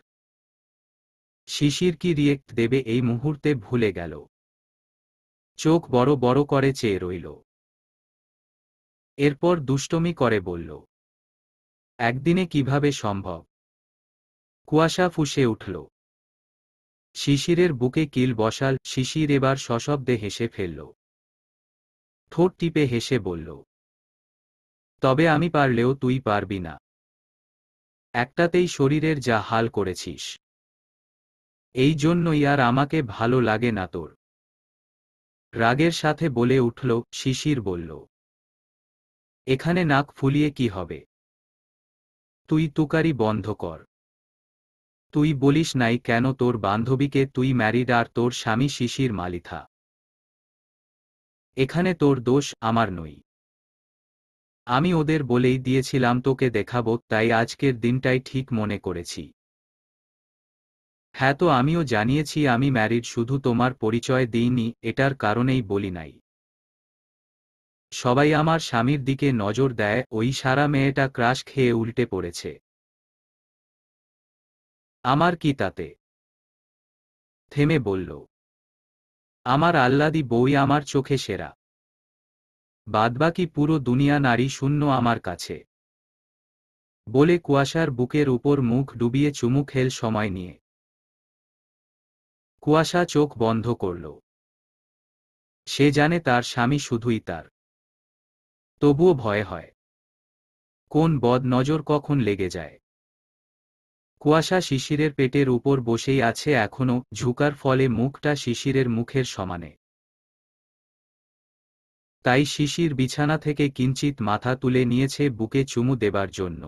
শিশির কি রিয়েক্ট দেবে এই মুহূর্তে ভুলে গেল। চোখ বড় বড় করে চেয়ে রইল। এরপর দুষ্টমি করে বলল, একদিনে কিভাবে সম্ভব? কুয়াশা ফুঁসে উঠল। শিশিরের বুকে কিল বসাল। শিশির এবার সশব্দে হেসে ফেলল। ঠোঁট টিপে হেসে বলল, তবে আমি পারলেও তুই পারবি না। একটাতেই শরীরের যা হাল করেছিস। এই জন্যই আর আমাকে ভালো লাগে না তোর। রাগের সাথে বলে উঠল। শিশির বলল, এখানে নাক ফুলিয়ে কি হবে? তুই তুকারি বন্ধ কর। তুই বলিস নাই কেন তোর বান্ধবীকে তুই ম্যারিড, আর তোর স্বামী শিশির মালিথা? এখানে তোর দোষ, আমার নই। আমি ওদের বলেই দিয়েছিলাম তোকে দেখাবো, তাই আজকের দিনটাই ঠিক মনে করেছি। হ্যাঁ, তো আমিও জানিয়েছি আমি ম্যারিড, শুধু তোমার পরিচয় দিইনি, এটার কারণেই বলি নাই। সবাই আমার স্বামীর দিকে নজর দেয়, ওই সারা মেয়েটা ক্রাশ খেয়ে উল্টে পড়েছে। আমার কি তাতে? থেমে বলল, আমার আহ্লাদি বউই আমার চোখে সেরা। বাদবাকি পুরো দুনিয়া নারী শূন্য আমার কাছে। বলে কুয়াশার বুকের উপর মুখ ডুবিয়ে চুমু খেল সময় নিয়ে। কুয়াশা চোখ বন্ধ করল। সে জানে তার স্বামী শুধুই তার। তবুও ভয় হয়। কোন বদ নজর কখন লেগে যায়। কুয়াশা শিশিরের পেটের উপর বসেই আছে এখনো, ঝুঁকার ফলে মুখটা শিশিরের মুখের সমানে। তাই শিশির বিছানা থেকে কিঞ্চিত মাথা তুলে নিয়েছে বুকে চুমু দেবার জন্য।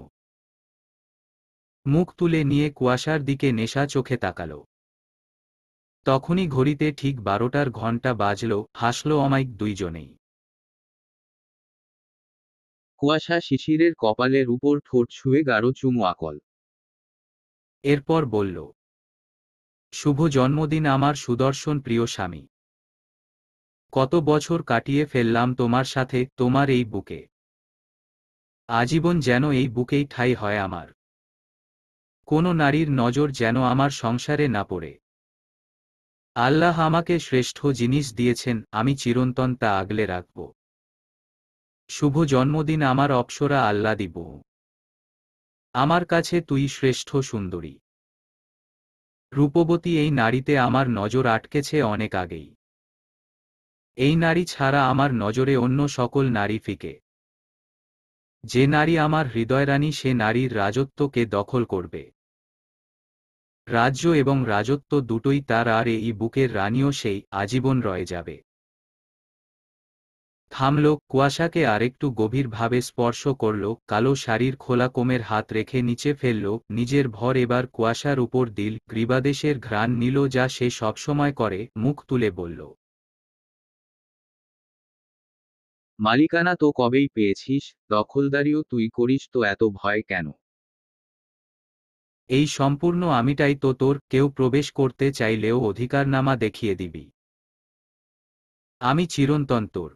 মুখ তুলে নিয়ে কুয়াশার দিকে নেশা চোখে তাকাল। তখনই ঘড়িতে ঠিক 12টার ঘণ্টা বাজল, হাসল অমায়িক দুইজনেই। কুয়াশা শিশিরের কপালের উপর ঠোঁট ছুঁয়ে গাঢ় চুমু আকল। এরপর বলল, শুভ জন্মদিন আমার সুদর্শন প্রিয় স্বামী। কত বছর কাটিয়ে ফেললাম তোমার সাথে, তোমার এই বুকে। আজীবন যেন এই বুকেই ঠাঁই হয় আমার। কোনো নারীর নজর যেন আমার সংসারে না পড়ে। আল্লাহ আমাকে শ্রেষ্ঠ জিনিস দিয়েছেন, আমি চিরন্তন তা আগলে রাখব। শুভ জন্মদিন আমার অপ্সরা আহ্লাদী বউ। আমার কাছে তুই শ্রেষ্ঠ সুন্দরী। রূপবতী এই নারীতে আমার নজর আটকেছে অনেক আগেই। এই নারী ছাড়া আমার নজরে অন্য সকল নারী ফিকে। যে নারী আমার হৃদয়রানী, সে নারীর রাজত্বকে দখল করবে। রাজ্য এবং রাজত্ব দুটোই তার, আর এই বুকের রানীও সেই, আজীবন রয়ে যাবে। থামল, কুয়াশাকে আরেকটু গভীরভাবে স্পর্শ করল, কালো শাড়ির খোলা কোমের হাত রেখে নিচে ফেলল, নিজের ভর এবার কুয়াশার উপর দিল, গ্রীবাদেশের ঘ্রাণ নিল যা সে সবসময় করে, মুখ তুলে বলল, মালিকানা তো কবেই পেয়েছিস, দখলদারিও তুই করিস, তো এত ভয় কেন? এই সম্পূর্ণ আমিটাই তো তোর, কেউ প্রবেশ করতে চাইলেও অধিকারনামা দেখিয়ে দিবি। আমি চিরন্তন তোর।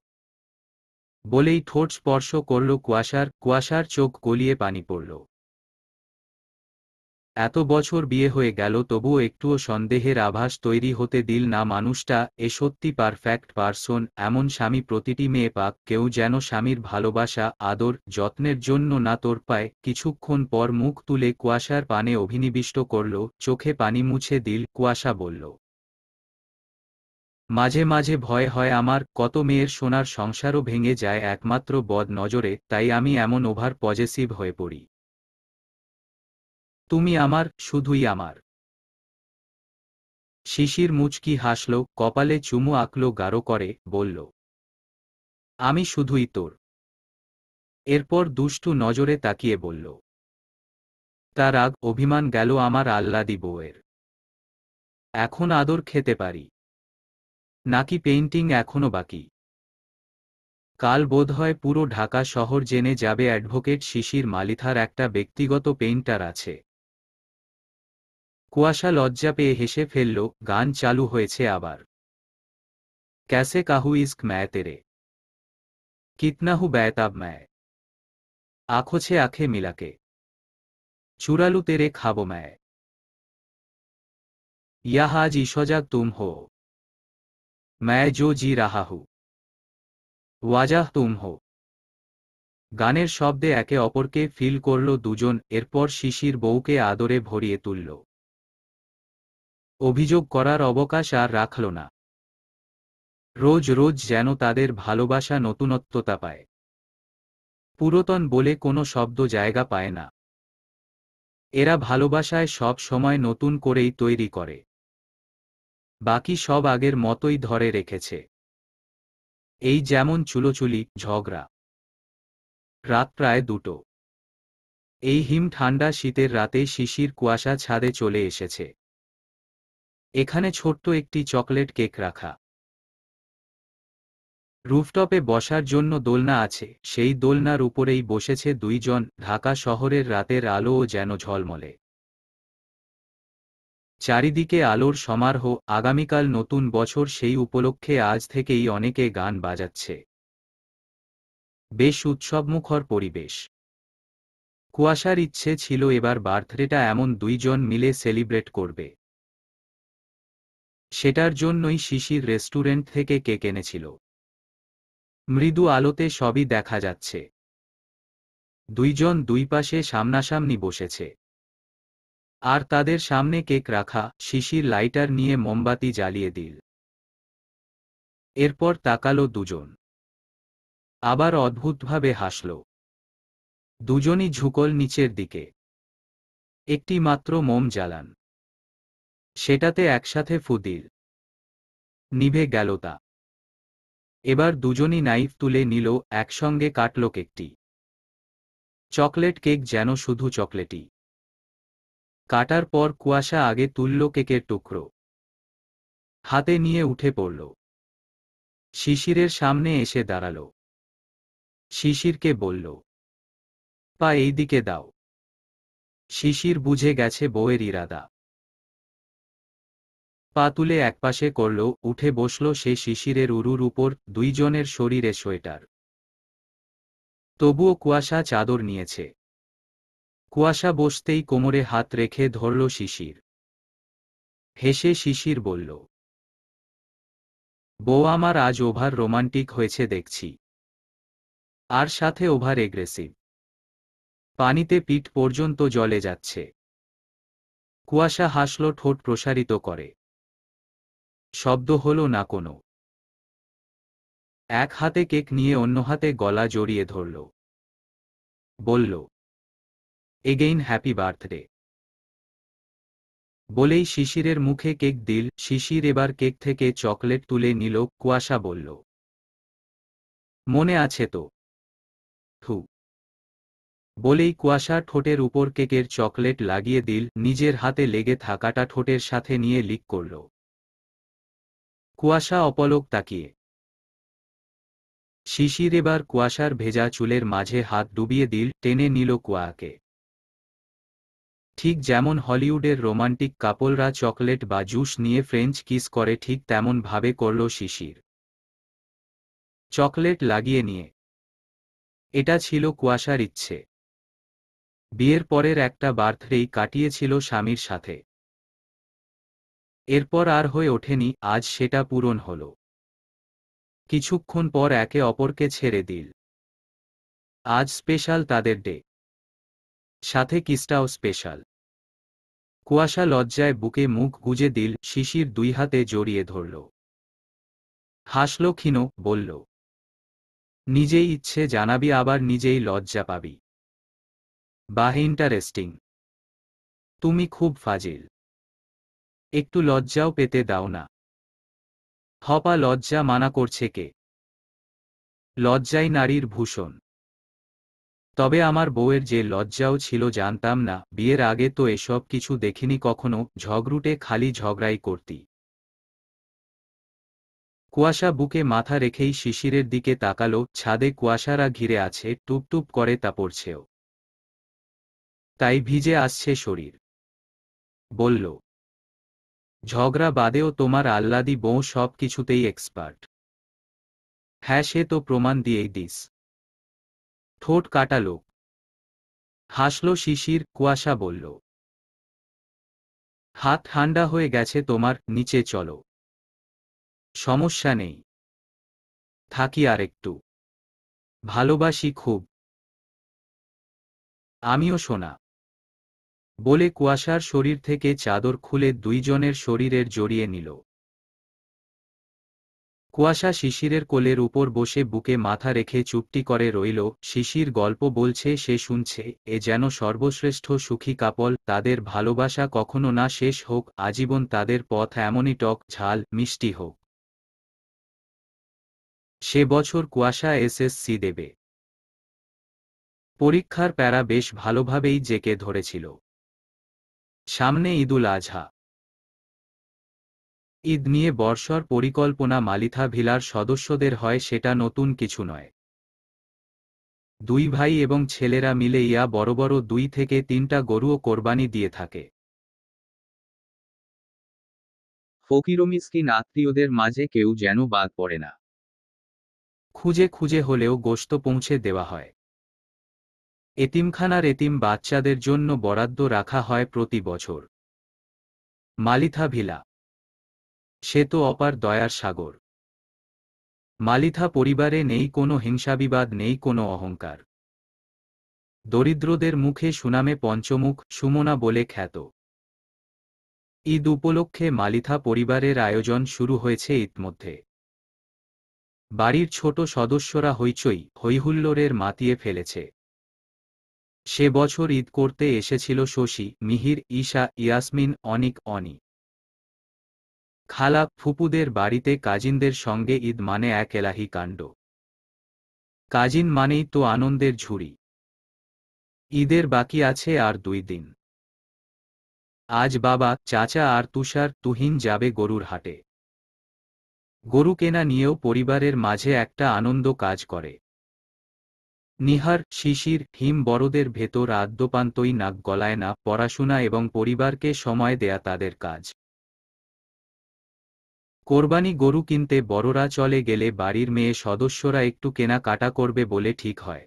বলেই ঠোঁট স্পর্শ করল কুয়াশার চোখ গলিয়ে পানি পড়ল। এত বছর বিয়ে হয়ে গেল, তবুও একটুও সন্দেহের আভাস তৈরি হতে দিল না মানুষটা, এ সত্যি পারফেক্ট পারসন, এমন স্বামী প্রতিটি মেয়ে পাক। কেউ যেন স্বামীর ভালোবাসা, আদর, যত্নের জন্য না তোর পায়। কিছুক্ষণ পর মুখ তুলে কুয়াশার পানে অভিনিবিষ্ট করল, চোখে পানি মুছে দিল। কুয়াশা বলল, মাঝে মাঝে ভয় হয় আমার, কত মেয়ের সোনার সংসারও ভেঙে যায় একমাত্র বদ নজরে, তাই আমি এমন ওভার পজেসিভ হয়ে পড়ি। তুমি আমার, শুধুই আমার। শিশির মুচকি হাসল, কপালে চুমু আঁকল গাঢ় করে, বলল, আমি শুধুই তোর। এরপর দুষ্টু নজরে তাকিয়ে বলল, তার রাগ অভিমান গেল আমার আহ্লাদী বউয়ের। এখন আদর খেতে পারি নাকি পেইন্টিং এখনো বাকি? কাল বোধহয় পুরো ঢাকা শহর জেনে যাবে অ্যাডভোকেট শিশির মালিথার একটা ব্যক্তিগত পেইন্টার আছে। কুয়াশা লজ্জা পেয়ে হেসে ফেলল, গান চালু হয়েছে আবার। कैसे काहू इश्क मैं तेरे, कितना हूँ बेताब मैं, आंखों से आंखें मिला के चुरा लूं तेरे ख्वाबों में, यह आज इशोजाग तुम हो, मैं जो जी रहा हूँ, ওয়াজাহ তুম হো। গানের শব্দে একে অপরকে ফিল করল দুজন, এরপর শিশির বউকে আদরে ভরিয়ে তুলল। অভিযোগ করার অবকাশ আর রাখল না। রোজ রোজ যেন তাদের ভালোবাসা নতুনত্বতা পায়। পুরাতন বলে কোনো শব্দ জায়গা পায় না। এরা ভালোবাসায় সব সময় নতুন করেই তৈরি করে। বাকি সব আগের মতোই ধরে রেখেছে। এই যেমন চুলোচুলি, ঝগড়া। রাত প্রায় 2টো। এই হিম ঠান্ডা শীতের রাতে শিশির কুয়াশা ছাদে চলে এসেছে। এখানে ছোট্ট একটি চকলেট কেক রাখা। রুফটপে বসার জন্য দোলনা আছে, সেই দোলনার উপরেই বসেছে দুইজন। ঢাকা শহরের রাতের আলোও যেন ঝলমলে। চারিদিকে আলোর সমারোহ, আগামীকাল নতুন বছর, সেই উপলক্ষে আজ থেকেই অনেকে গান বাজাচ্ছে। বেশ উৎসবমুখর পরিবেশ। কুয়াশার ইচ্ছে ছিল এবার বার্থডেটা এমন দুইজন মিলে সেলিব্রেট করবে। সেটার জন্যই শিশির রেস্টুরেন্ট থেকে কেক এনেছিল। মৃদু আলোতে সবই দেখা যাচ্ছে। দুইজন দুই পাশে সামনাসামনি বসেছে। আর তাদের সামনে কেক রাখা। শিশির লাইটার নিয়ে মোমবাতি জ্বালিয়ে দিল। এরপর তাকালো দুজন। আবার অদ্ভুতভাবে হাসল। দুজনই ঝুঁকল নিচের দিকে। একটি মাত্র মোম জ্বালান। সেটাতে একসাথে ফু দিল। নিভে গেল তা। এবার দুজনই নাইফ তুলে নিল, একসঙ্গে কাটল কেকটি। চকলেট কেক যেন শুধু চকলেটই। কাটার পর কুয়াশা আগে তুলল কেকের টুকরো। হাতে নিয়ে উঠে পড়ল। শিশিরের সামনে এসে দাঁড়াল। শিশিরকে বলল, পা এই দিকে দাও। শিশির বুঝে গেছে বউয়ের ইরাদা। পা তুলে একপাশে করল, উঠে বসল সে শিশিরের উরুর উপর, দুইজনের শরীরে সোয়েটার। তবুও কুয়াশা চাদর নিয়েছে। কুয়াশা বসতেই কোমরে হাত রেখে ধরল শিশির। হেসে শিশির বলল, বউ আমার আজ ওভার রোমান্টিক হয়েছে দেখছি। আর সাথে ওভার এগ্রেসিভ। পানিতে পিঠ পর্যন্ত জলে যাচ্ছে। কুয়াশা হাসল ঠোঁট প্রসারিত করে। শব্দ হল না কোনো। এক হাতে কেক নিয়ে অন্য হাতে গলা জড়িয়ে ধরল। বলল, এগেইন হ্যাপি বার্থডে। বলেই শিশিরের মুখে কেক দিল। শিশির এবার কেক থেকে চকলেট তুলে নিল। কুয়াশা বলল, মনে আছে তো? থু। বলেই কুয়াশা ঠোঁটের উপর কেকের চকলেট লাগিয়ে দিল, নিজের হাতে লেগে থাকাটা ঠোঁটের সাথে নিয়ে লিক করল। কুয়াশা অপলক তাকিয়ে। শিশির এবার কুয়াশার ভেজা চুলের মাঝে হাত ডুবিয়ে দিল, টেনে নিল কুয়াকে। ঠিক যেমন হলিউডের রোমান্টিক কাপলরা চকলেট বা জুস নিয়ে ফ্রেঞ্চ কিস করে, ঠিক তেমন ভাবে করল শিশির। চকলেট লাগিয়ে নিয়ে। এটা ছিল কুয়াশার ইচ্ছে। বিয়ের পরের একটা বার্থডেই কাটিয়েছিল স্বামীর সাথে। এরপর আর হয়ে ওঠেনি, আজ সেটা পূরণ হল। কিছুক্ষণ পর একে অপরকে ছেড়ে দিল। আজ স্পেশাল তাদের ডে। সাথে কিসটাও স্পেশাল। কুয়াশা লজ্জায় বুকে মুখ গুজে দিল। শিশির দুই হাতে জড়িয়ে ধরল। হাসল ক্ষীণ, বলল, নিজেই ইচ্ছে জানাবি আবার নিজেই লজ্জা পাবি। বাহ, ইন্টারেস্টিং। তুমি খুব ফাজিল। একটু লজ্জাও পেতে দাও না। হপা, লজ্জা মানা করছে কে? লজ্জাই নারীর ভূষণ। তবে আমার বউয়ের যে লজ্জাও ছিল জানতাম না, বিয়ের আগে তো এসব কিছু দেখিনি কখনো, ঝগড়ুটে খালি ঝগড়াই করতি। কুয়াশা বুকে মাথা রেখেই শিশিরের দিকে তাকালো। ছাদে কুয়াশারা ঘিরে আছে, টুপটুপ করে তা পড়ছেও। তাই ভিজে আসছে শরীর। বলল, ঝগড়া বাদেও তোমার আহ্লাদি বউ সব কিছুতেই এক্সপার্ট। হ্যাঁ, সে তো প্রমাণ দিয়েই দিস। ঠোঁট কাটা লোক। হাসল শিশির। কুয়াশা বলল, হাত ঠান্ডা হয়ে গেছে তোমার, নিচে চলো। সমস্যা নেই। থাকি আর একটু। ভালোবাসি খুব। আমিও সোনা। বলে কুয়াশার শরীর থেকে চাদর খুলে দুইজনের শরীরের জড়িয়ে নিল। কুয়াশা শিশিরের কোলের উপর বসে বুকে মাথা রেখে চুপটি করে রইল। শিশির গল্প বলছে, সে শুনছে। এ যেন সর্বশ্রেষ্ঠ সুখী কাপল। তাদের ভালোবাসা কখনো না শেষ হোক, আজীবন তাদের পথ এমনই টক ঝাল মিষ্টি হোক। সে বছর কুয়াশা এসএসসি দেবে। পরীক্ষার প্যারা বেশ ভালোভাবেই জেকে ধরেছিল। সামনে ঈদুল আজহা। ঈদ নিয়ে বর্ষর পরিকল্পনা মালিথা ভিলার সদস্যদের হয়, সেটা নতুন কিছু নয়। দুই ভাই এবং ছেলেরা মিলে বড় বড় 2 থেকে 3টা গরুও কোরবানি দিয়ে থাকে। ফকির ও মিসকিন আত্মীয়দের মাঝে কেউ যেন বাদ পড়ে না। খুঁজে খুঁজে হলেও গোশত পৌঁছে দেওয়া হয়। এতিমখানার এতিম বাচ্চাদের জন্য বরাদ্দ রাখা হয় প্রতি বছর। মালিথা ভিলা, সে তো অপার দয়ার সাগর। মালিথা পরিবারে নেই কোনো হিংসাবিবাদ, নেই কোনো অহংকার। দরিদ্রদের মুখে সুনামে পঞ্চমুখ, সুমনা বলে খ্যাত। ঈদ উপলক্ষে মালিথা পরিবারের আয়োজন শুরু হয়েছে ইতমধ্যে। বাড়ির ছোট সদস্যরা হইচই হইহুল্লোড়ের মাতিয়ে ফেলেছে। সে বছর ঈদ করতে এসেছিল শশী, মিহির, ঈশা, ইয়াসমিন, অনিক, অনি, খালা, ফুপুদের বাড়িতে। কাজিনদের সঙ্গে ঈদ মানে এক এলাহি কাণ্ড। কাজিন মানেই তো আনন্দের ঝুড়ি। ঈদের বাকি আছে আর 2 দিন। আজ বাবা, চাচা আর তুষার, তুহিন যাবে গরুর হাটে। গরু কেনা নিয়েও পরিবারের মাঝে একটা আনন্দ কাজ করে। নিহার, শিশির, হিম বড়দের ভেতর আদ্যপান্তই নাক গলায় না। পড়াশোনা এবং পরিবারকে সময় দেয়া তাদের কাজ। কোরবানি গরু কিনতে বড়রা চলে গেলে বাড়ির মেয়ে সদস্যরা একটু কেনাকাটা করবে বলে ঠিক হয়।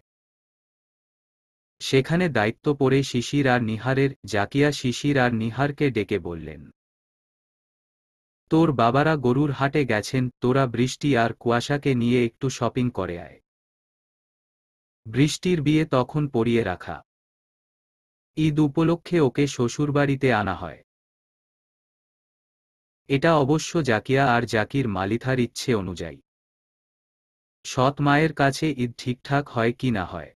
সেখানে দায়িত্ব পড়ে শিশির আর নিহারের। জাকিয়া শিশির আর নিহারকে ডেকে বললেন, তোর বাবারা গরুর হাটে গেছেন, তোরা বৃষ্টি আর কুয়াশাকে নিয়ে একটু শপিং করে আয়। বৃষ্টির বিয়ে তখন পরিয়ে রাখা। ঈদ উপলক্ষে ওকে শ্বশুরবাড়িতে আনা হয়। এটা অবশ্য জাকিয়া আর জাকির মালিথার ইচ্ছে অনুযায়ী। সৎ মায়ের কাছে ঈদ ঠিকঠাক হয় কি না হয়।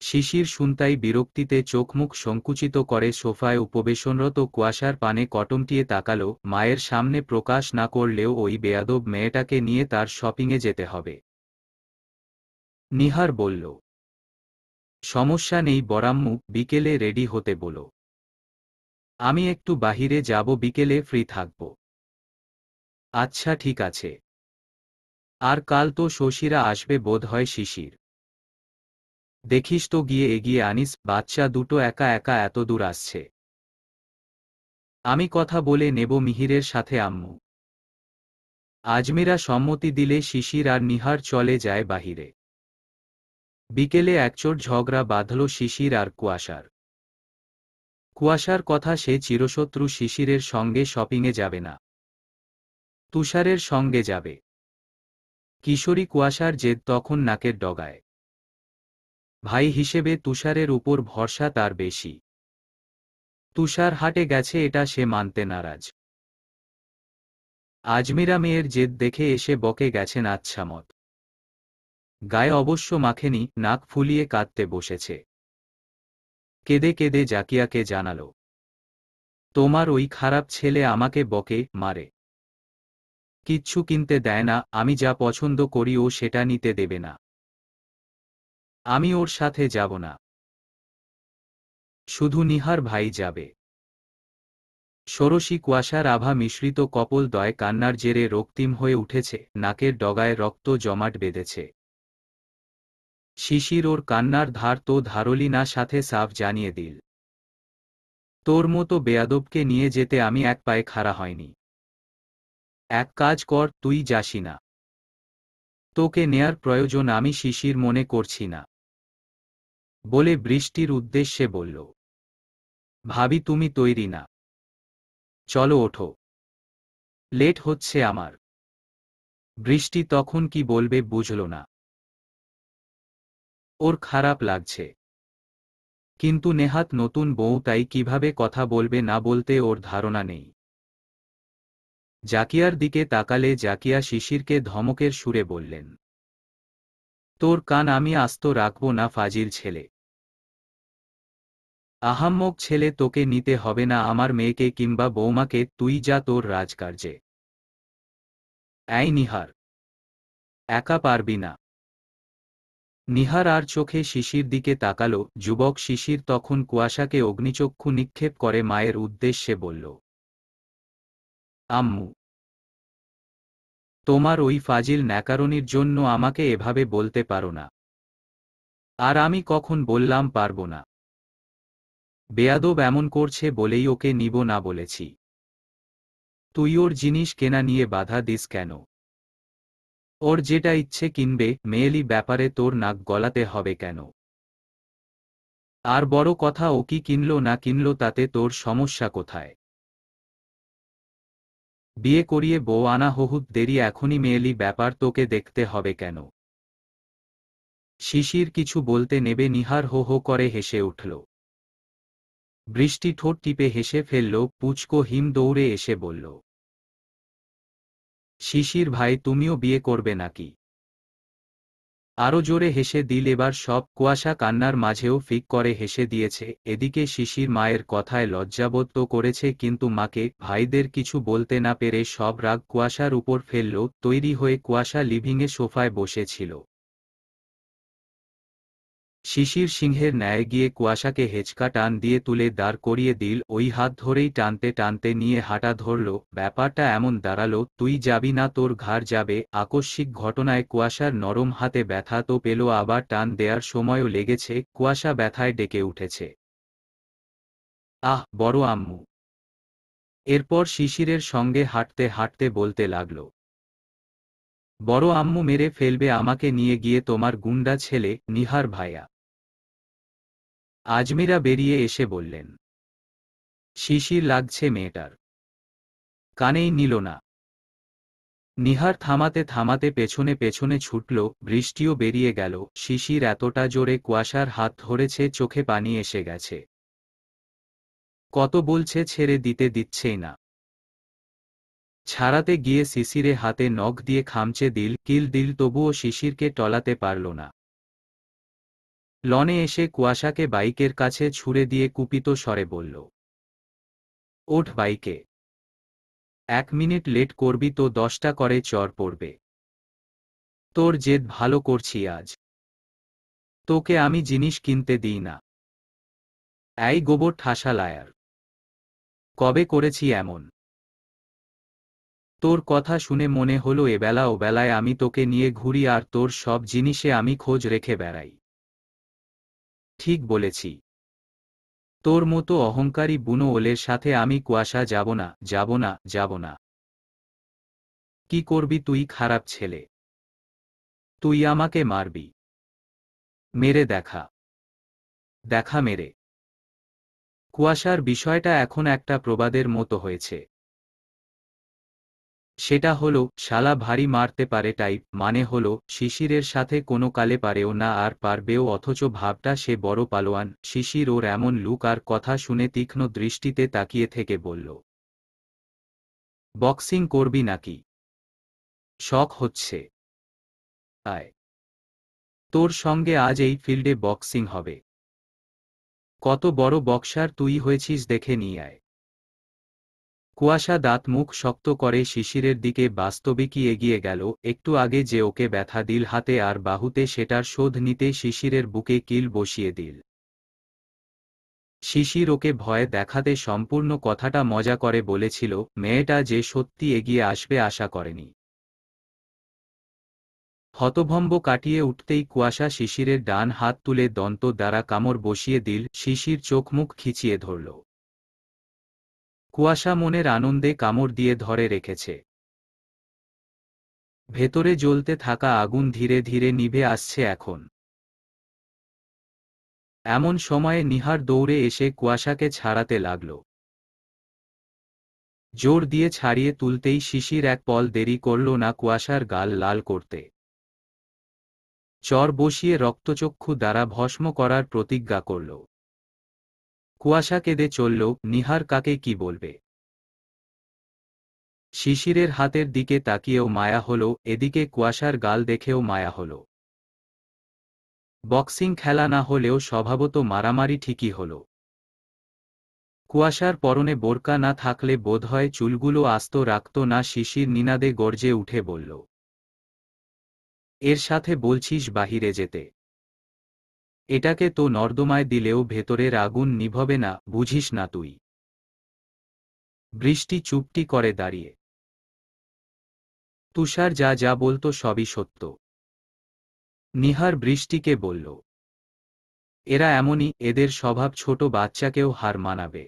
শিশির শুনতাই বিরক্তিতে চোখমুখ সংকুচিত করে সোফায় উপবেশনরত কুয়াশার পানে কটমটিয়ে তাকালো। মায়ের সামনে প্রকাশ না করলেও ওই বেয়াদব মেয়েটাকে নিয়ে তার শপিংয়ে যেতে হবে। নিহার বলল, সমস্যা নেই বড়াম্মু, বিকেলে রেডি হতে বলো। আমি একটু বাহিরে যাব, বিকেলে ফ্রি থাকব। আচ্ছা ঠিক আছে। আর কাল তো শশীরা আসবে বোধহয়। শিশির, দেখিস তো গিয়ে এগিয়ে আনিস, বাচ্চা দুটো একা একা এত দূর আসছে। আমি কথা বলে নেব মিহিরের সাথে আম্মু। আজমিরা সম্মতি দিলে শিশির আর নিহার চলে যায় বাহিরে। বিকেলে একচোট ঝগড়া বাঁধল শিশির আর কুয়াশার। কুয়াশার কথা, সে চিরশত্রু শিশিরের সঙ্গে শপিংয়ে যাবে না, তুষারের সঙ্গে যাবে। কিশোরী কুয়াশার জেদ তখন নাকের ডগায়। ভাই হিসেবে তুষারের উপর ভরসা তার বেশি। তুষার হাটে গেছে এটা সে মানতে নারাজ। আজমিরা মেয়ের জেদ দেখে এসে বকে গেছেন আচ্ছামত। গায়ে অবশ্য মাখেনি, নাক ফুলিয়ে কাঁদতে বসেছে। কেঁদে কেঁদে জাকিয়াকে জানাল, তোমার ওই খারাপ ছেলে আমাকে বকে, মারে, কিচ্ছু কিনতে দেয় না। আমি যা পছন্দ করি ও সেটা নিতে দেবে না। আমি ওর সাথে যাব না, শুধু নিহার ভাই যাবে। ষোড়শী কুয়াশার আভা মিশ্রিত কপোল দয় কান্নার জেরে রক্তিম হয়ে উঠেছে, নাকের ডগায় রক্ত জমাট বেঁধেছে। শিশির ওর কান্নার ধার তো ধারলি না, সাথে সাফ জানিয়ে দিল, তোর মতো বেয়াদবকে নিয়ে যেতে আমি এক পায়ে খাড়া হয়নি। এক কাজ কর, তুই যাসি না। তোকে নেয়ার প্রয়োজন আমি শিশির মনে করছি না, বলে বৃষ্টির উদ্দেশ্যে বলল, ভাবি তুমি তৈরি না? চলো ওঠো, লেট হচ্ছে আমার। বৃষ্টি তখন কি বলবে বুঝল না। ওর খারাপ লাগছে, কিন্তু নেহাত নতুন বউ, তাই কিভাবে কথা বলবে না বলতে ওর ধারণা নেই। জাকিয়ার দিকে তাকালে জাকিয়া শিশিরকে ধমকের সুরে বললেন, তোর কান আমি আস্ত রাখব না ফাজিল ছেলে। আহাম্মক ছেলে, তোকে নিতে হবে না আমার মেয়েকে কিংবা বৌমাকে, তুই যা তোর রাজকার্যে। এই নিহার, একা পারবি না। নিহার আর চোখে শিশির দিকে তাকালো। যুবক শিশির তখন কুয়াশাকে অগ্নিচক্ষু নিক্ষেপ করে মায়ের উদ্দেশ্যে বলল, আম্মু, তোমার ওই ফাজিল ন্যাকারনির জন্য আমাকে এভাবে বলতে পারো না। আর আমি কখন বললাম পারবো না? বেয়াদব এমন করছে বলেই ওকে নিব না বলেছি। তুই ওর জিনিস কেনা নিয়ে বাধা দিস কেন? ওর যেটা ইচ্ছে কিনবে, মেয়েলি ব্যাপারে তোর নাক গলাতে হবে কেন? আর বড় কথা, ও কি কিনলো না কিনলো তাতে তোর সমস্যা কোথায়? বিয়ে করিয়ে বউ আনা বহুত দেরি, এখনই মেয়েলি ব্যাপার তোকে দেখতে হবে কেন? শিশির কিছু বলতে নেবে নিহার হো হো করে হেসে উঠল। বৃষ্টি ঠোঁট টিপে হেসে ফেলল। পুচকো হিম দৌড়ে এসে বলল, শিশির ভাই তুমিও বিয়ে করবে নাকি? আরো জোরে হেসে দিল। এবার সব কুয়াশা কান্নার মাঝেও ফিক করে হেসে দিয়েছে। এদিকে শিশির মায়ের কথায় লজ্জাবোধ তো করেছে, কিন্তু মাকে ভাইদের কিছু বলতে না পেরে সব রাগ কুয়াশার উপর ফেলল। তৈরি হয়ে কুয়াশা লিভিংয়ে সোফায় বসেছিল। শিশির সিংহের ন্যায় গিয়ে কুয়াশাকে হেঁচকা টান দিয়ে তুলে দাঁড় করিয়ে দিল। ওই হাত ধরেই টানতে টানতে নিয়ে হাঁটা ধরল। ব্যাপারটা এমন দাঁড়ালো, তুই যাবি না, তোর ঘাড় যাবে। আকস্মিক ঘটনায় কুয়াশার নরম হাতে ব্যথা তো পেল, আবার টান দেয়ার সময়ও লেগেছে। কুয়াশা ব্যথায় ডেকে উঠেছে, আহ বড় আম্মু। এরপর শিশিরের সঙ্গে হাঁটতে হাঁটতে বলতে লাগল, বড় আম্মু মেরে ফেলবে আমাকে, নিয়ে গিয়ে তোমার গুন্ডা ছেলে নিহার ভাইয়া। আজমিরা বেরিয়ে এসে বললেন। শিশির লাগছে মেয়েটার, কানেই নিল না। নিহার থামাতে থামাতে পেছনে পেছনে ছুটল। বৃষ্টিও বেরিয়ে গেল। শিশির এতটা জোরে কুয়াশার হাত ধরেছে, চোখে পানি এসে গেছে। কত বলছে ছেড়ে দিতে, দিচ্ছেই না। ছাড়াতে গিয়ে শিশিরে হাতে নখ দিয়ে খামচে কিল দিল, তবুও শিশিরকে টলাতে পারল না। লনে এসে কুয়াশাকে বাইকের কাছে ছুড়ে দিয়ে কুপিত স্বরে বলল, ওঠ বাইকে। 1 মিনিট লেট করবি তো 10টা করে চর পড়বে। তোর জেদ ভালো করছি আজ। তোকে আমি জিনিস কিনতে দিই না। এই গোবর ঠাসা লায়ার, কবে করেছি এমন? তোর কথা শুনে মনে হলো এবেলা ওবেলায় আমি তোকে নিয়ে ঘুরি আর তোর সব জিনিসে আমি খোঁজ রেখে বেড়াই। ঠিক বলেছি। তোর মতো অহংকারী বুনো ওলের সাথে আমি কুয়াশা যাব না, যাব না, যাব না। কি করবি তুই, খারাপ ছেলে? তুই আমাকে মারবি? মেরে দেখা, দেখা মেরে। কুয়াশার বিষয়টা এখন একটা প্রবাদের মতো হয়েছে। সেটা হলো শালা ভারী মারতে পারে টাইপ, মানে হলো শিশিরের সাথে কোনো কালে পারেও না আর পারবেও, অথচ ভাবটা সে বড় পালোয়ান। শিশির ওর এমন লুক আর কথা শুনে তীক্ষ্ণ দৃষ্টিতে তাকিয়ে থেকে বলল, বক্সিং করবি নাকি? শখ হচ্ছে? আয়, তোর সঙ্গে আজ এই ফিল্ডে বক্সিং হবে। কত বড় বক্সার তুই হয়েছিস দেখে নিয়ে আয়। কুয়াশা দাঁত মুখ শক্ত করে শিশিরের দিকে বাস্তবিকই এগিয়ে গেল। একটু আগে যে ওকে ব্যথা দিল হাতে আর বাহুতে, সেটার শোধ নিতে শিশিরের বুকে কিল বসিয়ে দিল। শিশির ওকে ভয় দেখাতে সম্পূর্ণ কথাটা মজা করে বলেছিল, মেয়েটা যে সত্যি এগিয়ে আসবে আশা করেনি। হতভম্ব কাটিয়ে উঠতেই কুয়াশা শিশিরের ডান হাত তুলে দন্ত দ্বারা কামড় বসিয়ে দিল। শিশির চোখ মুখ খিচিয়ে ধরল। কুয়াশা মনের আনন্দে কামড় দিয়ে ধরে রেখেছে। ভেতরে জ্বলতে থাকা আগুন ধীরে ধীরে নিভে আসছে এখন। এমন সময়ে নিহার দৌড়ে এসে কুয়াশাকে ছাড়াতে লাগল। জোর দিয়ে ছাড়িয়ে তুলতেই শিশির এক পল দেরি করল না কুয়াশার গাল লাল করতে। চর বসিয়ে রক্তচক্ষু দ্বারা ভস্ম করার প্রতিজ্ঞা করল। কুয়াশা কেঁদে চলল, নিহার কাকে কি বলবে। শিশিরের হাতের দিকে তাকিয়েও মায়া হল, এদিকে কুয়াশার গাল দেখেও মায়া হল। বক্সিং খেলা না হলেও স্বভাবত মারামারি ঠিকই হল। কুয়াশার পরনে বোরকা না থাকলে বোধহয় চুলগুলো আস্ত রাখত না। শিশির নিনাদে গর্জে উঠে বলল, এর সাথে বলছিস বাহিরে যেতে? এটাকে তো নর্দমায় দিলেও ভেতরের আগুন নিভবে না, বুঝিস না তুই? বৃষ্টি চুপটি করে দাঁড়িয়ে। তুষার যা যা বলতো সবই সত্য। নিহার বৃষ্টিকে বলল, এরা এমনই, এদের স্বভাব ছোট বাচ্চাকেও হার মানাবে।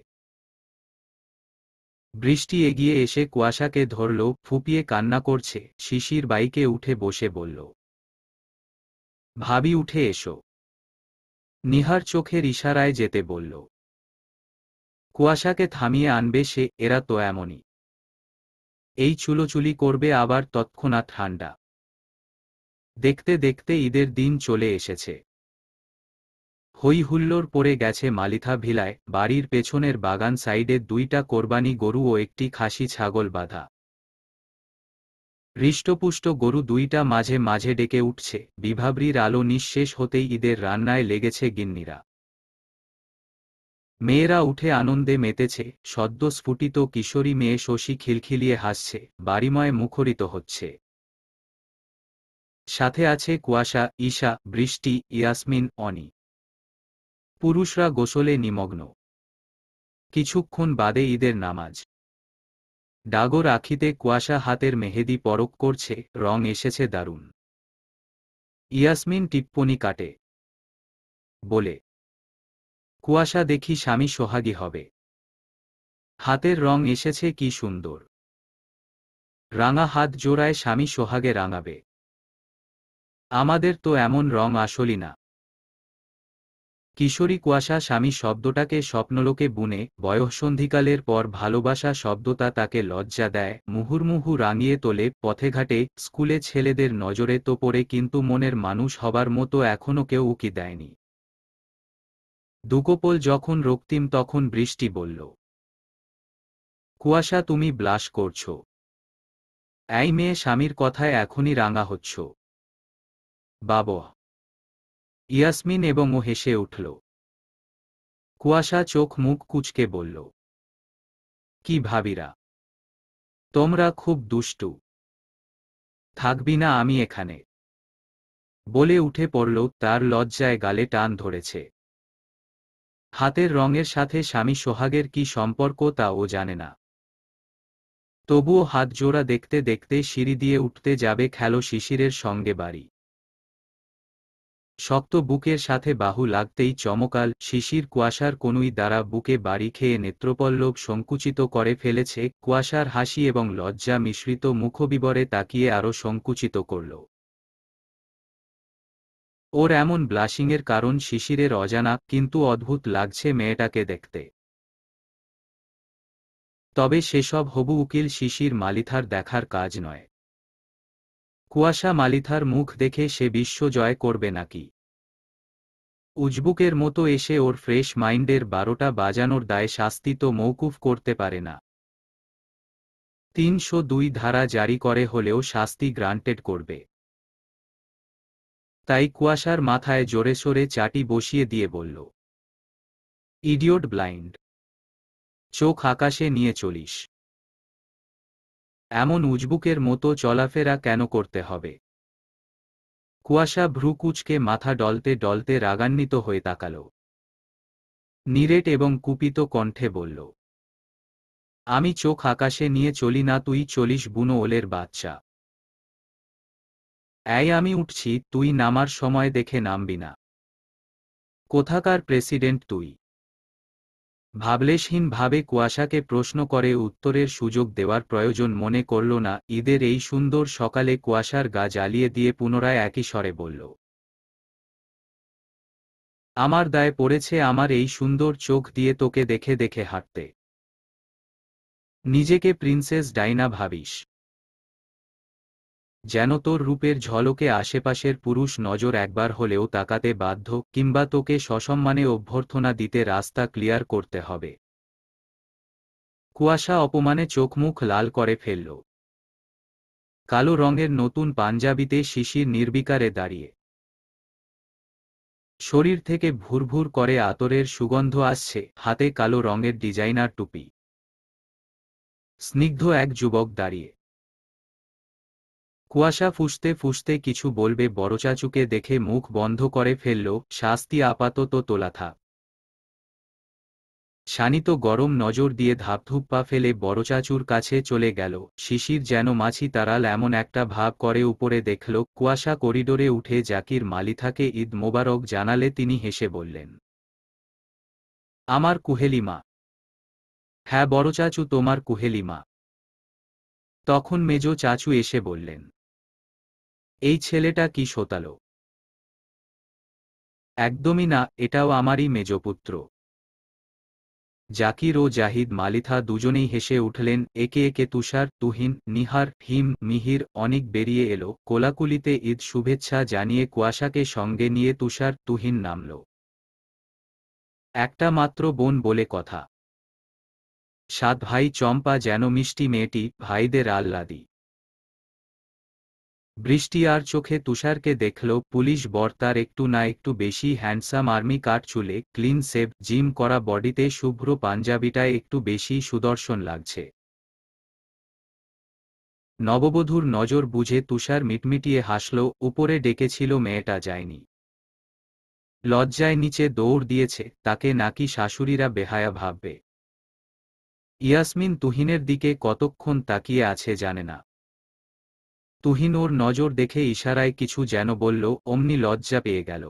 বৃষ্টি এগিয়ে এসে কুয়াশাকে ধরল, ফুপিয়ে কান্না করছে। শিশির বাইকে উঠে বসে বলল, ভাবি উঠে এসো। নিহার চোখের ইশারায় যেতে বলল। কুয়াশাকে থামিয়ে আনবে সে, এরা তো এমনই। এই চুলোচুলি করবে আবার তৎক্ষণাৎ ঠান্ডা। দেখতে দেখতে ঈদের দিন চলে এসেছে। হই হুল্লোড় পড়ে গেছে মালিথা ভিলায়। বাড়ির পেছনের বাগান সাইডে 2টা কোরবানি গরু ও একটি খাসি ছাগল বাঁধা। হৃষ্টপুষ্ট গরু দুইটা মাঝে মাঝে ডেকে উঠছে, বিভাবরীর আলো নিঃশেষ হতেই ঈদের রান্নায় লেগেছে গিন্নিরা। মেয়েরা উঠে আনন্দে মেতেছে, সদ্য স্ফুটিত কিশোরী মেয়ে শশী খিলখিলিয়ে হাসছে, বাড়িময় মুখরিত হচ্ছে। সাথে আছে কুয়াশা, ঈশা, বৃষ্টি, ইয়াসমিন, অনি। পুরুষরা গোসলে নিমগ্ন। কিছুক্ষণ বাদে ঈদের নামাজ। ডাগর আখিতে কুয়াশা হাতের মেহেদি পরক করছে, রং এসেছে দারুণ। ইয়াসমিন টিপ্পনি কাটে, বলে, কুয়াশা দেখি স্বামী সোহাগী হবে। হাতের রং এসেছে কি সুন্দর। রাঙা হাত জোড়ায় স্বামী সোহাগে রাঙাবে। আমাদের তো এমন রং আসলি না। কিশোরী কুয়াশা স্বামী শব্দটাকে স্বপ্নলোকে বুনে, বয়ঃসন্ধিকালের পর ভালোবাসা শব্দটা তাকে লজ্জা দেয়, মুহুর্মুহু রাঙিয়ে তোলে, পথেঘাটে, স্কুলে ছেলেদের নজরে তো পড়ে, কিন্তু মনের মানুষ হবার মতো এখনো কেউ উকি দেয়নি। দুকোপল যখন রক্তিম তখন বৃষ্টি বলল, কুয়াশা তুমি ব্লাশ করছ। এই মেয়ে স্বামীর কথায় এখনই রাঙা হচ্ছ। বাবা! ইয়াসমিন এবং ও হেসে উঠল। কুয়াশা চোখ মুখ কুঁচকে বলল, কি ভাবিরা, তোমরা খুব দুষ্টু। থাকবি না আমি এখানে? বলে উঠে পড়ল, তার লজ্জায় গালে টান ধরেছে। হাতের রঙের সাথে স্বামী সোহাগের কি সম্পর্ক তা ও জানে না। তবুও হাত জোড়া দেখতে দেখতে সিঁড়ি দিয়ে উঠতে যাবে খেলো শিশিরের সঙ্গে বাড়ি। শক্ত বুকের সাথে বাহু লাগতেই চমকাল শিশির কুয়াশার কনুই দ্বারা বুকে বাড়ি খেয়ে নেত্রপল্লব সংকুচিত করে ফেলেছে, কুয়াশার হাসি এবং লজ্জা মিশ্রিত মুখবিবরে তাকিয়ে আরও সংকুচিত করল। ওর এমন ব্লাশিংয়ের কারণ শিশিরের অজানা, কিন্তু অদ্ভুত লাগছে মেয়েটাকে দেখতে। তবে সেসব হবু উকিল শিশির মালিথার দেখার কাজ নয়। কুয়াশা মালিথার মুখ দেখে সে বিশ্ব জয় করবে নাকি? উজবুকের মতো এসে ওর ফ্রেশ মাইন্ডের 12টা বাজানোর দায় শাস্তি তো মৌকুফ করতে পারে না। 302 ধারা জারি করে হলেও শাস্তি গ্রান্টেড করবে। তাই কুয়াশার মাথায় জোরে সোরে চাটি বসিয়ে দিয়ে বলল, ইডিয়ট ব্লাইন্ড, চোখ আকাশে নিয়ে চলিস। এমন উজবুকের মতো চলাফেরা কেন করতে হবে? কুয়াশা ভ্রু কুঁচকে মাথা ডলতে ডলতে রাগান্বিত হয়ে তাকাল। নিরেট এবং কুপিত কণ্ঠে বলল, আমি চোখ আকাশে নিয়ে চলি না, তুই চলিস বুনো ওলের বাচ্চা। এই আমি উঠছি, তুই নামার সময় দেখে নামবি না। কোথাকার প্রেসিডেন্ট তুই? ভাবলেশহীনভাবে কুয়াশাকে প্রশ্ন করে উত্তরের সুযোগ দেওয়ার প্রয়োজন মনে করল না। ঈদের এই সুন্দর সকালে কুয়াশার গা জ্বালিয়ে দিয়ে পুনরায় একই স্বরে বলল, আমার দায় পড়েছে আমার এই সুন্দর চোখ দিয়ে তোকে দেখে দেখে হাঁটতে। নিজেকে প্রিন্সেস ডাইনা ভাবিস, যেন তোর রূপের ঝলকে আশেপাশের পুরুষ নজর একবার হলেও তাকাতে বাধ্য, কিংবা তোকে সসম্মানে অভ্যর্থনা দিতে রাস্তা ক্লিয়ার করতে হবে। কুয়াশা অপমানে চোখ মুখ লাল করে ফেলল। কালো রঙের নতুন পাঞ্জাবিতে শিশির নির্বিকারে দাঁড়িয়ে। শরীর থেকে ভুরভুর করে আতরের সুগন্ধ আসছে, হাতে কালো রঙের ডিজাইনার টুপি। স্নিগ্ধ এক যুবক দাঁড়িয়ে। কুয়াশা ফুঁসতে ফুঁসতে কিছু বলবে বড়চাচুকে দেখে মুখ বন্ধ করে ফেলল, শাস্তি আপাতত তোলা থাক। শানিত গরম নজর দিয়ে ধাপধুপ পা ফেলে বড়চাচুর কাছে চলে গেল। শিশির যেন মাছি তাড়াল এমন একটা ভাব করে উপরে দেখল। কুয়াশা করিডোরে উঠে জাকির মালিথাকে ঈদ মোবারক জানালে তিনি হেসে বললেন, আমার কুহেলি মা। হ্যাঁ বড়চাচু, তোমার কুহেলি মা। তখন মেজো চাচু এসে বললেন, এই ছেলেটা কি শোতালো? একদমই না, এটাও আমারই মেজপুত্র। জাকির ও জাহিদ মালিথা দুজনেই হেসে উঠলেন। একে একে তুষার, তুহিন, নিহার, হিম, মিহির, অনিক বেরিয়ে এলো। কোলাকুলিতে ঈদ শুভেচ্ছা জানিয়ে কুয়াশাকে সঙ্গে নিয়ে তুষার, তুহিন নামল। একটা মাত্র বোন বলে কথা। 7 ভাই চম্পা যেন মিষ্টি মেয়েটি, ভাইদের আহ্লাদি। বৃষ্টি আর চোখে তুষারকে দেখল পুলিশ বর, তার একটু না একটু বেশি হ্যান্ডসাম, আর্মি কাট চুলে, ক্লিন সেভ, জিম করা বডিতে শুভ্র পাঞ্জাবিটায় একটু বেশি সুদর্শন লাগছে। নববধূর নজর বুঝে তুষার মিটমিটিয়ে হাসল। উপরে ডেকেছিল মেয়েটা যায়নি, লজ্জায় নিচে দৌড় দিয়েছে, তাকে নাকি শাশুড়িরা বেহায়া ভাববে। ইয়াসমিন তুহিনের দিকে কতক্ষণ তাকিয়ে আছে জানে না। তুহিন ওর নজর দেখে ইশারায় কিছু যেন বলল, অমনি লজ্জা পেয়ে গেল।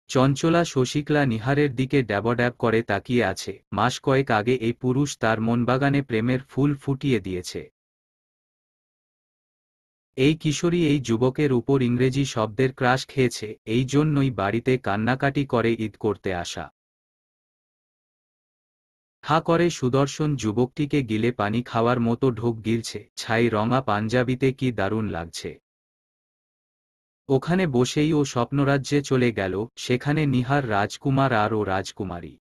চঞ্চলা শশিকলা নিহারের দিকে ড্যাবড্যাব করে তাকিয়ে আছে। মাস কয়েক আগে এই পুরুষ তার মনবাগানে প্রেমের ফুল ফুটিয়ে দিয়েছে। এই কিশোরী এই যুবকের উপর ইংরেজি শব্দের ক্রাশ খেয়েছে, এই জন্যই বাড়িতে কান্নাকাটি করে ঈদ করতে আসা। হা করে সুদর্শন যুবকটিকে গিলে পানি খাওয়ার মতো ঢোক গিলছে। ছাই রঙা পাঞ্জাবিতে কি দারুণ লাগছে। ওখানে বসেই ও স্বপ্নরাজ্যে চলে গেল। সেখানে নিহার রাজকুমার আর ও রাজকুমারী।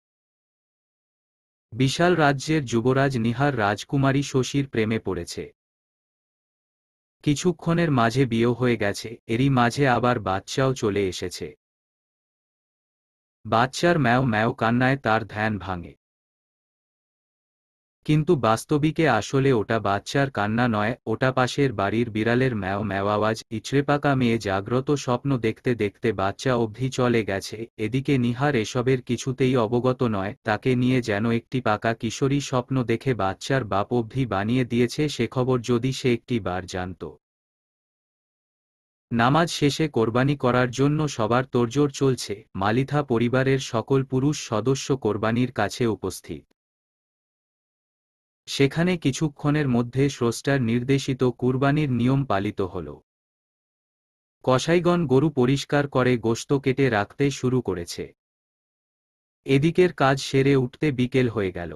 বিশাল রাজ্যের যুবরাজ নিহার রাজকুমারী শশীর প্রেমে পড়েছে। কিছুক্ষণের মাঝে বিয়ে হয়ে গেছে, এরই মাঝে আবার বাচ্চাও চলে এসেছে। বাচ্চার ম্যাও ম্যাও কান্নায় তার ধ্যান ভাঙে। কিন্তু বাস্তবিকে আসলে ওটা বাচ্চার কান্না নয়, ওটা পাশের বাড়ির বিড়ালের ম্যাও ম্যাও আওয়াজ। ইচড়েপাকা মেয়ে জাগ্রত স্বপ্ন দেখতে দেখতে বাচ্চা অবধি চলে গেছে। এদিকে নিহার এসবের কিছুতেই অবগত নয়। তাকে নিয়ে যেন একটি পাকা কিশোরী স্বপ্ন দেখে বাচ্চার বাপ অবধি বানিয়ে দিয়েছে, সে খবর যদি সে একটি বার জানত। নামাজ শেষে কোরবানি করার জন্য সবার তোড়জোড় চলছে। মালিথা পরিবারের সকল পুরুষ সদস্য কোরবানির কাছে উপস্থিত। সেখানে কিছুক্ষণের মধ্যে স্রষ্টার নির্দেশিত কুরবানির নিয়ম পালিত হল। কসাইগণ গরু পরিষ্কার করে গোশত কেটে রাখতে শুরু করেছে। এদিকের কাজ সেরে উঠতে বিকেল হয়ে গেল।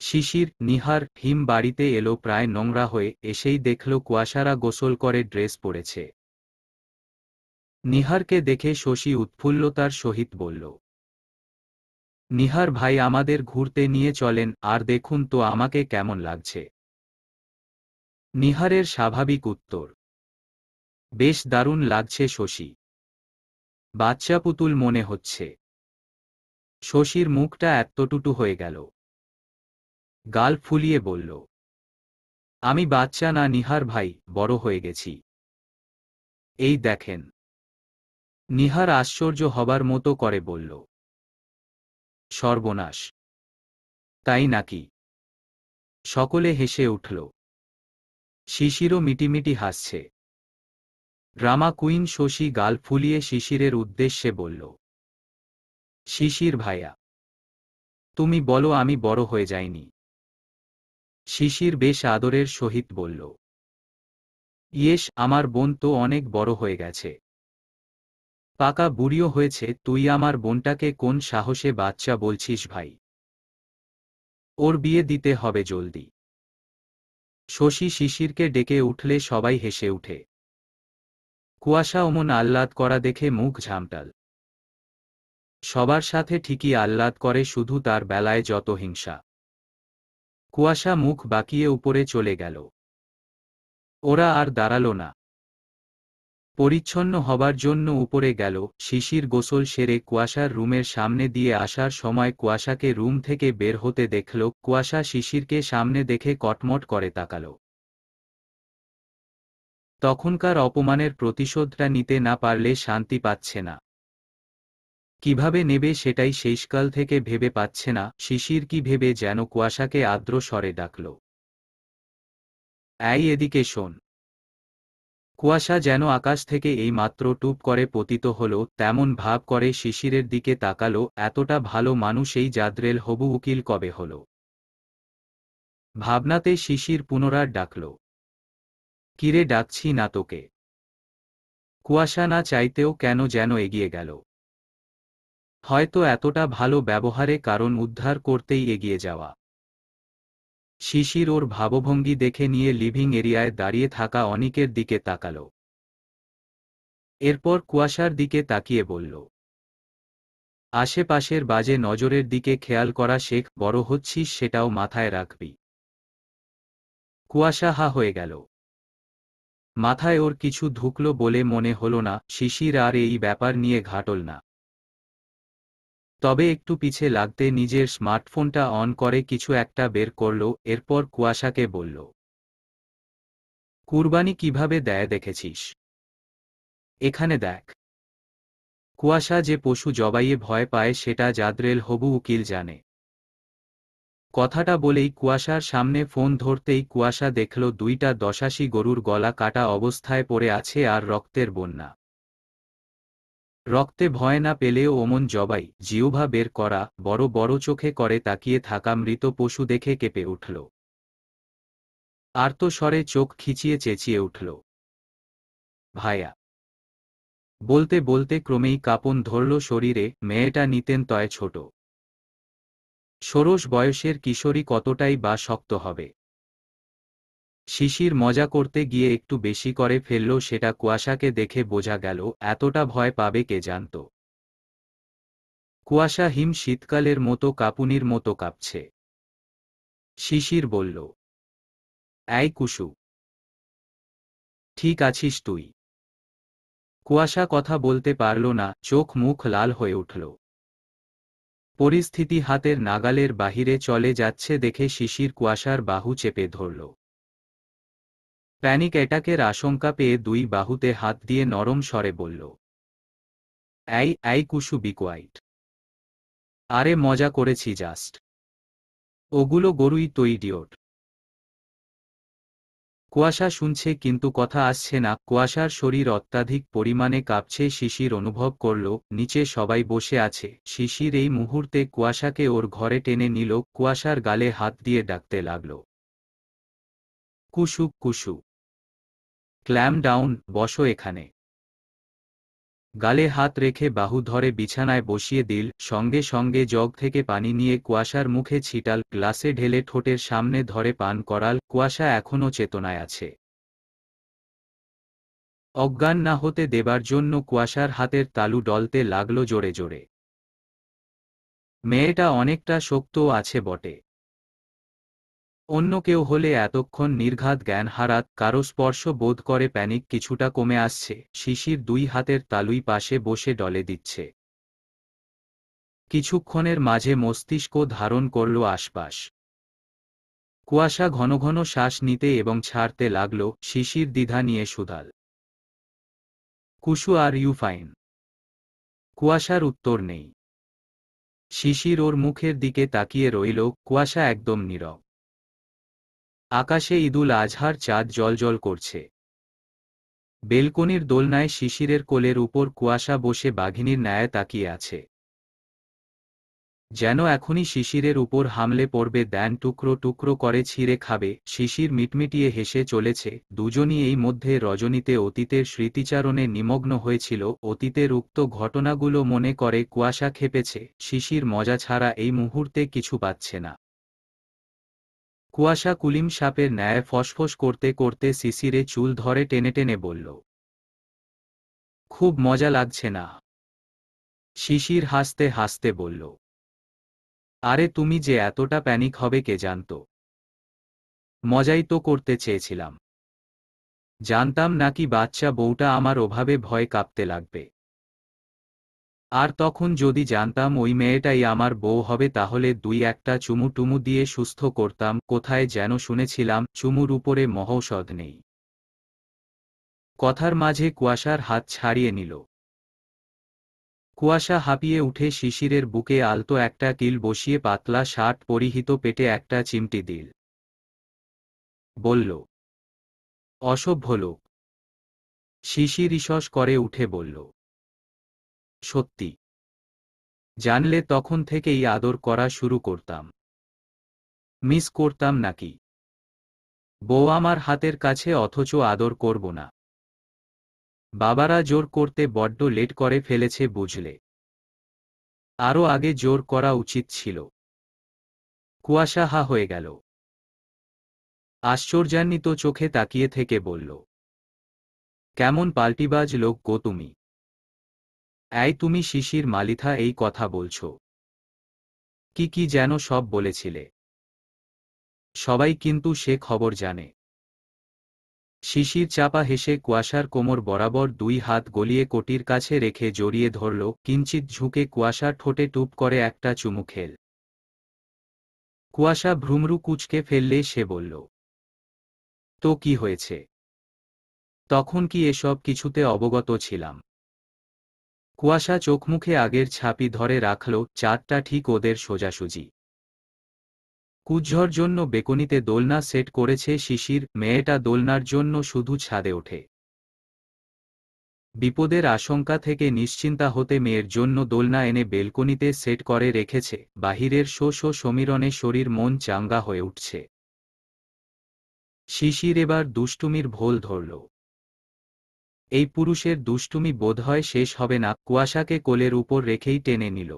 শিশির, নিহার, হিম বাড়িতে এলো প্রায় নোংরা হয়ে। এসেই দেখল কুয়াশারা গোসল করে ড্রেস পরেছে। নিহারকে দেখে শশী উৎফুল্লতার সহিত বলল, নিহার ভাই, আমাদের ঘুরতে নিয়ে চলেন, আর দেখুন তো আমাকে কেমন লাগছে। নিহারের স্বাভাবিক উত্তর, বেশ দারুণ লাগছে শশী, বাচ্চা পুতুল মনে হচ্ছে। শশীর মুখটা এত্তটুটু হয়ে গেল। গাল ফুলিয়ে বলল, আমি বাচ্চা না নিহার ভাই, বড় হয়ে গেছি। এই দেখেন। নিহার আশ্চর্য হবার মতো করে বলল, সর্বনাশ, তাই নাকি? সকলে হেসে উঠল। শিশিরও মিটিমিটি হাসছে। ড্রামা কুইন শশী গাল ফুলিয়ে শিশিরের উদ্দেশ্যে বলল, শিশির ভাইয়া, তুমি বলো আমি বড় হয়ে যাইনি? শিশির বেশ আদরের সহিত বলল, ইয়েস, আমার বোন তো অনেক বড় হয়ে গেছে, পাকা বুড়িও হয়েছে। তুই আমার বোনটাকে কোন সাহসে বাচ্চা বলছিস ভাই? ওর বিয়ে দিতে হবে জলদি। শশী শিশিরকে ডেকে উঠলে সবাই হেসে উঠে। কুয়াশা অমন আহ্লাদ করা দেখে মুখ ঝামটাল। সবার সাথে ঠিকই আহ্লাদ করে, শুধু তার বেলায় যত হিংসা। কুয়াশা মুখ বাঁকিয়ে উপরে চলে গেল। ওরা আর দাঁড়াল না। পরিচ্ছন্ন হবার জন্য উপরে গেল। শিশির গোসল সেরে কুয়াশার রুমের সামনে দিয়ে আসার সময় কুয়াশাকে রুম থেকে বের হতে দেখল। কুয়াশা শিশিরকে সামনে দেখে কটমট করে তাকাল। তখনকার অপমানের প্রতিশোধটা নিতে না পারলে শান্তি পাচ্ছে না। কিভাবে নেবে সেটাই শেষকাল থেকে ভেবে পাচ্ছে না। শিশির কি ভেবে যেন কুয়াশাকে আর্দ্র স্বরে ডাকল, এই এদিকে শোন। কুয়াশা যেন আকাশ থেকে এই মাত্র টুপ করে পতিত হল, তেমন ভাব করে শিশিরের দিকে তাকালো। এতটা ভালো মানুষ এই জাদ্রেল হবু উকিল কবে হল? ভাবনাতে শিশির পুনরার ডাকল, কিরে, ডাকছি না তোকে? কুয়াশা না চাইতেও কেন যেন এগিয়ে গেল। হয়তো এতটা ভালো ব্যবহারে কারণ উদ্ধার করতেই এগিয়ে যাওয়া। শিশির ওর ভাবভঙ্গি দেখে নিয়ে লিভিং এরিয়ায় দাঁড়িয়ে থাকা অনিকের দিকে তাকাল। এরপর কুয়াশার দিকে তাকিয়ে বলল, আশেপাশের বাজে নজরের দিকে খেয়াল করা শেখ, বড় হচ্ছিস সেটাও মাথায় রাখবি। কুয়াশা হা হয়ে গেল। মাথায় ওর কিছু ঢুকলো বলে মনে হলো না। শিশির আর এই ব্যাপার নিয়ে ঘাটল না। তবে একটু পিছে লাগতে নিজের স্মার্টফোনটা অন করে কিছু একটা বের করল। এরপর কুয়াশাকে বলল, কুরবানি কিভাবে দেয় দেখেছিস? এখানে দেখ। কুয়াশা যে পশু জবাইয়ে ভয় পায় সেটা জাদ্রেল হবু উকিল জানে। কথাটা বলেই কুয়াশার সামনে ফোন ধরতেই কুয়াশা দেখল দুইটা দশাসী গরুর গলা কাটা অবস্থায় পড়ে আছে আর রক্তের বন্যা। রক্তে ভয় না পেলেও ওমন জবাই, জিহ্বা বের করা, বড় বড় চোখে করে তাকিয়ে থাকা মৃত পশু দেখে কেঁপে উঠল। আর্ত স্বরে চোখ খিচিয়ে চেঁচিয়ে উঠল, ভায়া! বলতে বলতে ক্রমেই কাঁপন ধরল শরীরে। মেয়েটা নিতেন তয় ছোট। ষোড়শ বয়সের কিশোরী কতটাই বা শক্ত হবে। শিশির মজা করতে গিয়ে একটু বেশি করে ফেলল, সেটা কুয়াশাকে দেখে বোঝা গেল। এতটা ভয় পাবে কে জানত। কুয়াশা হিম শীতকালের মতো কাঁপুনির মতো কাঁপছে। শিশির বলল, এই কুসু, ঠিক আছিস তুই? কুয়াশা কথা বলতে পারল না, চোখ মুখ লাল হয়ে উঠল। পরিস্থিতি হাতের নাগালের বাহিরে চলে যাচ্ছে দেখে শিশির কুয়াশার বাহু চেপে ধরল। প্যানিক অ্যাটাকের আশঙ্কা পেয়ে দুই বাহুতে হাত দিয়ে নরম স্বরে বলল, এই কুসু, বি কোয়াইট। আরে মজা করেছি জাস্ট। ওগুলো গরুই তো, ইডিওট। কুয়াশা শুনছে কিন্তু কথা আসছে না। কুয়াশার শরীর অত্যাধিক পরিমাণে কাঁপছে। শিশির অনুভব করল নিচে সবাই বসে আছে। শিশির এই মুহূর্তে কুয়াশাকে ওর ঘরে টেনে নিল, কুয়াশার গালে হাত দিয়ে ডাকতে লাগল, কুসু কুসু, ক্ল্যাম ডাউন, বসো এখানে। গালে হাত রেখে বাহু ধরে বিছানায় বসিয়ে দিল। সঙ্গে সঙ্গে জগ থেকে পানি নিয়ে কুয়াশার মুখে ছিটাল, গ্লাসে ঢেলে ঠোঁটের সামনে ধরে পান করাল। কুয়াশা এখনও চেতনায় আছে। অজ্ঞান না হতে দেবার জন্য কুয়াশার হাতের তালু ডলতে লাগল জোরে জোরে। মেয়েটা অনেকটা শক্তও আছে বটে। অন্য কেউ হলে এতক্ষণ নির্ঘাত জ্ঞান হারাত। কারো স্পর্শ বোধ করে প্যানিক কিছুটা কমে আসছে। শিশির দুই হাতের তালুই পাশে বসে ডলে দিচ্ছে। কিছুক্ষণের মাঝে মস্তিষ্ক ধারণ করল আশপাশ। কুয়াশা ঘন ঘন শ্বাস নিতে এবং ছাড়তে লাগল। শিশির দ্বিধা নিয়ে শুধাল, কুসু, আর ইউ ফাইন? কুয়াশার উত্তর নেই। শিশির ওর মুখের দিকে তাকিয়ে রইল। কুয়াশা একদম নীরব। আকাশে ঈদুল আজহার চাঁদ জ্বলজ্বল করছে। বেলকনির দোলনায় শিশিরের কোলের উপর কুয়াশা বসে বাঘিনীর ন্যায় তাকিয়ে আছে। যেন এখনই শিশিরের উপর হামলে পড়বে, দেন টুকরো টুকরো করে ছিঁড়ে খাবে। শিশির মিটমিটিয়ে হেসে চলেছে। দুজনই এই মধ্যে রজনীতে অতীতের স্মৃতিচারণে নিমগ্ন হয়েছিল। অতীতের উক্ত ঘটনাগুলো মনে করে কুয়াশা খেপেছে। শিশির মজা ছাড়া এই মুহূর্তে কিছু পাচ্ছে না। কুয়াশা কুলিম সাপের ন্যায় ফসফস করতে করতে শিশিরে চুল ধরে টেনে টেনে বলল, খুব মজা লাগছে না? শিশির হাসতে হাসতে বলল, আরে তুমি যে এতটা প্যানিক হবে কে জানত। মজাই তো করতে চেয়েছিলাম। জানতাম নাকি বাচ্চা বউটা আমার ওভাবে ভয় কাঁপতে লাগবে। আর তখন যদি জানতাম ওই মেয়েটাই আমার বউ হবে, তাহলে দুই একটা চুমু টুমু দিয়ে সুস্থ করতাম। কোথায় যেন শুনেছিলাম চুমুর উপরে মহৌষধ নেই। কথার মাঝে কুয়াশার হাত ছাড়িয়ে নিল। কুয়াশা হাঁপিয়ে উঠে শিশিরের বুকে আলতো একটা কিল বসিয়ে পাতলা শার্ট পরিহিত পেটে একটা চিমটি দিল। বলল, অসভ্য লোক। শিশির ইশস করে উঠে বলল, সত্যি? জানলে তখন থেকেই আদর করা শুরু করতাম। মিস করতাম নাকি? বউ আমার হাতের কাছে, অথচ আদর করব না? বাবারা জোর করতে বড্ড লেট করে ফেলেছে বুঝলে। আরও আগে জোর করা উচিত ছিল। কুয়াশা হা হয়ে গেল। আশ্চর্যান্বিত চোখে তাকিয়ে থেকে বলল, কেমন পাল্টিবাজ লোক গো তুমি। এই তুমি শিশির মালিথা এই কথা বলছো? কি কি যেন সব বলেছিলে। সবাই কিন্তু সে খবর জানে। শিশির চাপা হেসে কুয়াশার কোমর বরাবর 2 হাত গলিয়ে কোটির কাছে রেখে জড়িয়ে ধরল, কিঞ্চিত ঝুঁকে কুয়াশার ঠোঁটে টুপ করে একটা চুমু খেল। কুয়াশা ভ্রুমরু কুঁচকে ফেললে সে বলল, তো কি হয়েছে? তখন কি এসব কিছুতে অবগত ছিলাম? কুয়াশা চোখমুখে আগের ছাপি ধরে রাখল, চাঁদটা ঠিক ওদের সোজাসুজি। কুজ্ঝর জন্য বেকনিতে দোলনা সেট করেছে শিশির, মেয়েটা দোলনার জন্য শুধু ছাদে ওঠে। বিপদের আশঙ্কা থেকে নিশ্চিন্তা হতে মেয়ের জন্য দোলনা এনে বেলকনিতে সেট করে রেখেছে, বাহিরের শো শো সমীরণে শরীর মন চাঙ্গা হয়ে উঠছে। শিশির এবার দুষ্টুমির ভোল ধরল। এই পুরুষের দুষ্টুমি বোধহয় শেষ হবে না, কুয়াশাকে কোলের উপর রেখেই টেনে নিল।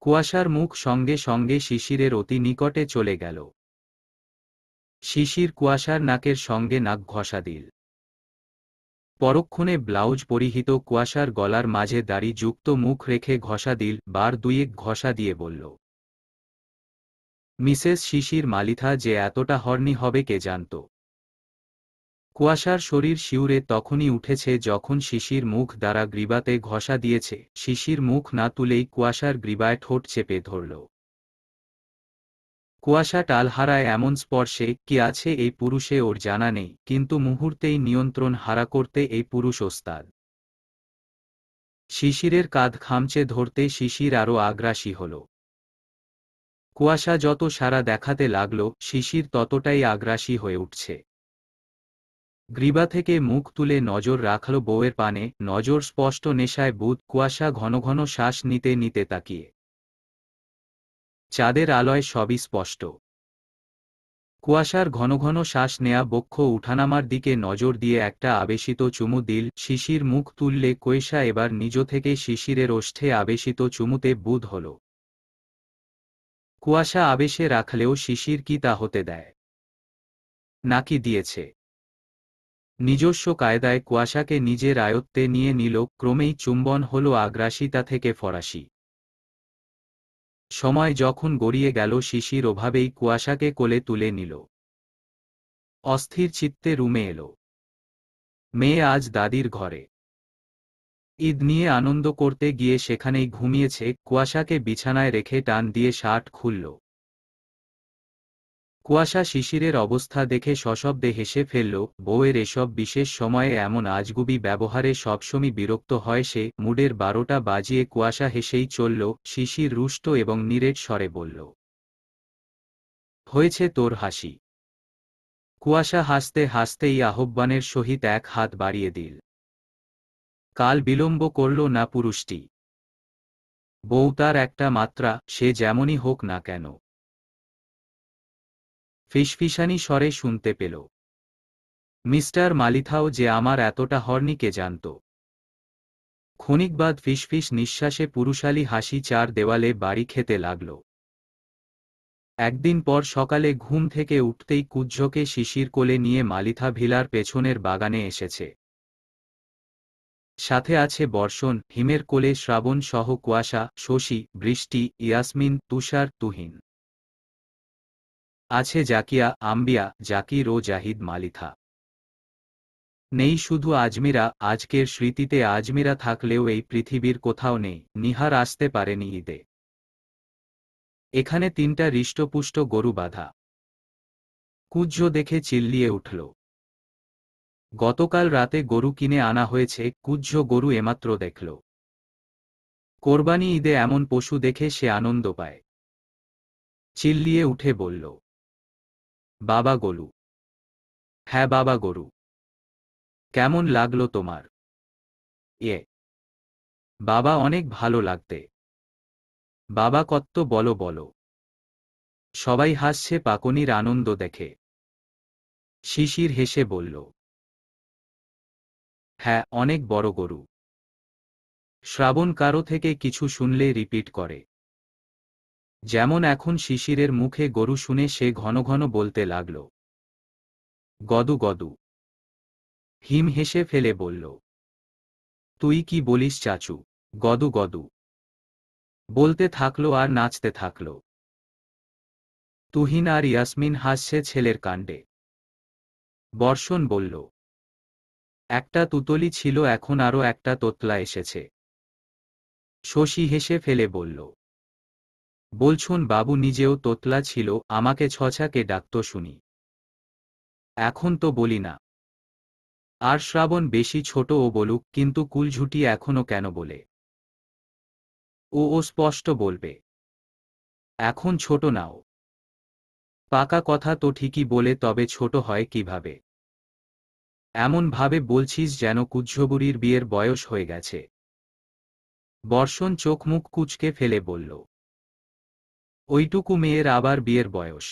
কুয়াশার মুখ সঙ্গে সঙ্গে শিশিরের অতি নিকটে চলে গেল। শিশির কুয়াশার নাকের সঙ্গে নাক ঘষা দিল। পরক্ষণে ব্লাউজ পরিহিত কুয়াশার গলার মাঝে দাড়ি যুক্ত মুখ রেখে ঘষা দিল, বার দুয়েক ঘষা দিয়ে বলল, মিসেস শিশির মালিথা যে এতটা হর্নি হবে কে জানত। কুয়াশার শরীর শিউরে তখনই উঠেছে যখন শিশির মুখ দ্বারা গ্রীবাতে ঘষা দিয়েছে। শিশির মুখ না তুলেই কুয়াশার গ্রীবায় ঠোঁট চেপে ধরল। কুয়াশা টাল হারায় এমন স্পর্শে কি আছে এই পুরুষে ওর জানা নেই, কিন্তু মুহূর্তেই নিয়ন্ত্রণ হারা করতে এই পুরুষ ওস্তাদ। শিশিরের কাঁধ খামচে ধরতে শিশির আরও আগ্রাসী হল। কুয়াশা যত সারা দেখাতে লাগল, শিশির ততটাই আগ্রাসী হয়ে উঠছে। গ্রীবা থেকে মুখ তুলে নজর রাখল বউয়ের পানে, নজর স্পষ্ট নেশায় বুঁদ। কুয়াশা ঘন ঘন শ্বাস নিতে নিতে তাকিয়ে। চাঁদের আলোয় সবই স্পষ্ট। কুয়াশার ঘন ঘন শ্বাস নেয়া বক্ষ উঠানামার দিকে নজর দিয়ে একটা আবেশিত চুমু দিল। শিশির মুখ তুললে কুয়াশা এবার নিজ থেকে শিশিরের ওষ্ঠে আবেশিত চুমুতে বুঁদ হল। কুয়াশা আবেশে রাখলেও শিশির কি তা হতে দেয়? নাকি দিয়েছে? নিজস্ব কায়দায় কুয়াশাকে নিজের আয়ত্তে নিয়ে নিল। ক্রমেই চুম্বন হল আগ্রাসিতা থেকে ফরাসি। সময় যখন গড়িয়ে গেল, শিশির ওভাবেই কুয়াশাকে কোলে তুলে নিল। অস্থির চিত্তে রুমে এলো। মেয়ে আজ দাদির ঘরে। ঈদ নিয়ে আনন্দ করতে গিয়ে সেখানেই ঘুমিয়েছে। কুয়াশাকে বিছানায় রেখে টান দিয়ে শার্ট খুলল। কুয়াশা শিশিরের অবস্থা দেখে সশব্দে হেসে ফেলল। বউয়ের এসব বিশেষ সময়ে এমন আজগুবি ব্যবহারে সবসময় বিরক্ত হয় সে। মুডের 12টা বাজিয়ে কুয়াশা হেসেই চলল। শিশির রুষ্ট এবং নিরেট স্বরে বলল, হয়েছে তোর হাসি। কুয়াশা হাসতে হাসতেই আহ্বানের সহিত এক হাত বাড়িয়ে দিল। কাল বিলম্ব করল না পুরুষটি। বউ তার একটা মাত্রা, সে যেমনই হোক না কেন। ফিসফিসানি স্বরে শুনতে পেল, মিস্টার মালিথাও যে আমার এতটা হর্নি কে জানত। ক্ষণিকবাদ ফিসফিস নিঃশ্বাসে পুরুষালী হাসি চার দেওয়ালে বাড়ি খেতে লাগল। একদিন পর সকালে ঘুম থেকে উঠতেই কুজ্ঝকে শিশির কোলে নিয়ে মালিথা ভিলার পেছনের বাগানে এসেছে। সাথে আছে বর্ষণ, হিমের কোলে শ্রাবণ সহ কুয়াশা, শশী, বৃষ্টি, ইয়াসমিন, তুষার, তুহিন। আছে জাকিয়া, আম্বিয়া, জাকির ও জাহিদ। মালিথা নেই শুধু আজমিরা। আজকের স্মৃতিতে আজমিরা থাকলেও এই পৃথিবীর কোথাও নেই। নিহার আসতে পারেনি ঈদে। এখানে 3টা হৃষ্টপুষ্ট গরু বাঁধা। কুজ্জ দেখে চিল্লিয়ে উঠল, গতকাল রাতে গরু কিনে আনা হয়েছে। কুজ্জ গরু এমাত্র দেখল। কোরবানি ঈদে এমন পশু দেখে সে আনন্দ পায়। চিল্লিয়ে উঠে বলল, বাবা গরু। হ্যাঁ বাবা গরু। কেমন লাগলো তোমার? এ বাবা অনেক ভালো লাগতে। বাবা কত্ত বলো বলো। সবাই হাসছে পাকনির আনন্দ দেখে। শিশির হেসে বলল, হ্যাঁ অনেক বড় গরু। শ্রাবণ কারো থেকে কিছু শুনলে রিপিট করে। যেমন এখন শিশিরের মুখে গরু শুনে সে ঘন ঘন বলতে লাগল, গদু গদু। হিম হেসে ফেলে বলল, তুই কি বলিস চাচু? গদু গদু। বলতে থাকলো আর নাচতে থাকল। তুহিন আর ইয়াসমিন হাসছে ছেলের কাণ্ডে। বর্ষণ বলল, একটা তুতলি ছিল, এখন আরো একটা তোতলা এসেছে। শশী হেসে ফেলে বলল, বলছুন বাবু নিজেও তোতলা ছিল, আমাকে ছছাকে ডাকত শুনি। এখন তো বলি না। আর শ্রাবণ বেশি ছোট ও বলুক, কিন্তু কুলঝুটি এখনো কেন বলে? ও স্পষ্ট বলবে। এখন ছোট নাও। পাকা কথা তো ঠিকই বলে, তবে ছোট হয় কিভাবে? এমন ভাবে বলছিস যেন কুজ্ঝবুড়ির বিয়ের বয়স হয়ে গেছে। বর্ষণ চোখ মুখ কুঁচকে ফেলে বলল, ওইটুকু মেয়ের আবার বিয়ের বয়স?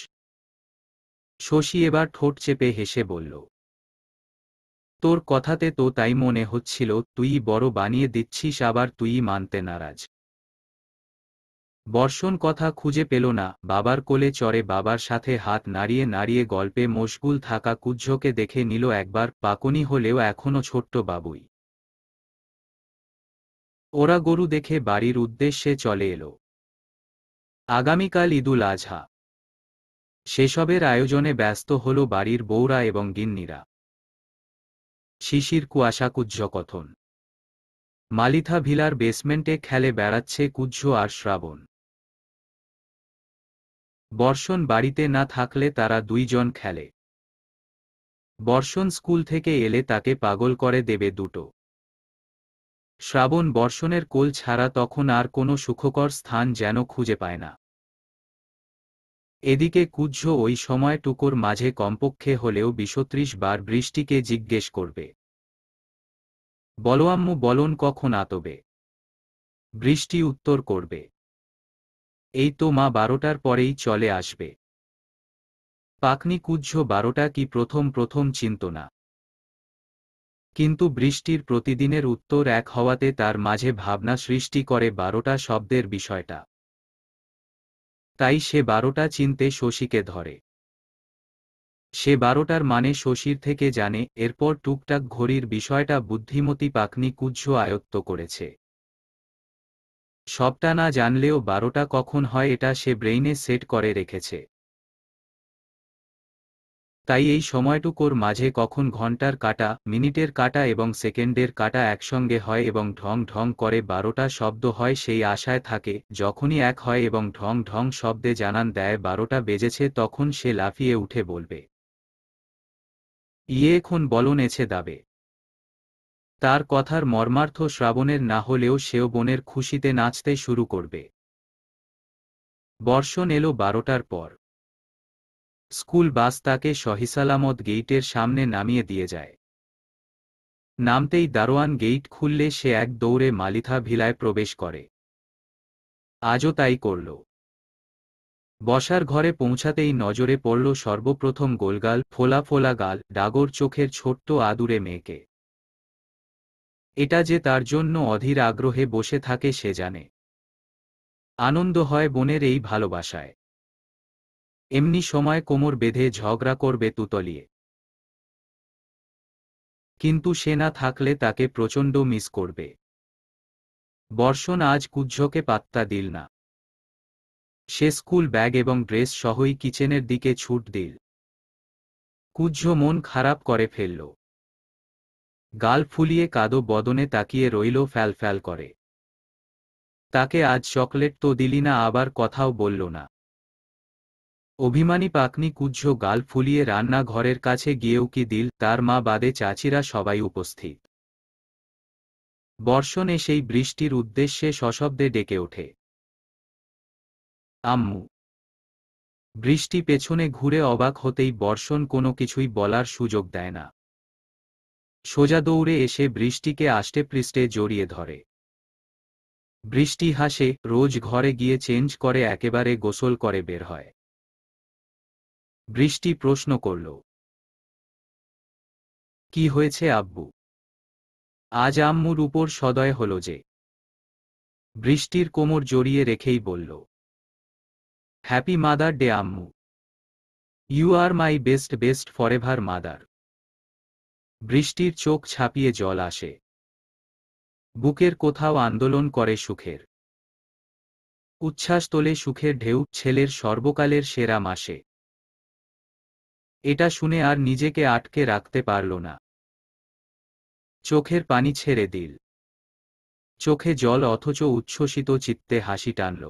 শশী এবার ঠোঁট চেপে হেসে বলল, তোর কথাতে তো তাই মনে হচ্ছিল, তুই বড় বানিয়ে দিচ্ছিস, আবার তুই মানতে নারাজ। বর্ষণ কথা খুঁজে পেল না। বাবার কোলে চড়ে বাবার সাথে হাত নাড়িয়ে নাড়িয়ে গল্পে মশগুল থাকা কুজ্ঝকে দেখে নিল একবার, পাকনি হলেও এখনো ছোট্ট বাবুই। ওরা গরু দেখে বাড়ির উদ্দেশ্যে চলে এলো। আগামীকাল ঈদুল আজহা। সেসবের আয়োজনে ব্যস্ত হল বাড়ির বউরা এবং গিন্নিরা। শিশির কুয়াশা কুজ্ঝ কথন। মালিথা ভিলার বেসমেন্টে খেলে বেড়াচ্ছে কুজ্ঝ আর শ্রাবণ। বর্ষণ বাড়িতে না থাকলে তারা দুইজন খেলে। বর্ষণ স্কুল থেকে এলে তাকে পাগল করে দেবে দুটো। শ্রাবণ বর্ষণের কোল ছাড়া তখন আর কোনো সুখকর স্থান যেন খুঁজে পায় না। এদিকে কুজ্ঝ ওই সময়টুকুর মাঝে কমপক্ষে হলেও ২৩ বার বৃষ্টিকে জিজ্ঞেস করবে, বলো আম্মু বলন কখন আতবে? বৃষ্টি উত্তর করবে, এই তো মা ১২টার পরেই চলে আসবে। পাকনি কুজ্ঝ ১২টা কি প্রথম প্রথম চিনত না। কিন্তু বৃষ্টির প্রতিদিনের উত্তর এক হওয়াতে তার মাঝে ভাবনা সৃষ্টি করে ১২টা শব্দের বিষয়টা। তাই সে ১২টা চিনতে শশীকে ধরে। সে ১২টার মানে শশীর থেকে জানে, এরপর টুকটাক ঘড়ির বিষয়টা বুদ্ধিমতী পাকনি কুজ্ঝ আয়ত্ত করেছে। সবটা না জানলেও ১২টা কখন হয় এটা সে ব্রেইনে সেট করে রেখেছে। তাই এই সময়টুকুর মাঝে কখন ঘন্টার কাঁটা, মিনিটের কাঁটা এবং সেকেন্ডের কাঁটা একসঙ্গে হয় এবং ঢং ঢং করে ১২টা শব্দ হয় সেই আশায় থাকে, যখনই এক হয় এবং ঢং ঢং শব্দে জানান দেয় ১২টা বেজেছে, তখন সে লাফিয়ে উঠে বলবে, ইয়ে এখন বলন এছে দাবে। তার কথার মর্মার্থ শ্রাবণের না হলেও সেও বোনের খুশিতে নাচতে শুরু করবে। বর্ষণ এলো ১২টার পর। স্কুল বাস তাকে সহিসালামত গেইটের সামনে নামিয়ে দিয়ে যায়। নামতেই দারোয়ান গেইট খুললে সে এক দৌড়ে মালিথা ভিলায় প্রবেশ করে। আজও তাই করল। বসার ঘরে পৌঁছাতেই নজরে পড়ল সর্বপ্রথম গোলগাল, ফোলা ফোলা গাল, ডাগর চোখের ছোট্ট আদুরে মেয়েকে। এটা যে তার জন্য অধীর আগ্রহে বসে থাকে সে জানে। আনন্দ হয় বোনের এই ভালোবাসায়। এমনি সময় কোমর বেঁধে ঝগড়া করবে তুতলিয়ে। কিন্তু সে না থাকলে তাকে প্রচণ্ড মিস করবে। বর্ষণ আজ কুজ্ঝকে পাত্তা দিল না। সে স্কুল ব্যাগ এবং ড্রেস সহই কিচেনের দিকে ছুট দিল। কুজ্ঝ মন খারাপ করে ফেলল। গাল ফুলিয়ে কাদো বদনে তাকিয়ে রইল ফ্যাল ফ্যাল করে। তাকে আজ চকলেট তো দিলি না, আবার কথাও বলল না। অভিমানী পাকনি কুজ্ঝ গাল ফুলিয়ে রান্না ঘরের কাছে গিয়েও কি দিল, তার মা বাদে চাচিরা সবাই উপস্থিত। বর্ষণ এসেই বৃষ্টির উদ্দেশ্যে সশব্দে ডেকে ওঠে, আম্মু। বৃষ্টি পেছনে ঘুরে অবাক হতেই বর্ষণ কোনো কিছুই বলার সুযোগ দেয় না। সোজা দৌড়ে এসে বৃষ্টিকে আষ্টেপৃষ্ঠে জড়িয়ে ধরে। বৃষ্টি হাসে, রোজ ঘরে গিয়ে চেঞ্জ করে একেবারে গোসল করে বের হয়। বৃষ্টি প্রশ্ন করল, কি হয়েছে আব্বু? আজ আম্মুর উপর সদয় হল যে। বৃষ্টির কোমর জড়িয়ে রেখেই বলল, হ্যাপি মাদার ডে আম্মু। You are my best best forever mother. বৃষ্টির চোখ ছাপিয়ে জল আসে। বুকের কোথাও আন্দোলন করে সুখের উচ্ছ্বাস তোলে, সুখের ঢেউ, ছেলের সর্বকালের সেরা মাসে। এটা শুনে আর নিজেকে আটকে রাখতে পারল না। চোখের পানি ছেড়ে দিল। চোখে জল অথচ উচ্ছ্বসিত চিত্তে হাসি টানল।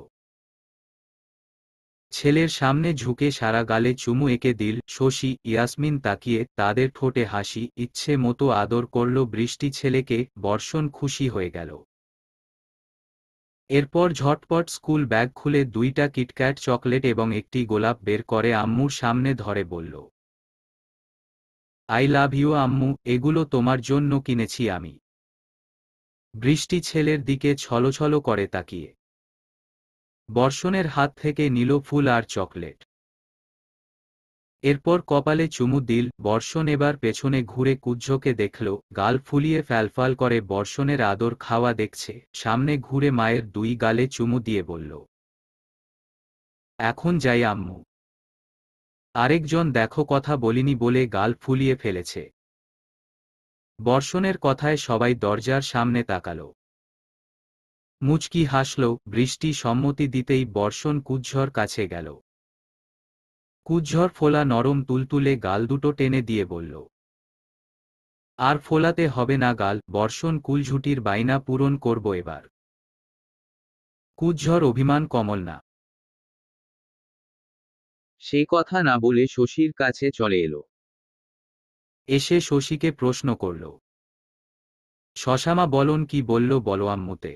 ছেলের সামনে ঝুঁকে সারা গালে চুমু এঁকে দিল। শশী, ইয়াসমিন তাকিয়ে, তাদের ঠোঁটে হাসি। ইচ্ছে মতো আদর করল বৃষ্টি ছেলেকে। বর্ষণ খুশি হয়ে গেল। এরপর ঝটপট স্কুল ব্যাগ খুলে 2টা কিটক্যাট চকলেট এবং একটি গোলাপ বের করে আম্মুর সামনে ধরে বলল, আই লাভ ইউ আম্মু, এগুলো তোমার জন্য কিনেছি আমি। বৃষ্টি ছেলের দিকে ছলছল করে তাকিয়ে বর্ষণের হাত থেকে নিল ফুল আর চকলেট। এরপর কপালে চুমু দিল। বর্ষণ এবার পেছনে ঘুরে কুজ্জকে দেখল, গাল ফুলিয়ে ফ্যালফাল করে বর্ষণের আদর খাওয়া দেখছে। সামনে ঘুরে মায়ের 2 গালে চুমু দিয়ে বলল, এখন যাই আম্মু। আরেকজন দেখো কথা বলিনি বলে গাল ফুলিয়ে ফেলেছে। বর্ষণের কথায় সবাই দরজার সামনে তাকাল। মুচকি হাসল। বৃষ্টি সম্মতি দিতেই বর্ষণ কুজ্ঝর কাছে গেল। কুজ্ঝর ফোলা নরম তুলতুলে গাল দুটো টেনে দিয়ে বলল, আর ফোলাতে হবে না গাল, বর্ষণ কুলঝুটির বাইনা পূরণ করব এবার। কুজ্ঝর অভিমান কমল না। সে কথা না বলে শশীর কাছে চলে এলো। এসে শশীকে প্রশ্ন করল, শশামা বলন কি বলল বলো আম্মুতে।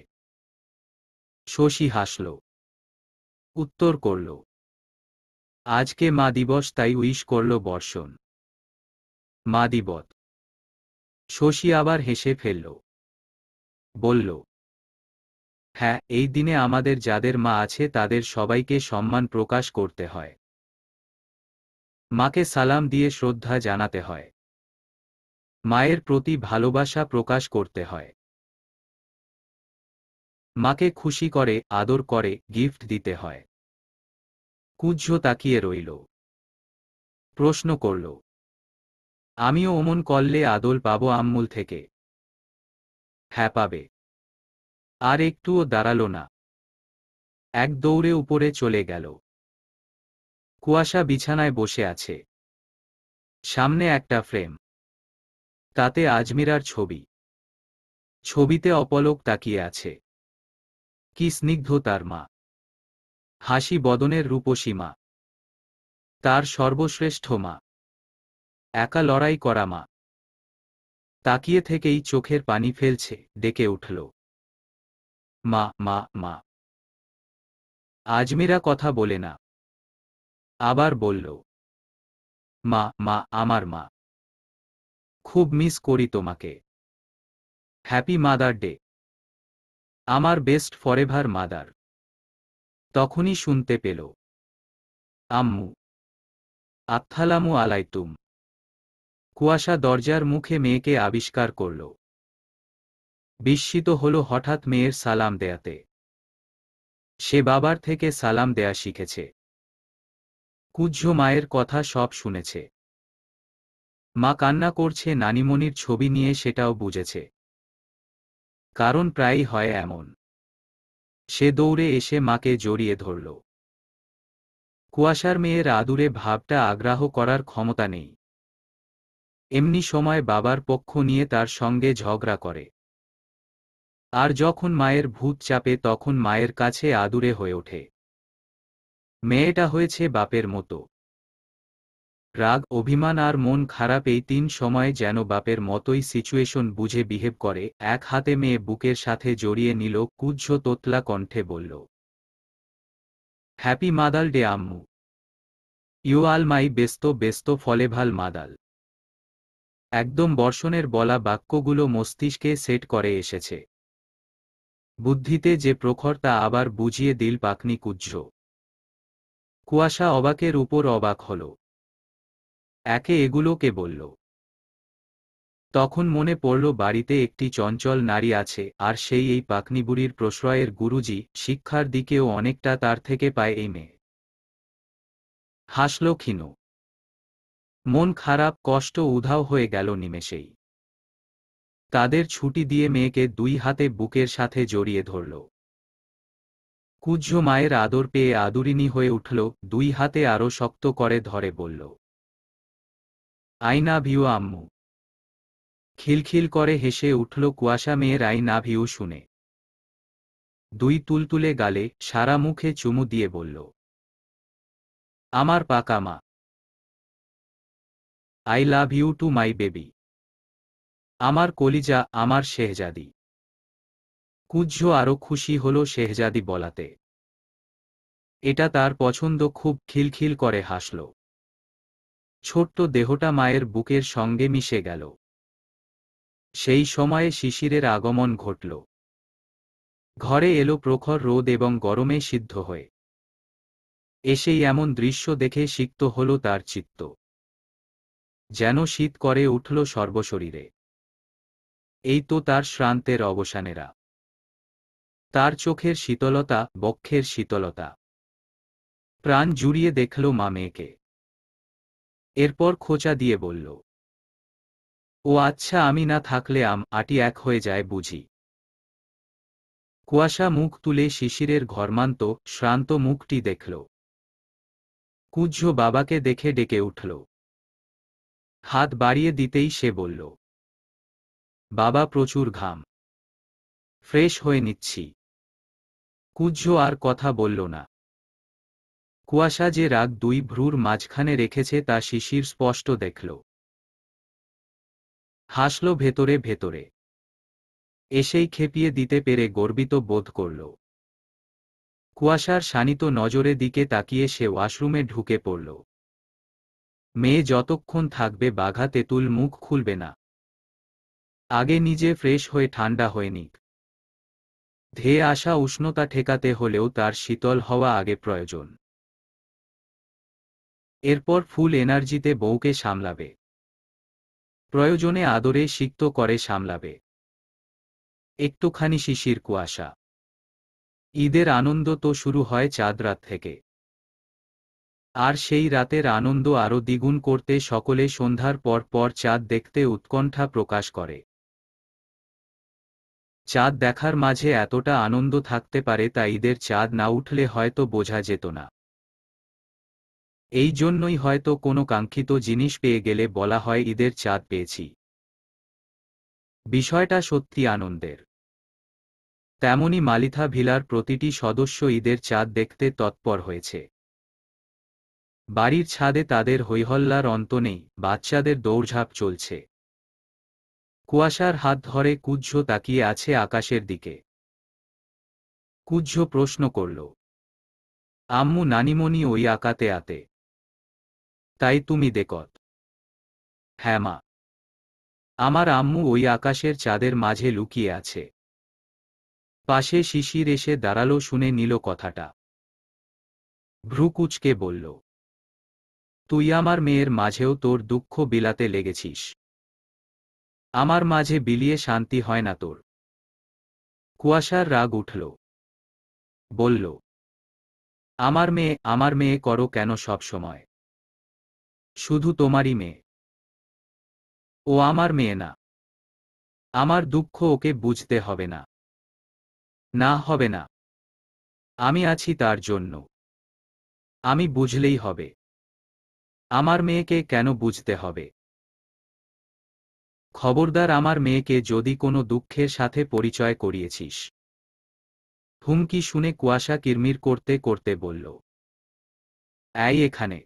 শশী হাসল। উত্তর করল, আজকে মা দিবস তাই উইশ করল বর্ষণ। মা দিবস। শশী আবার হেসে ফেলল। বলল, হ্যাঁ, এই দিনে আমাদের যাদের মা আছে তাদের সবাইকে সম্মান প্রকাশ করতে হয়। মাকে সালাম দিয়ে শ্রদ্ধা জানাতে হয়। মায়ের প্রতি ভালোবাসা প্রকাশ করতে হয়। মাকে খুশি করে, আদর করে, গিফট দিতে হয়। কুজ্ঝ তাকিয়ে রইল। প্রশ্ন করল, আমিও অমন করলে আদর পাবো আম্মুল থেকে? হ্যাঁ পাবে। আর একটুও দাঁড়াল না। এক দৌড়ে উপরে চলে গেল। কুয়াশা বিছানায় বসে আছে। সামনে একটা ফ্রেম। তাতে আজমিরার ছবি। ছবিতে অপলক তাকিয়ে আছে। কি স্নিগ্ধ তার মা। হাসি বদনের রূপসী মা। তার সর্বশ্রেষ্ঠ মা। একা লড়াই করা মা। তাকিয়ে থেকেই চোখের পানি ফেলছে, ডেকে উঠল, মা মা মা। আজমিরা কথা বলে না। আবার বলল, মা মা আমার মা। খুব মিস করি তোমাকে। Happy mother day. আমার বেস্ট ফরএভার মাদার। তখনই শুনতে পেল, আম্মু। আত্থালামু আলাইতুম। কুয়াশা দরজার মুখে মেয়েকে আবিষ্কার করল। বিস্মিত হল হঠাৎ মেয়ের সালাম দেয়াতে। সে বাবার থেকে সালাম দেয়া শিখেছে। কুজ্ঝ মায়ের কথা সব শুনেছে। মা কান্না করছে নানিমণির ছবি নিয়ে সেটাও বুঝেছে। কারণ প্রায়ই হয় এমন। সে দৌড়ে এসে মাকে জড়িয়ে ধরল। কুয়াশার মেয়ের আদুরে ভাবটা আগ্রাহ করার ক্ষমতা নেই। এমনি সময় বাবার পক্ষ নিয়ে তার সঙ্গে ঝগড়া করে। আর যখন মায়ের ভূত চাপে তখন মায়ের কাছে আদুরে হয়ে ওঠে। মেয়েটা হয়েছে বাপের মতো। রাগ, অভিমান আর মন খারাপ এই 3 সময়ে যেন বাপের মতোই সিচুয়েশন বুঝে বিহেভ করে। এক হাতে মেয়ে বুকের সাথে জড়িয়ে নিল। কুজ্ঝ তোতলা কণ্ঠে বলল, হ্যাপি মাদার ডে আম্মু। ইউ আল মাই বেস্তো বেস্তো ফলেভাল মাদাল। একদম বর্ষণের বলা বাক্যগুলো মস্তিষ্কে সেট করে এসেছে। বুদ্ধিতে যে প্রখর তা আবার বুঝিয়ে দিল পাকনি কুজ্ঝ। কুয়াশা অবাকের উপর অবাক হল। একে এগুলো কে বলল? তখন মনে পড়ল বাড়িতে একটি চঞ্চল নারী আছে, আর সেই এই পাকনিবুড়ির প্রশ্রয়ের গুরুজি। শিক্ষার দিকেও অনেকটা তার থেকে পায় এই মেয়ে। হাসল ক্ষীণ। মন খারাপ, কষ্ট উধাও হয়ে গেল নিমেষেই। তাদের ছুটি দিয়ে মেয়েকে 2 হাতে বুকের সাথে জড়িয়ে ধরল। কুজ্ঝ মায়ের আদর পেয়ে আদুরিনী হয়ে উঠল। 2 হাতে আরো শক্ত করে ধরে বলল, আই লাভ ইউ আম্মু। খিলখিল করে হেসে উঠল কুয়াশা মেয়ের আই লাভ ইউ শুনে। দুই তুলতুলে গালে সারা মুখে চুমু দিয়ে বলল, আমার পাকা মা। I love you too my baby. আমার কলিজা, আমার শেহজাদি। কুজ্জ আরো খুশি হল শেহজাদি বলাতে। এটা তার পছন্দ, খুব খিলখিল করে হাসল। ছোট্ট দেহটা মায়ের বুকের সঙ্গে মিশে গেল। সেই সময়ে শিশিরের আগমন ঘটল। ঘরে এলো প্রখর রোদ এবং গরমে সিদ্ধ হয়ে। এসেই এমন দৃশ্য দেখে সিক্ত হল তার চিত্ত। যেন শীত করে উঠল সর্বশরীরে। এই তো তার শ্রান্তের অবসানেরা। তার চোখের শীতলতা, বক্ষের শীতলতা। প্রাণ জুড়িয়ে দেখল মা মেয়েকে। এরপর খোঁচা দিয়ে বলল, ও আচ্ছা, আমি না থাকলে আটি এক হয়ে যায় বুঝি। কুয়াশা মুখ তুলে শিশিরের ঘর্মান্ত শ্রান্ত মুখটি দেখল। কুজ্জ বাবাকে দেখে ডেকে উঠল। হাত বাড়িয়ে দিতেই সে বলল, বাবা প্রচুর ঘাম, ফ্রেশ হয়ে নিচ্ছি। কুজ্জ আর কথা বলল না। কুয়াশা যে রাগ দুই ভ্রুর মাঝখানে রেখেছে তা শিশির স্পষ্ট দেখল। হাসল ভেতরে ভেতরে। এসেই খেপিয়ে দিতে পেরে গর্বিত বোধ করল। কুয়াশার শানিত নজরে দিকে তাকিয়ে সে ওয়াশরুমে ঢুকে পড়ল। মেয়ে যতক্ষণ থাকবে বাঘা তেঁতুল মুখ খুলবে না। আগে নিজে ফ্রেশ হয়ে ঠান্ডা হয়ে নিক। ধেয়ে আসা উষ্ণতা ঠেকাতে হলেও তার শীতল হওয়া আগে প্রয়োজন। এরপর ফুল এনার্জিতে বউকে সামলাবে। প্রয়োজনে আদরে সিক্ত করে সামলাবে। একটুখানি শিশির কুয়াশা। ঈদের আনন্দ তো শুরু হয় চাঁদ রাত থেকে। আর সেই রাতের আনন্দ আরও দ্বিগুণ করতে সকলে সন্ধ্যার পর পর চাঁদ দেখতে উৎকণ্ঠা প্রকাশ করে। চাঁদ দেখার মাঝে এতটা আনন্দ থাকতে পারে তা ঈদের চাঁদ না উঠলে হয়তো বোঝা যেত না। এই জন্যই হয়তো কোনো কাঙ্ক্ষিত জিনিস পেয়ে গেলে বলা হয় ঈদের চাঁদ পেয়েছি। বিষয়টা সত্যি আনন্দের। তেমনি মালিথা ভিলার প্রতিটি সদস্য ঈদের চাঁদ দেখতে তৎপর হয়েছে। বাড়ির ছাদে তাদের হৈহল্লার অন্ত নেই, বাচ্চাদের দৌড়ঝাঁপ চলছে। কুয়াশার হাত ধরে কুজ্জ তাকিয়ে আছে আকাশের দিকে। কুজ্জ প্রশ্ন করল, আম্মু নানিমণি ওই আকাতে আতে? তাই তুমি দেখত? হ্যাঁ মা, আমার আম্মু ওই আকাশের চাঁদের মাঝে লুকিয়ে আছে। পাশে শিশির এসে দাঁড়ালো, শুনে নিল কথাটা। ভ্রু কুঁচকে বলল, তুই আমার মেয়ের মাঝেও তোর দুঃখ বিলাতে লেগেছিস। আমার মাঝে বিলিয়ে শান্তি হয় না তোর? কুয়াশার রাগ উঠল। বলল, আমার মেয়ে করো কেন সব সময়? শুধু তোমারই মেয়ে। ও আমার মেয়ে না। আমার দুঃখ ওকে বুঝতে হবে না। না, হবে না। আমি আছি তার জন্য। আমি বুঝলেই হবে। আমার মেয়েকে কেন বুঝতে হবে? খবরদার আমার মেয়েকে যদি কোনো দুঃখের সাথে পরিচয় করিয়েছিস। হুমকি শুনে কুয়াশা কিরমির করতে করতে বলল, এই এখানে।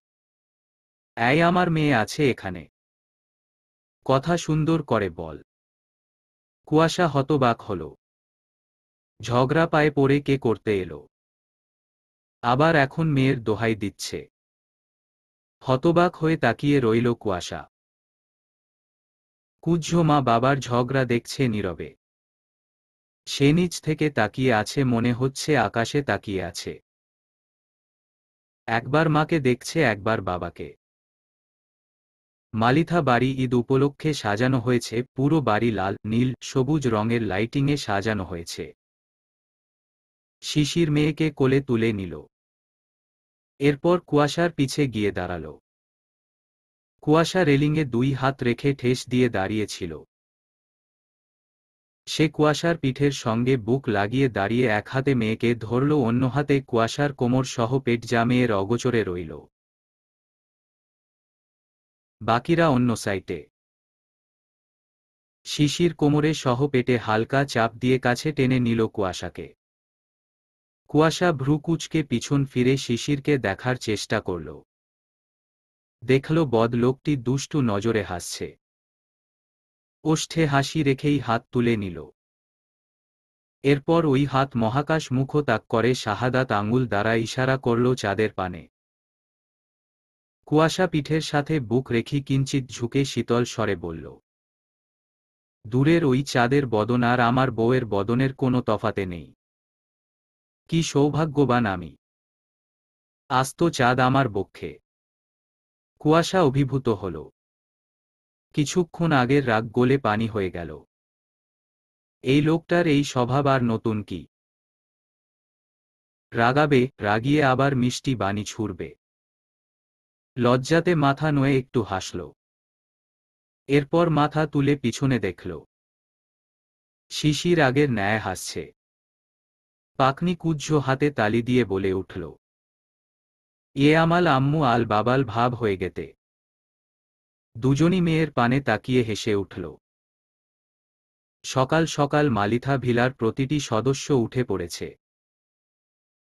এই আমার মেয়ে আছে এখানে। কথা সুন্দর করে বল। কুয়াশা হতবাক হল। ঝগড়া পায়ে পড়ে কে করতে এলো? আবার এখন মেয়ের দোহাই দিচ্ছে। হতবাক হয়ে তাকিয়ে রইল কুয়াশা। কুজ্জ মা বাবার ঝগড়া দেখছে নীরবে। সে নিচ থেকে তাকিয়ে আছে, মনে হচ্ছে আকাশে তাকিয়ে আছে। একবার মাকে দেখছে, একবার বাবাকে। মালিথা বাড়ি ঈদ উপলক্ষে সাজানো হয়েছে। পুরো বাড়ি লাল, নীল, সবুজ রঙের লাইটিংয়ে সাজানো হয়েছে। শিশির মেয়েকে কোলে তুলে নিল। এরপর কুয়াশার পিছে গিয়ে দাঁড়াল। কুয়াশা রেলিংয়ে দুই হাত রেখে ঠেস দিয়ে দাঁড়িয়েছিল। সে কুয়াশার পিঠের সঙ্গে বুক লাগিয়ে দাঁড়িয়ে এক হাতে মেয়েকে ধরল, অন্য হাতে কুয়াশার কোমর সহ পেট, যা মেয়ের অগোচরে রইল। বাকিরা অন্য সাইটে। শিশির কোমরে সহ পেটে হালকা চাপ দিয়ে কাছে টেনে নিল কুয়াশাকে। কুয়াশা ভ্রু কুঁচকে পিছন ফিরে শিশিরকে দেখার চেষ্টা করল। দেখল বদলোকটি দুষ্টু নজরে হাসছে। ওষ্ঠে হাসি রেখেই হাত তুলে নিল। এরপর ওই হাত মহাকাশ মুখ তাক করে শাহাদাত আঙুল দ্বারা ইশারা করল চাঁদের পানে। কুয়াশা পিঠের সাথে বুক রেখে কিঞ্চিত ঝুঁকে শীতল স্বরে বলল, দূরের ওই চাঁদের বদন আর আমার বউয়ের বদনের কোনো তফাতে নেই। কি সৌভাগ্যবান আমি, আস্ত চাঁদ আমার বক্ষে। কুয়াশা অভিভূত হল। কিছুক্ষণ আগের রাগ গলে পানি হয়ে গেল। এই লোকটার এই স্বভাব আর নতুন কি? রাগাবে, রাগিয়ে আবার মিষ্টি বাণী ছুড়বে। লজ্জাতে মাথা নয়ে একটু হাসল। এরপর মাথা তুলে পিছনে দেখল। শিশির আগের ন্যায় হাসছে। পাকনি কুজ্জ হাতে তালি দিয়ে বলে উঠল, এ আমাল আম্মু আল বাবাল ভাব হয়ে গেতে। দুজনই মেয়ের পানে তাকিয়ে হেসে উঠল। সকাল সকাল মালিথা ভিলার প্রতিটি সদস্য উঠে পড়েছে।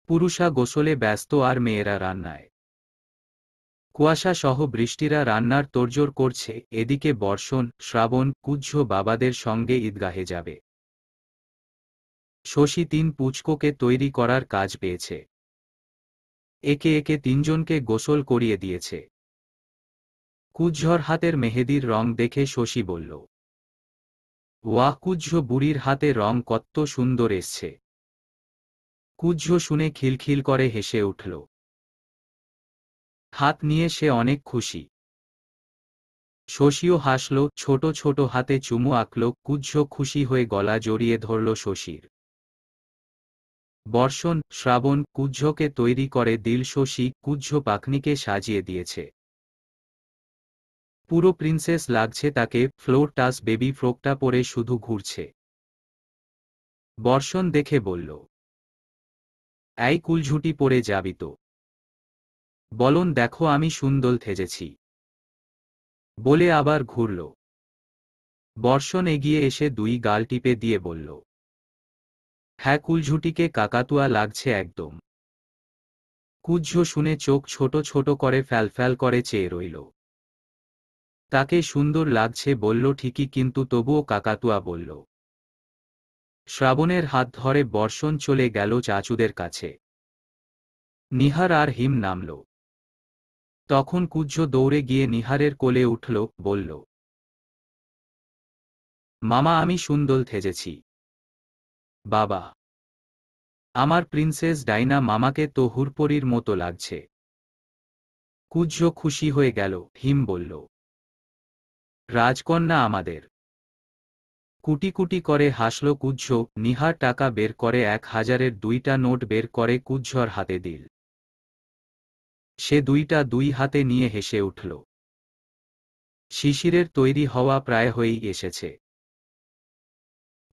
পুরুষা গোসলে ব্যস্ত আর মেয়েরা রান্নায়। কুয়াশা সহ বৃষ্টিরা রান্নার তোড়জোড় করছে। এদিকে বর্ষণ, শ্রাবণ, কুজ্জ বাবাদের সঙ্গে ঈদগাহে যাবে। শশী ৩ পুচকোকে তৈরি করার কাজ পেয়েছে। একে একে ৩ জনকে গোসল করিয়ে দিয়েছে। কুজ্ঝর হাতের মেহেদির রং দেখে শশী বলল, ওয়াহ, কুজ্ঝ বুড়ির হাতে রং কত্ত সুন্দর এসছে। কুজ্ঝ শুনে খিলখিল করে হেসে উঠল। হাত নিয়ে সে অনেক খুশি। শশীও হাসল, ছোট ছোট হাতে চুমু আঁকল। কুজ্ঝ খুশি হয়ে গলা জড়িয়ে ধরল শশীর। বর্ষণ, শ্রাবণ, কুজ্ঝকে তৈরি করে দিল শশী। কুজ্ঝ পাখনিকে সাজিয়ে দিয়েছে। পুরো প্রিন্সেস লাগছে তাকে। ফ্লোর টাস বেবি ফ্রকটা পরে শুধু ঘুরছে। বর্ষণ দেখে বলল, এই কুলঝুটি পরে যাবি তো? বলন, দেখো আমি সুন্দর থেজেছি। বলে আবার ঘুরল। বর্ষণ এগিয়ে এসে 2 গাল টিপে দিয়ে বলল, হ্যাঁ, কুলঝুটিকে কাকাতুয়া লাগছে একদম। কুজ্ঝ শুনে চোখ ছোট ছোট করে ফ্যালফ্যাল করে চেয়ে রইল। তাকে সুন্দর লাগছে বলল ঠিকই, কিন্তু তবুও কাকাতুয়া বলল। শ্রাবণের হাত ধরে বর্ষণ চলে গেল চাচুদের কাছে। নিহার আর হিম নামল। তখন কুজ্ঝ দৌড়ে গিয়ে নিহারের কোলে উঠল, বলল, মামা আমি সুন্দর থেজেছি। বাবা, আমার প্রিন্সেস ডাইনা মামাকে তো হুরপরির মতো লাগছে। কুজ্ঝ খুশি হয়ে গেল। হিম বলল, রাজকন্যা আমাদের। কুটি কুটি করে হাসল কুজ্ঝ। নিহার টাকা বের করে 1000-এর 2টা নোট বের করে কুজ্ঝর হাতে দিল। সে 2টা 2 হাতে নিয়ে হেসে উঠল। শিশিরের তৈরি হওয়া প্রায় হয়েই এসেছে।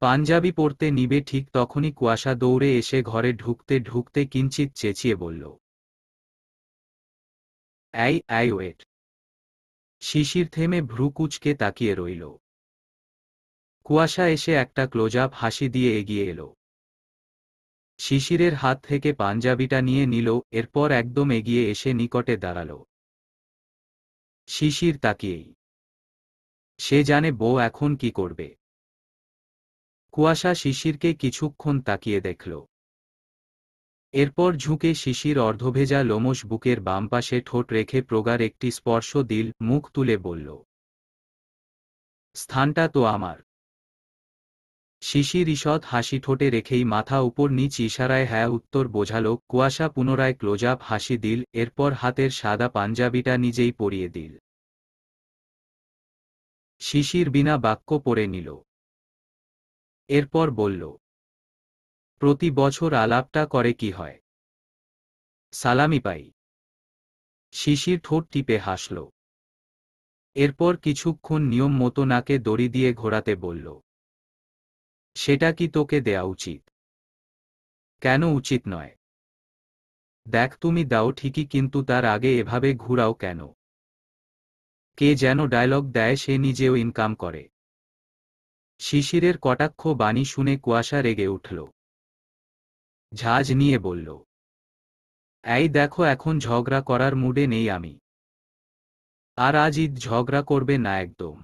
পাঞ্জাবি পরতে নিবে ঠিক তখনই কুয়াশা দৌড়ে এসে ঘরে ঢুকতে ঢুকতে কিঞ্চিত চেঁচিয়ে বলল, এই ওয়েট। শিশির থেমে ভ্রু কুঁচকে তাকিয়ে রইল। কুয়াশা এসে একটা ক্লোজআপ হাসি দিয়ে এগিয়ে এলো। শিশিরের হাত থেকে পাঞ্জাবিটা নিয়ে নিল। এরপর একদম এগিয়ে এসে নিকটে দাঁড়াল। শিশির তাকিয়েই। সে জানে বউ এখন কি করবে। কুয়াশা শিশিরকে কিছুক্ষণ তাকিয়ে দেখল। এরপর ঝুঁকে শিশির অর্ধভেজা লোমশ বুকের বাম পাশে ঠোঁট রেখে প্রগাঢ় একটি স্পর্শ দিল। মুখ তুলে বলল, স্থানটা তো আমার। শিশির ঈষৎ হাসি ঠোঁটে রেখেই মাথা উপর নিচ ইশারায় হ্যাঁ উত্তর বোঝাল। কুয়াশা পুনরায় ক্লোজআপ হাসি দিল। এরপর হাতের সাদা পাঞ্জাবিটা নিজেই পরিয়ে দিল। শিশির বিনা বাক্য পরে নিল। এরপর বলল, প্রতি বছর আলাপটা করে কি হয়? সালামি পাই। শিশির ঠোঁট টিপে হাসল। এরপর কিছুক্ষণ নিয়ম মতো নাকে দড়ি দিয়ে ঘোরাতে বলল, সেটা কি তোকে দেয়া উচিত? কেন উচিত নয়? দেখ তুমি দাও ঠিকই, কিন্তু তার আগে এভাবে ঘুরাও কেন? কে যেন ডায়লগ দেয়, সে নিজেও ইনকাম করে। শিশিরের কটাক্ষ বাণী শুনে কুয়াশা রেগে উঠল। ঝাঁজ নিয়ে বলল, এই দেখো, এখন ঝগড়া করার মুডে নেই আমি। আর আজ ঈদ, ঝগড়া করবে না একদম।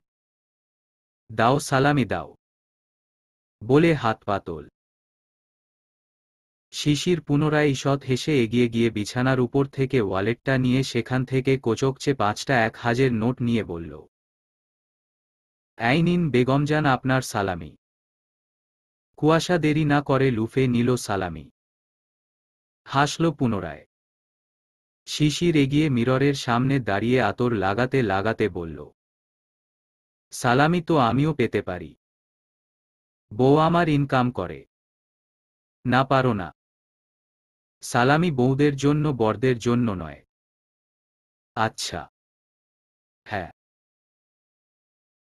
দাও সালামি দাও, বলে হাত পা তোল। শিশির পুনরায় ঈষৎ হেসে এগিয়ে গিয়ে বিছানার উপর থেকে ওয়ালেটটা নিয়ে সেখান থেকে কোচকচে 5টা 1000 নোট নিয়ে বলল, এই নিন বেগমজান আপনার সালামি। কুয়াশা দেরি না করে লুফে নিল সালামি। হাসল পুনরায়। শিশির এগিয়ে মিররের সামনে দাঁড়িয়ে আতর লাগাতে লাগাতে বলল, সালামি তো আমিও পেতে পারি। বউ আমার ইনকাম করে। না পারো না। সালামি বউদের জন্য, বরদের জন্য নয়। আচ্ছা। হ্যাঁ।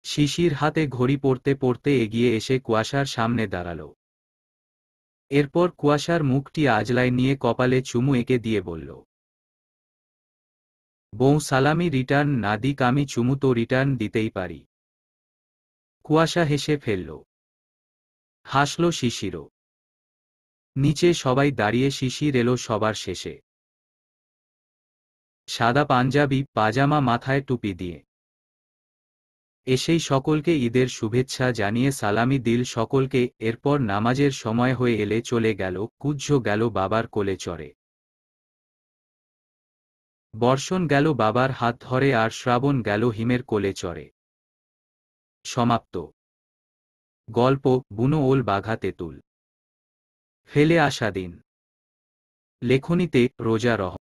শিশির হাতে ঘড়ি পড়তে পড়তে এগিয়ে এসে কুয়াশার সামনে দাঁড়াল। এরপর কুয়াশার মুখটি আজলায় নিয়ে কপালে চুমু এঁকে দিয়ে বলল, বউ সালামি রিটার্ন না দিক আমি চুমু তো রিটার্ন দিতেই পারি। কুয়াশা হেসে ফেলল। হাসল শিশিরও। নিচে সবাই দাঁড়িয়ে, শিশির এলো সবার শেষে। সাদা পাঞ্জাবি, পাজামা, মাথায় টুপি দিয়ে এসেই সকলকে ঈদের শুভেচ্ছা জানিয়ে সালামি দিল সকলকে। এরপর নামাজের সময় হয়ে এলে চলে গেল। কুজ্জ গেল বাবার কোলে চড়ে। বর্ষণ গেল বাবার হাত ধরে, আর শ্রাবণ গেল হিমের কোলে চড়ে। সমাপ্ত। গল্প বুনো ওল বাঘা তেঁতুল। ফেলে আসা দিন। লেখনীতে রোজা রহমান।